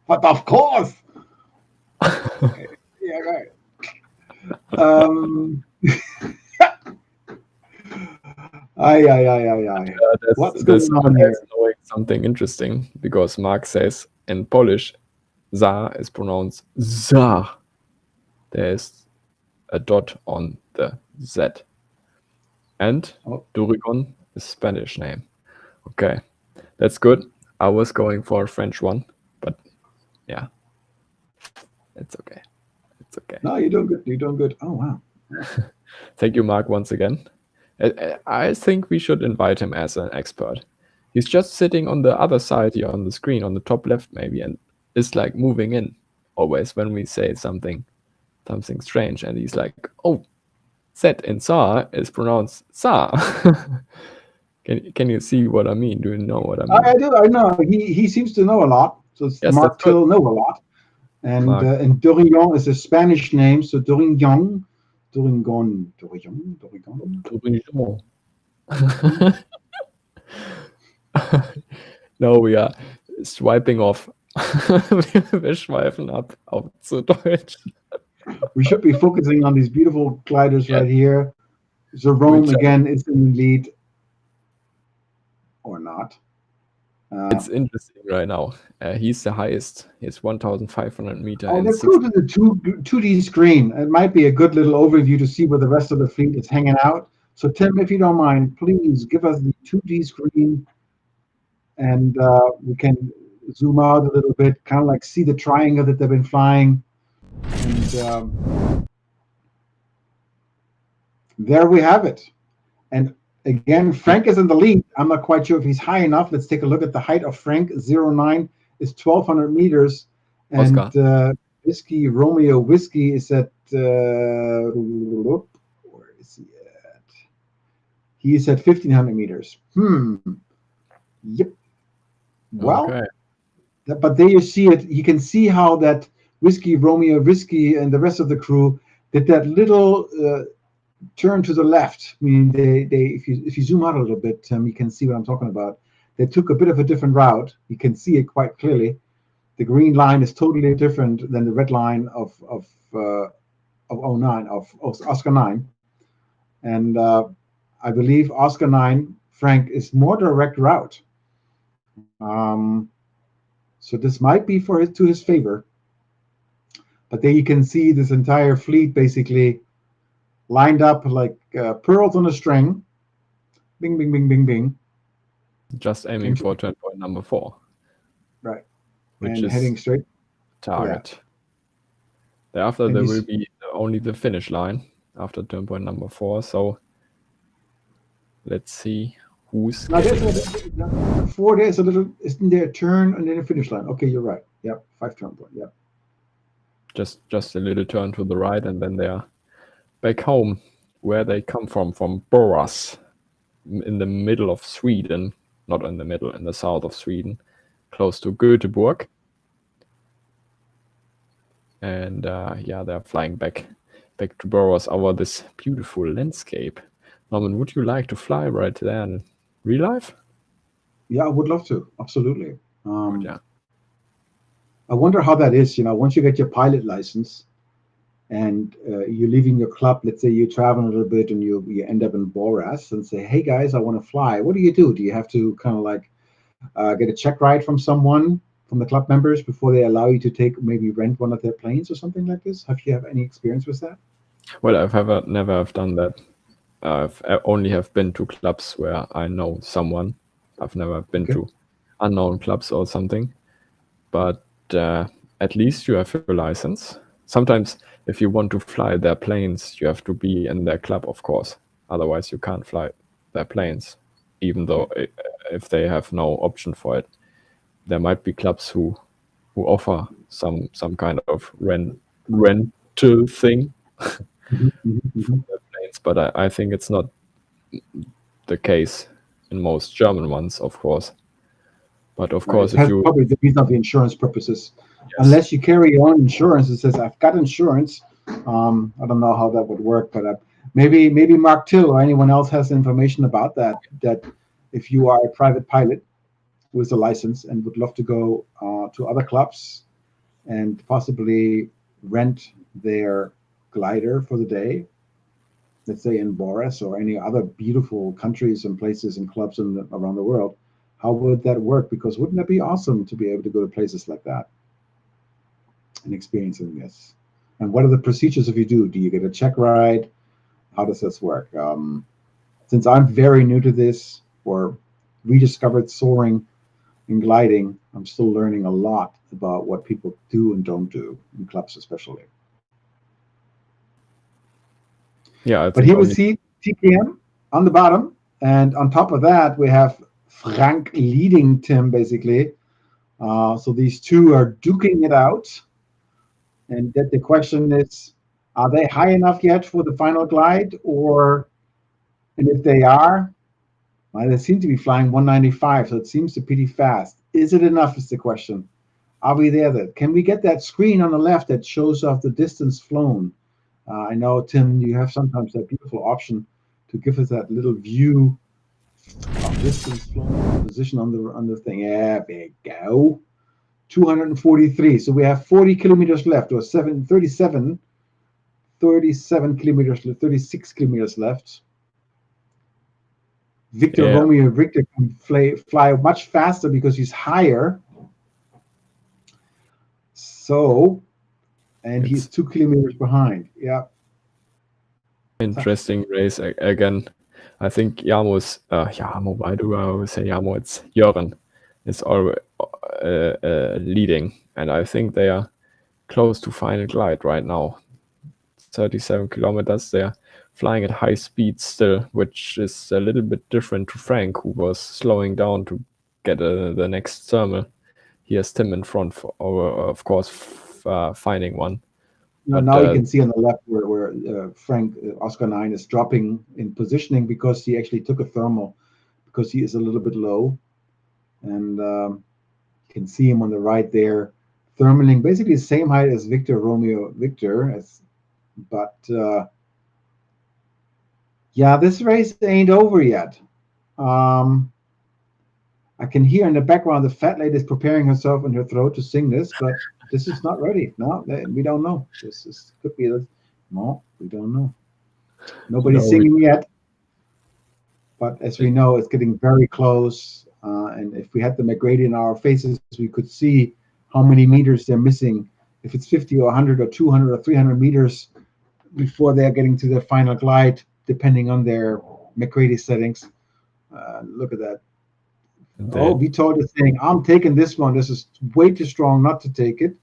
But of course. Yeah, right. Um, What's There's going someone on else here? knowing something interesting because Mark says in Polish, za is pronounced za. There's a dot on the Z. And Oh, Durigon is Spanish name. Okay, that's good. I was going for a French one, but yeah, it's okay. It's okay. no, you're doing good. You're doing good. Oh, wow. Thank you, Mark, once again. I think we should invite him as an expert. He's just sitting on the other side here on the screen, on the top left maybe, and is like moving in always when we say something strange, and he's like, "Oh, Z in Sa is pronounced Sa." Can you see what I mean? Do you know what I I mean? do. I know. He seems to know a lot. So Yes, that's Mark good, Till know a lot. Mark. And Durignon is a Spanish name. So Durigon. Durigon. Mhm. No, we are swiping off. Wir schweifen ab auf zu Deutsch. We should be focusing on these beautiful gliders Yes, right here. Jerome which again is in the lead or not. it's interesting right now. He's the highest. He's 1,500 meter Oh, and let's 6. go to the 2D screen. It might be a good little overview to see where the rest of the fleet is hanging out. So, Tim, if you don't mind, please give us the 2D screen, and we can zoom out a little bit, kind of like see the triangle that they've been flying. And there we have it. And again, Frank is in the lead. I'm not quite sure if he's high enough. Let's take a look at the height of Frank. 09 is 1,200 meters. And Oscar. Whiskey Romeo Whiskey is at where is he at? He's at 1,500 meters. Yep. Well, Okay. but there you see it. You can see how that Whiskey Romeo Whiskey and the rest of the crew did that little turn to the left. Meaning they if you zoom out a little bit, you can see what I'm talking about. They took a bit of a different route. You can see it quite clearly. The green line is totally different than the red line of 09 of Oscar 9, and I believe Oscar 9 Frank is more direct route. So this might be to his favor. But there you can see this entire fleet basically lined up like pearls on a string. Bing, bing, bing, bing, bing. Just aiming for turn point number 4, Right. which And is heading straight. target. Thereafter, And there you will be only the finish line after turn point number 4. So let's see who's now getting before there's a little, isn't there a turn and then a finish line? Okay, you're right. Yep, 5 turn point. Yep. just a little turn to the right, and then they're back home where they come from Boras, in the middle of Sweden, not in the middle, in the south of Sweden, close to Göteborg. And yeah, they're flying back to Boras over this beautiful landscape. Norman, would you like to fly right there in real life? Yeah, I would love to. Absolutely. Yeah. I wonder how that is. Once you get your pilot license and you're leaving your club, let's say you're traveling a little bit and you end up in Boras and say, hey guys, I want to fly. What do you do? Do you have to kind of like get a check ride from someone, from the club members, before they allow you to maybe rent one of their planes or something like this? Have you any experience with that? Well, I've never have done that. I only have been to clubs where I know someone. I've never been to unknown clubs or something. But at least you have your license. Sometimes if you want to fly their planes, you have to be in their club, of course. Otherwise, you can't fly their planes, even though if they have no option for it. There might be clubs who offer some kind of rental thing for their planes, but I think it's not the case in most German ones, of course. But of Right. course, It if has you probably the reason of the insurance purposes. yes, Unless you carry your own insurance, it says I've got insurance. I don't know how that would work, but maybe Mark Till or anyone else has information about that. That if you are a private pilot with a license and would love to go to other clubs and possibly rent their glider for the day, let's say in Boras or any other beautiful countries and places and clubs around the world, how would that work? Because wouldn't that be awesome to be able to go to places like that and experiencing this? And what are the procedures if you do? Do you get a check ride? How does this work? Since I'm very new to this or rediscovered soaring and gliding, I'm still learning a lot about what people do and don't do in clubs, especially. Yeah, I But think here we only. see TKM on the bottom, and on top of that, we have Frank leading Tim basically. So these two are duking it out, and that the question is, are they high enough yet for the final glide, or and if they are, well, they seem to be flying 195, so it seems to be pretty fast. Is it enough? Is the question. Are we there? Then can we get that screen on the left that shows off the distance flown? I know, Tim, you have sometimes that beautiful option to give us that little view of distance flown position on the thing. Yeah, there we go. 243. So we have 40 kilometers left, or 37 kilometers, 36 kilometers left. Victor Yeah, Romeo Victor can fly much faster because he's higher. So, and he's it's 2 kilometers behind. Yeah, tough. interesting race again. I think Jarmo, why do I always say Jarmo? It's Jöran is always leading, and I think they are close to final glide right now. 37 kilometers. They're flying at high speed still, which is a little bit different to Frank, who was slowing down to get the next thermal. He has Tim in front, of course, finding one. But Now you can see on the left where Frank Oscar 9 is dropping in positioning because he actually took a thermal because he is a little bit low, and you can see him on the right there, thermaling basically the same height as Victor Romeo Victor, but yeah, this race ain't over yet. I can hear in the background the fat lady is preparing herself in her throat to sing this, but this is not ready. No, we don't know. This could be this. No, we don't know. Nobody's no, singing yet, but as we know, it's getting very close. And if we had the McGrady in our faces, we could see how many meters they're missing. If it's 50 or 100 or 200 or 300 meters before they're getting to their final glide, depending on their McGrady settings. Look at that. Oh, Vitold is saying, I'm taking this one. This is way too strong not to take it.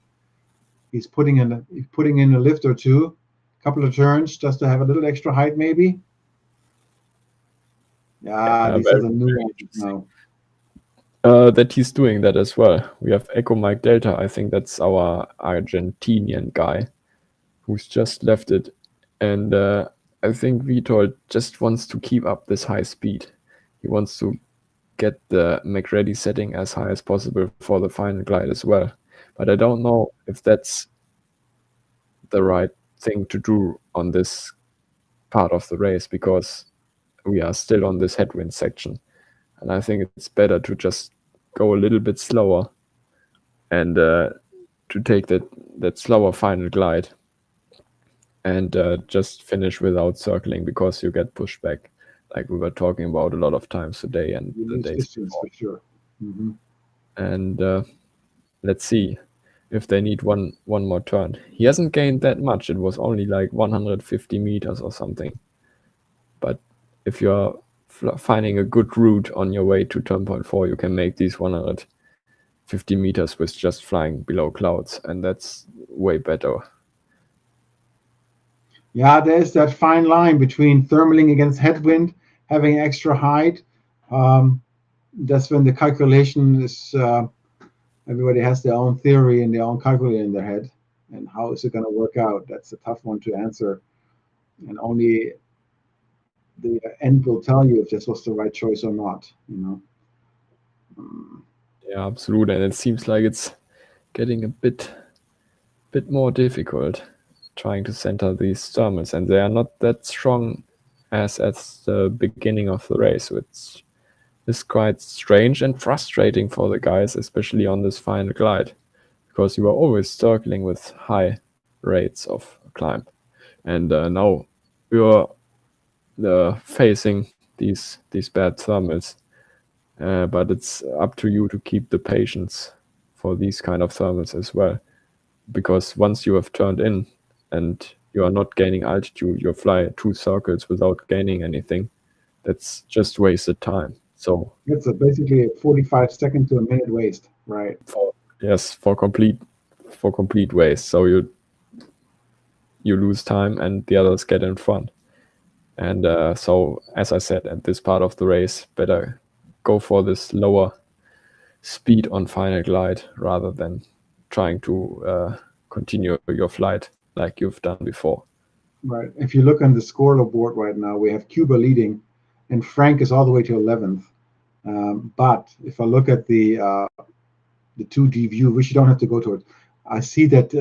He's putting in a lift or two, a couple of turns just to have a little extra height, maybe. Yeah, these are the new ones now. That he's doing that as well. We have Echo Mike Delta. I think that's our Argentinian guy who's just left it. And I think Vitold just wants to keep up this high speed. He wants to get the McReady setting as high as possible for the final glide as well. But I don't know if that's the right thing to do on this part of the race, because we are still on this headwind section. And I think it's better to just go a little bit slower and to take that slower final glide and just finish without circling, because you get pushed back, like we were talking about a lot of times today and You the lose days distance before. for sure. Mm-hmm. And let's see if they need one more turn. He hasn't gained that much. It was only like 150 meters or something. But if you're finding a good route on your way to turn point 4, you can make these 150 meters with just flying below clouds, and that's way better. Yeah, there's that fine line between thermaling against headwind, having extra height. That's when the calculation is. Everybody has their own theory and their own calculator in their head, and how is it going to work out? That's a tough one to answer, and only the end will tell you if this was the right choice or not. Yeah, absolutely. And it seems like it's getting a bit more difficult trying to center these thermals, and they are not that strong as at the beginning of the race, which is quite strange and frustrating for the guys, especially on this final glide, because you are always circling with high rates of climb. And now you're facing these bad thermals, but it's up to you to keep the patience for these kind of thermals as well, because once you have turned in and you are not gaining altitude, you fly 2 circles without gaining anything. That's just wasted time. So It's basically a 45-second to a minute waste, right? yes, for complete waste. So you lose time and the others get in front. And so, as I said, at this part of the race, better go for this lower speed on final glide rather than trying to continue your flight like you've done before. Right. If you look on the scoreboard right now, we have Cuba leading, and Frank is all the way to 11th. But if I look at the 2D view, which you don't have to go to it, I see that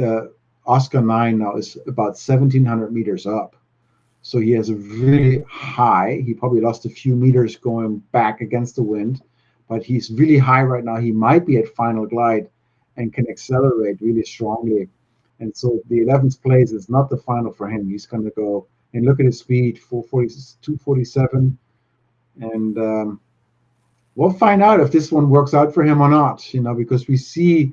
Oscar 9 now is about 1,700 meters up. So he has a really high. He probably lost a few meters going back against the wind, but he's really high right now. He might be at final glide and can accelerate really strongly. And so the 11th place is not the final for him. He's going to go and look at his speed, 247. And we'll find out if this one works out for him or not, because we see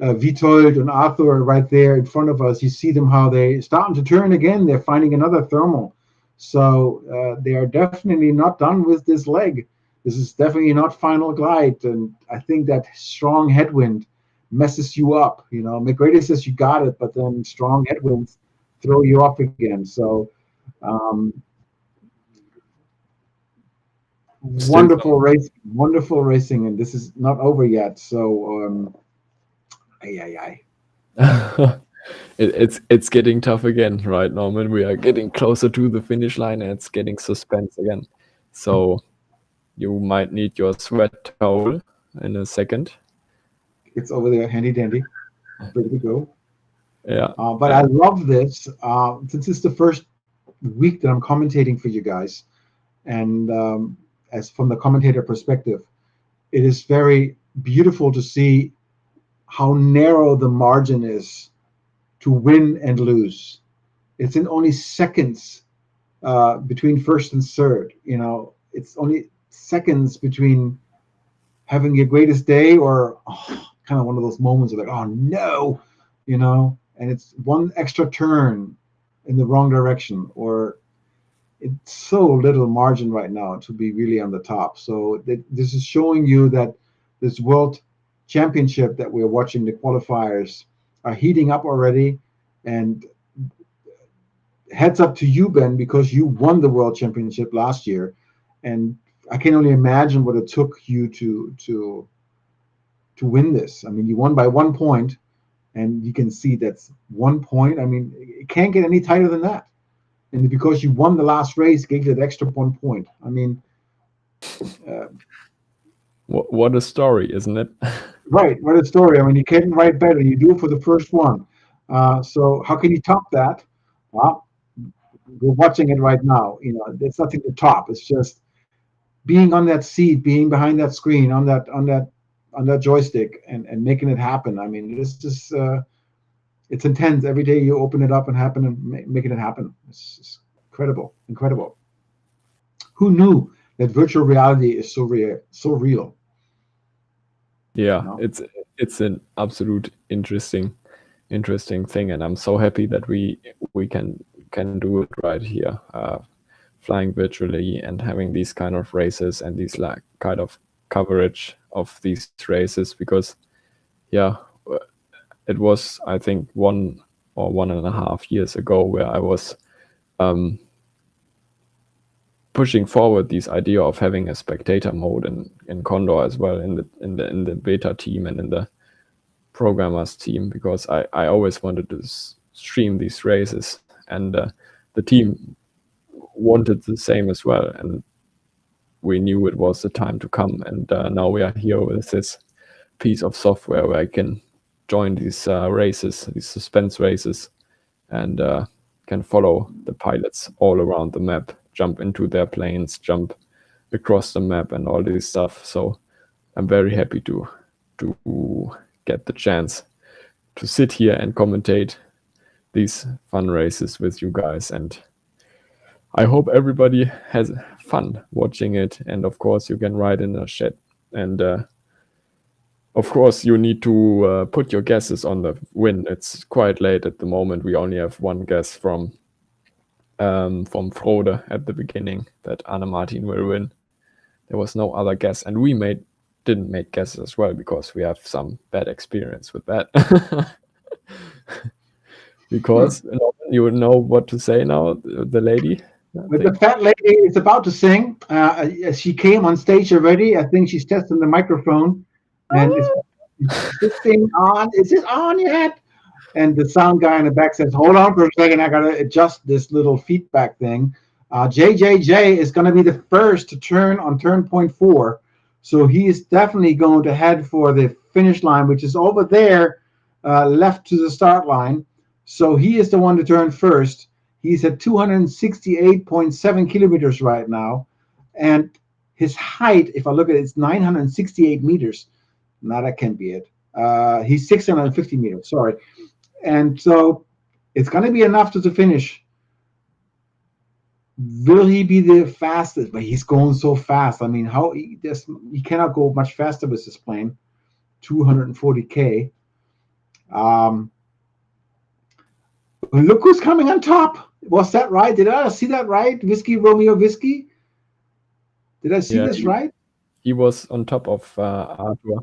Vitold and Arthur right there in front of us. You see them how they starting to turn again. They're finding another thermal. So they are definitely not done with this leg. This is definitely not final glide. And I think that strong headwind messes you up. McGrady says you got it, but then strong headwinds throw you off again. So wonderful racing, and this is not over yet. So It's getting tough again, right, Norman? We are getting closer to the finish line and it's getting suspense again. So you might need your sweat towel in a second. It's over there, handy dandy, ready to go. Yeah. But I love this. Since it's the first week that I'm commentating for you guys, and as from the commentator perspective, it is very beautiful to see how narrow the margin is to win and lose. It's in only seconds between first and third. It's only seconds between having your greatest day or kind of one of those moments of like, oh no, and it's one extra turn in the wrong direction, or it's so little margin right now to be really on the top. So this is showing you that this world championship that we're watching, the qualifiers are heating up already. And heads up to you, Ben, because you won the world championship last year, and I can only imagine what it took you to win this. I mean, you won by 1 point, and you can see that's 1 point. I mean, it can't get any tighter than that. And because you won the last race, gave you that extra 1 point. I mean, what a story, isn't it? Right, what a story. I mean, you can't write better. You do it for the first one. So how can you top that? Well, we're watching it right now. There's nothing to top. It's just being on that seat, being behind that screen, on that joystick, and making it happen. I mean, this is it's intense. Every day you open it up and making it happen. It's incredible. Who knew that virtual reality is so real? Yeah, it's an absolute interesting thing, and I'm so happy that we can do it right here, flying virtually and having these kind of races and these kind of coverage of these races, because it was, I think, 1 or 1.5 years ago where I was pushing forward this idea of having a spectator mode in Condor as well, in the beta team and in the programmers team, because I always wanted to stream these races, and the team wanted the same as well, and we knew it was the time to come. And now we are here with this piece of software where I can join these races, these suspense races, and can follow the pilots all around the map, jump into their planes, jump across the map, and all this stuff. So I'm very happy to get the chance to sit here and commentate these fun races with you guys, and I hope everybody has fun watching it. And of course, you can write in the chat. And of course, you need to put your guesses on the win. It's quite late at the moment. We only have one guess from Frode at the beginning that Anna Martin will win. There was no other guess, and we didn't make guesses as well because we have some bad experience with that. Because you know what to say now, the lady. But the fat lady is about to sing. She came on stage already. I think she's testing the microphone. And is this thing on? Is it on yet? And the sound guy in the back says, hold on for a second. I got to adjust this little feedback thing. JJJ is going to be the first to turn on turn point 4. So he is definitely going to head for the finish line, which is over there, left to the start line. So he is the one to turn first. He's at 268.7 kilometers right now. And his height, if I look at it, it's 968 meters. Now that can't be it. He's 650 meters, sorry. And so it's going to be enough to finish. Will he be the fastest? But he's going so fast. I mean, he cannot go much faster with this plane. 240K. Look who's coming on top. Was that right? Did I see that right? Whiskey Romeo Whiskey? Did I see this right? He was on top of Arthur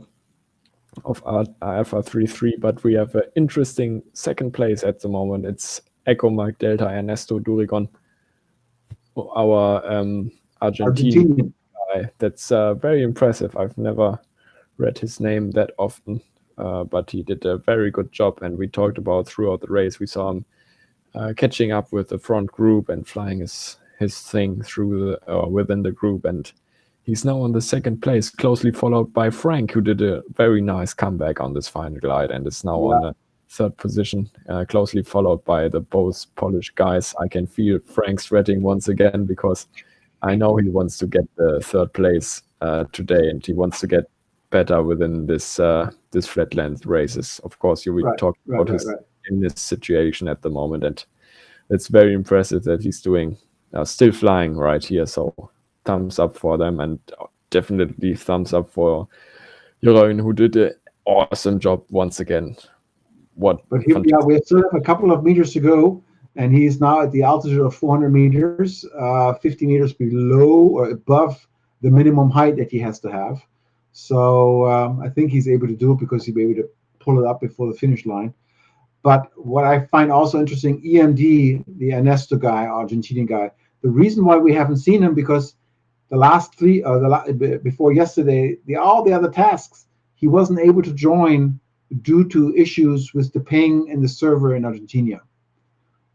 of Alpha 33, but we have an interesting second place at the moment. It's Echo Mike Delta Ernesto Durigon, our Argentinian guy. That's very impressive. I've never read his name that often, but he did a very good job, and we talked about throughout the race. We saw him catching up with the front group and flying his thing through within the group, and he's now on the second place, closely followed by Frank, who did a very nice comeback on this final glide and is now on the third position, closely followed by the both Polish guys. I can feel Frank sweating once again because I know he wants to get the third place today, and he wants to get better within this flatland races. Of course, you will talk about his in this situation at the moment, and it's very impressive that he's doing still flying right here. So thumbs up for them, and definitely thumbs up for Jeroen, who did an awesome job once again. But here we still have a couple of meters to go, and he's now at the altitude of 400 meters, 50 meters below or above the minimum height that he has to have. So I think he's able to do it because he'll be able to pull it up before the finish line. But what I find also interesting, EMD, the Ernesto guy, Argentinian guy, the reason why we haven't seen him because the last three, before yesterday, all the other tasks, he wasn't able to join due to issues with the ping in the server in Argentina.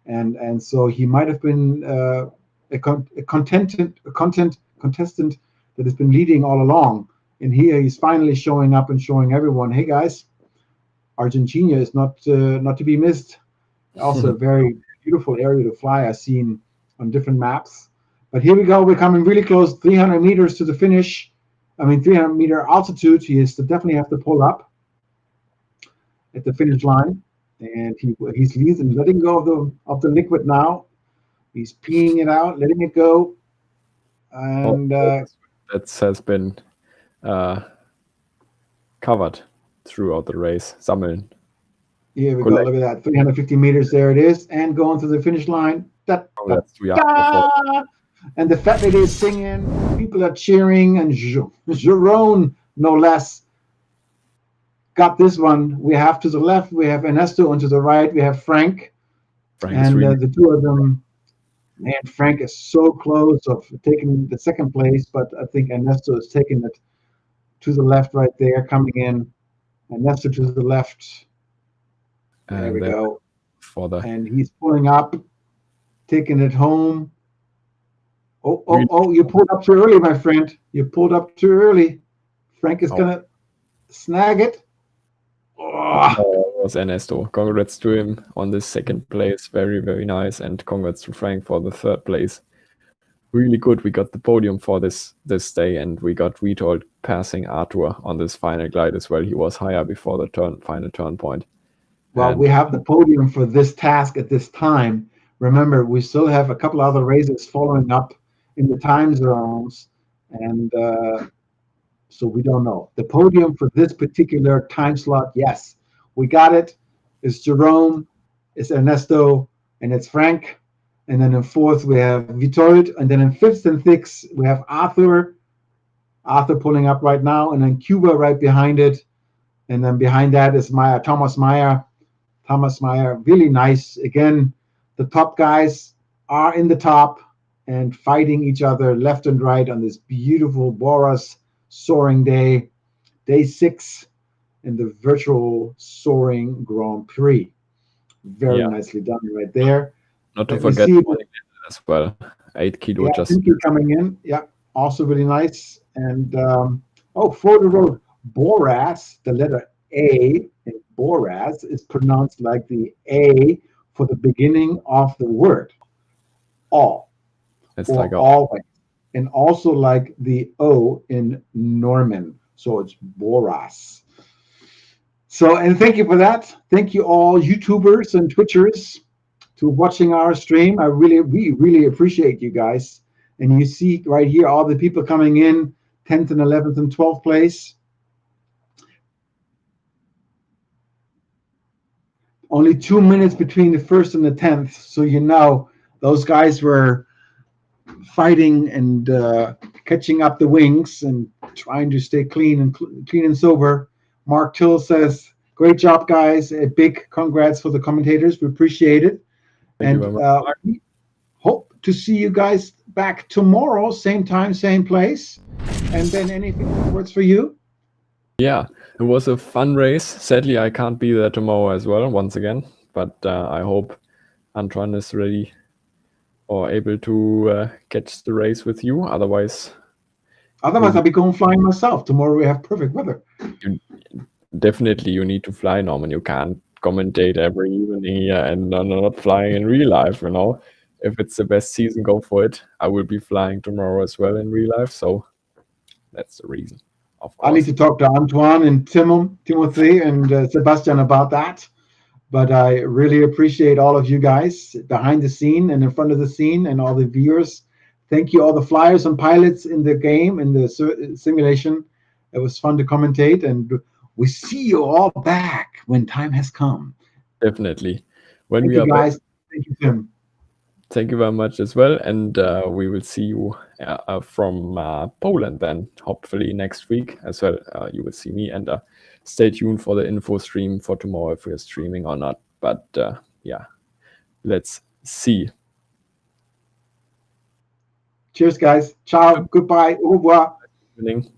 And so he might have been a contestant that has been leading all along. And here he's finally showing up and showing everyone, hey guys, Argentina is not to be missed. Also a very beautiful area to fly. I've seen on different maps. But here we go. We're coming really close, 300 meters to the finish. 300 meter altitude. He has to definitely have to pull up at the finish line, and he's letting go of the liquid now. He's peeing it out, letting it go, and that has been covered throughout the race. Sammeln. Here we go. Look at that. 350 meters. There it is. And going to the finish line. And the fat lady is singing. People are cheering. And Jeroen, no less, got this one. We have to the left. We have Ernesto, and to the right, we have Frank. And the two of them. Man, Frank is so close of taking the second place. But I think Ernesto is taking it to the left right there, coming in. Ernesto to the left. There we go. And he's pulling up, taking it home. Oh, you pulled up too early, my friend. You pulled up too early. Frank is going to snag it. It was Ernesto. Congrats to him on this second place. Very, very nice. And congrats to Frank for the third place. Really good. We got the podium for this day, and we got Witold passing Arthur on this final glide as well. He was higher before the final turn point. Well, we And have the podium for this task at this time. Remember, we still have a couple other races following up in the time zones, and so we don't know. The podium for this particular time slot, yes, we got it. It's Jerome, it's Ernesto, and it's Frank. And then in fourth, we have Vitold. And then in fifth and sixth, we have Arthur. Arthur pulling up right now. And then Cuba right behind it. And then behind that is Meyer, Thomas Meyer. Thomas Meyer, really nice. Again, the top guys are in the top and fighting each other left and right on this beautiful Boras soaring day, day 6 in the virtual soaring Grand Prix. Very yeah, nicely done right there. not to We forget see, as well. 8 kilo yeah, just Pinky coming in. Yeah, also really nice. And for the road, Boras, the letter A in Boras is pronounced like the A for the beginning of the word, all it's or like a always, and also like the O in Norman. So it's Boras. So, and thank you for that. Thank you all YouTubers and Twitchers to watching our stream. We really appreciate you guys. And you see right here all the people coming in, 10th and 11th and 12th place. Only 2 minutes between the first and the 10th. So those guys were fighting and catching up the wings and trying to stay clean and sober. Mark Till says, "Great job, guys! A big congrats for the commentators. We appreciate it." thank you And very much. we hope to see you guys back tomorrow, same time, same place. And then anything words for you? Yeah, it was a fun race. Sadly, I can't be there tomorrow as well, once again. But I hope Antoine is ready or able to catch the race with you. Otherwise, I'll be going flying myself. Tomorrow we have perfect weather. definitely you need to fly, Norman. You can't commentate every evening here and not flying in real life, you know. If it's the best season, go for it. I will be flying tomorrow as well in real life, so that's the reason, of I need course. to talk to Antoine and Timothy and Sebastian about that. But I really appreciate all of you guys behind the scene and in front of the scene and all the viewers. Thank you, all the flyers and pilots in the game, in the simulation. It was fun to commentate, and we see you all back when time has come. Definitely. When Thank we you, are back, guys. Thank you, Tim. thank you very much as well. And we will see you from Poland then, hopefully next week as well. You will see me, and stay tuned for the info stream for tomorrow if we're streaming or not. But yeah, let's see. Cheers, guys. Ciao. Goodbye. Au revoir. Evening.